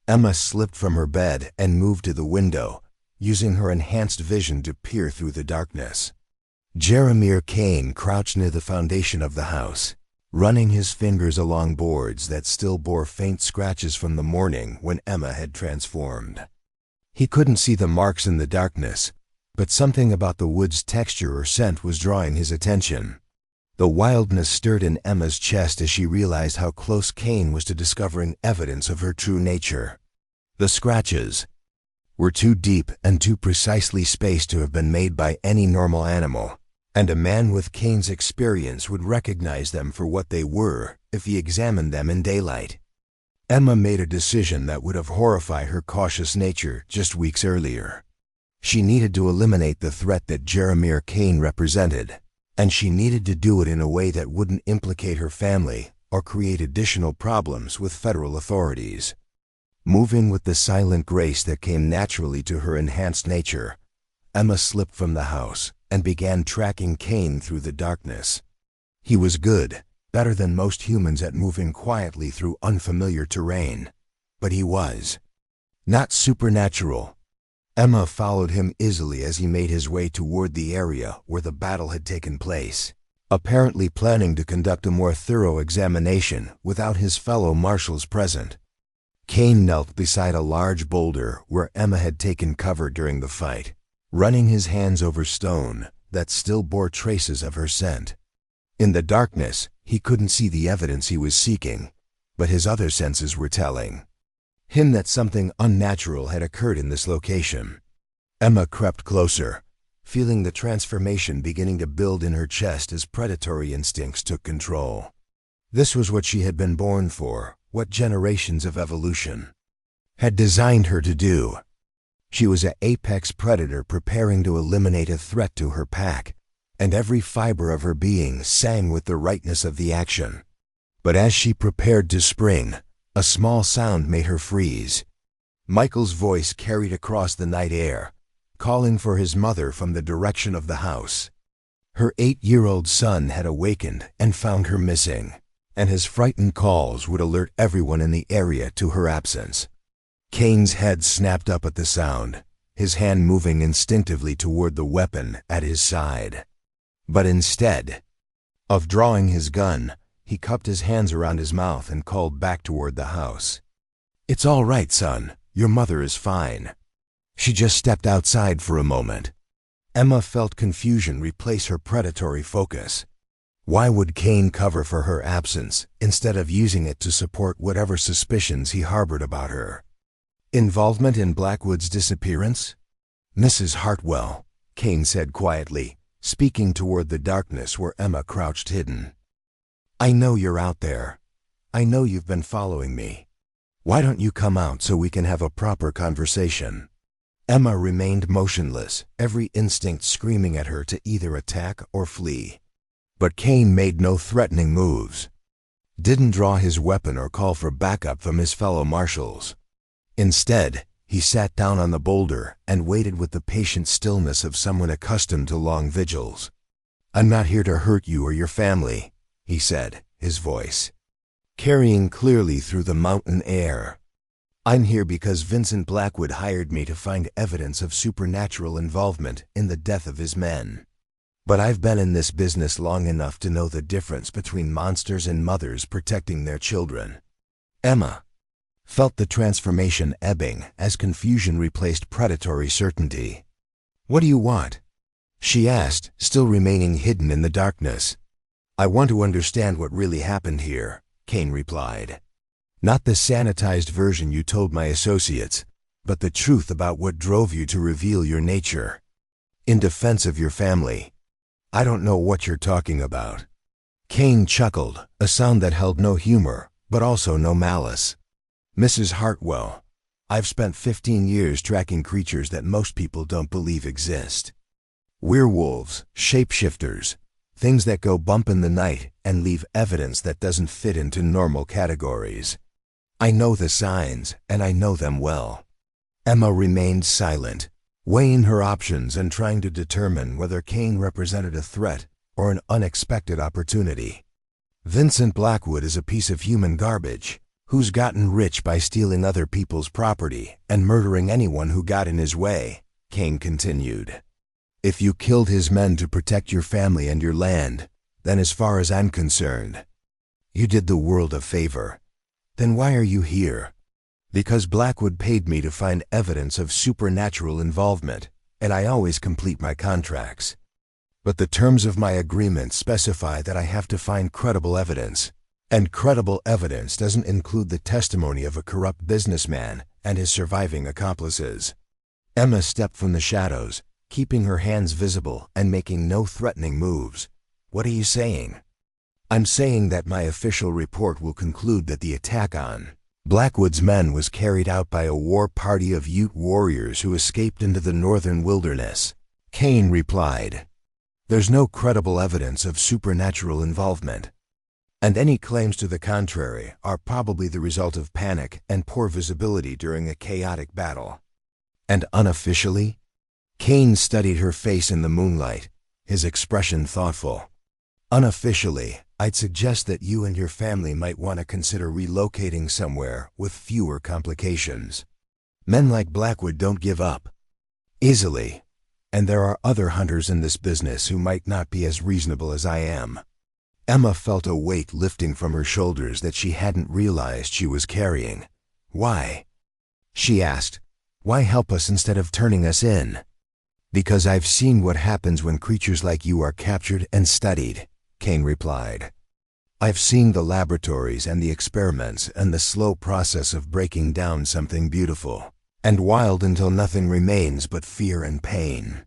Emma slipped from her bed and moved to the window, using her enhanced vision to peer through the darkness. Jeremiah Kane crouched near the foundation of the house, running his fingers along boards that still bore faint scratches from the morning when Emma had transformed. He couldn't see the marks in the darkness, but something about the wood's texture or scent was drawing his attention. The wildness stirred in Emma's chest as she realized how close Kane was to discovering evidence of her true nature. The scratches were too deep and too precisely spaced to have been made by any normal animal, and a man with Kane's experience would recognize them for what they were if he examined them in daylight. Emma made a decision that would have horrified her cautious nature just weeks earlier. She needed to eliminate the threat that Jeremiah Kane represented, and she needed to do it in a way that wouldn't implicate her family or create additional problems with federal authorities. Moving with the silent grace that came naturally to her enhanced nature, Emma slipped from the house and began tracking Kane through the darkness. He was good, better than most humans at moving quietly through unfamiliar terrain, but he was not supernatural. Emma followed him easily as he made his way toward the area where the battle had taken place, apparently planning to conduct a more thorough examination without his fellow marshals present. Kane knelt beside a large boulder where Emma had taken cover during the fight, running his hands over stone that still bore traces of her scent. In the darkness, he couldn't see the evidence he was seeking, but his other senses were telling him that something unnatural had occurred in this location. Emma crept closer, feeling the transformation beginning to build in her chest as predatory instincts took control. This was what she had been born for, what generations of evolution had designed her to do. She was an apex predator preparing to eliminate a threat to her pack, and every fiber of her being sang with the rightness of the action. But as she prepared to spring, a small sound made her freeze. Michael's voice carried across the night air, calling for his mother from the direction of the house. Her 8-year-old son had awakened and found her missing, and his frightened calls would alert everyone in the area to her absence. Kane's head snapped up at the sound, his hand moving instinctively toward the weapon at his side. But instead of drawing his gun, he cupped his hands around his mouth and called back toward the house. "It's all right, son. Your mother is fine. She just stepped outside for a moment." Emma felt confusion replace her predatory focus. Why would Kane cover for her absence instead of using it to support whatever suspicions he harbored about her? Involvement in Blackwood's disappearance? "Mrs. Hartwell," Kane said quietly, speaking toward the darkness where Emma crouched hidden. "I know you're out there. I know you've been following me. Why don't you come out so we can have a proper conversation?" Emma remained motionless, every instinct screaming at her to either attack or flee. But Kane made no threatening moves, didn't draw his weapon or call for backup from his fellow marshals. Instead, he sat down on the boulder and waited with the patient stillness of someone accustomed to long vigils. "I'm not here to hurt you or your family," he said, his voice carrying clearly through the mountain air. "I'm here because Vincent Blackwood hired me to find evidence of supernatural involvement in the death of his men. But I've been in this business long enough to know the difference between monsters and mothers protecting their children." Emma felt the transformation ebbing as confusion replaced predatory certainty. "What do you want?" she asked, still remaining hidden in the darkness. "I want to understand what really happened here," Kane replied. Not the sanitized version you told my associates, but the truth about what drove you to reveal your nature. In defense of your family. I don't know what you're talking about. Kane chuckled, a sound that held no humor, but also no malice. Mrs. Hartwell, I've spent 15 years tracking creatures that most people don't believe exist. Werewolves, shapeshifters, things that go bump in the night and leave evidence that doesn't fit into normal categories. I know the signs, and I know them well. Emma remained silent, weighing her options and trying to determine whether Kane represented a threat or an unexpected opportunity. Vincent Blackwood is a piece of human garbage who's gotten rich by stealing other people's property and murdering anyone who got in his way, Kane continued. If you killed his men to protect your family and your land, then as far as I'm concerned, you did the world a favor. Then why are you here? Because Blackwood paid me to find evidence of supernatural involvement, and I always complete my contracts. But the terms of my agreement specify that I have to find credible evidence, and credible evidence doesn't include the testimony of a corrupt businessman and his surviving accomplices. Emma stepped from the shadows, keeping her hands visible and making no threatening moves. What are you saying? I'm saying that my official report will conclude that the attack on Blackwood's men was carried out by a war party of Ute warriors who escaped into the northern wilderness, Kane replied. There's no credible evidence of supernatural involvement, and any claims to the contrary are probably the result of panic and poor visibility during a chaotic battle. And unofficially? Kane studied her face in the moonlight, his expression thoughtful. Unofficially, I'd suggest that you and your family might want to consider relocating somewhere with fewer complications. Men like Blackwood don't give up easily, and there are other hunters in this business who might not be as reasonable as I am. Emma felt a weight lifting from her shoulders that she hadn't realized she was carrying. Why? She asked. Why help us instead of turning us in? Because I've seen what happens when creatures like you are captured and studied, Kane replied. I've seen the laboratories and the experiments and the slow process of breaking down something beautiful and wild until nothing remains but fear and pain.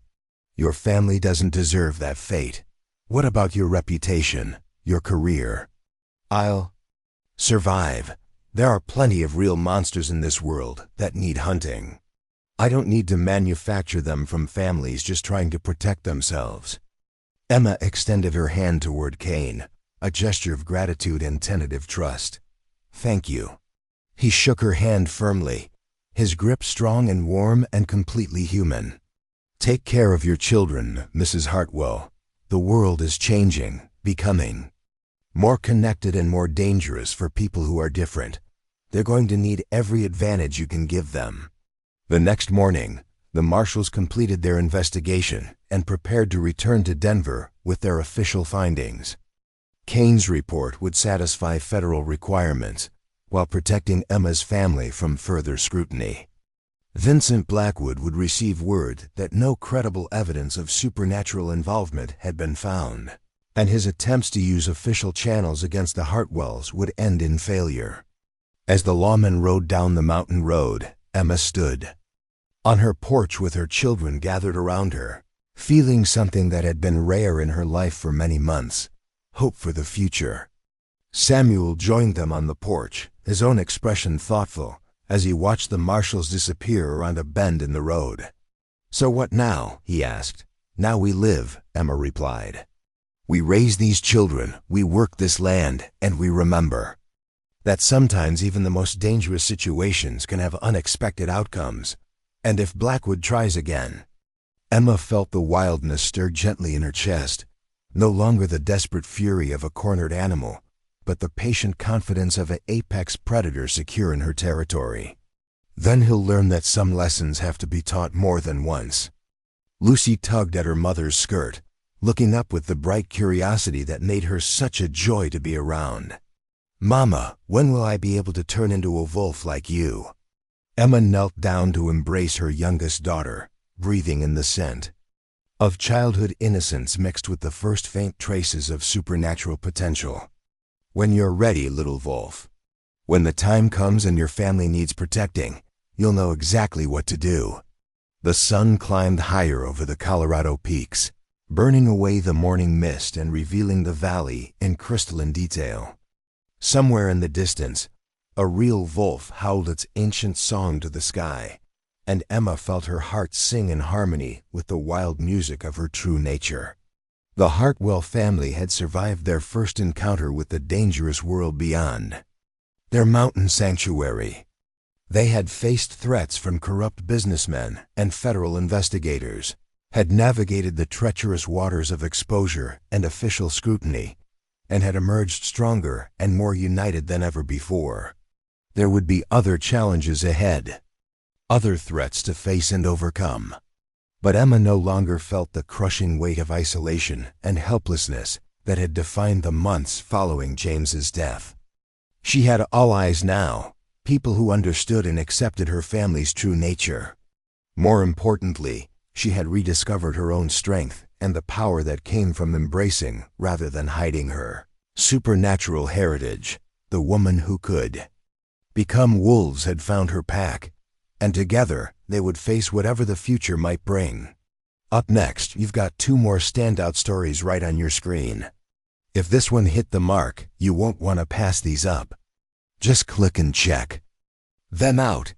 Your family doesn't deserve that fate. What about your reputation, your career? I'll survive. There are plenty of real monsters in this world that need hunting. I don't need to manufacture them from families just trying to protect themselves. Emma extended her hand toward Kane, a gesture of gratitude and tentative trust. Thank you. He shook her hand firmly, his grip strong and warm and completely human. Take care of your children, Mrs. Hartwell. The world is changing, becoming more connected and more dangerous for people who are different. They're going to need every advantage you can give them. The next morning, the marshals completed their investigation and prepared to return to Denver with their official findings. Kane's report would satisfy federal requirements while protecting Emma's family from further scrutiny. Vincent Blackwood would receive word that no credible evidence of supernatural involvement had been found, and his attempts to use official channels against the Hartwells would end in failure. As the lawmen rode down the mountain road, Emma stood on her porch with her children gathered around her, feeling something that had been rare in her life for many months, hope for the future. Samuel joined them on the porch, his own expression thoughtful, as he watched the marshals disappear around a bend in the road. So what now? He asked. Now we live, Emma replied. We raise these children, we work this land, and we remember that sometimes even the most dangerous situations can have unexpected outcomes. And if Blackwood tries again. Emma felt the wildness stir gently in her chest, no longer the desperate fury of a cornered animal, but the patient confidence of an apex predator secure in her territory. Then he'll learn that some lessons have to be taught more than once. Lucy tugged at her mother's skirt, looking up with the bright curiosity that made her such a joy to be around. Mama, when will I be able to turn into a wolf like you? Emma knelt down to embrace her youngest daughter, breathing in the scent of childhood innocence mixed with the first faint traces of supernatural potential. When you're ready, little wolf. When the time comes and your family needs protecting, you'll know exactly what to do. The sun climbed higher over the Colorado peaks, burning away the morning mist and revealing the valley in crystalline detail. Somewhere in the distance, a real wolf howled its ancient song to the sky, and Emma felt her heart sing in harmony with the wild music of her true nature. The Hartwell family had survived their first encounter with the dangerous world beyond. Their mountain sanctuary. They had faced threats from corrupt businessmen and federal investigators, had navigated the treacherous waters of exposure and official scrutiny, and had emerged stronger and more united than ever before. There would be other challenges ahead, other threats to face and overcome. But Emma no longer felt the crushing weight of isolation and helplessness that had defined the months following James's death. She had allies now, people who understood and accepted her family's true nature. More importantly, she had rediscovered her own strength and the power that came from embracing rather than hiding her supernatural heritage. The woman who could become wolves had found her pack, and together they would face whatever the future might bring. Up next, you've got 2 more standout stories right on your screen. If this one hit the mark, you won't want to pass these up. Just click and check them out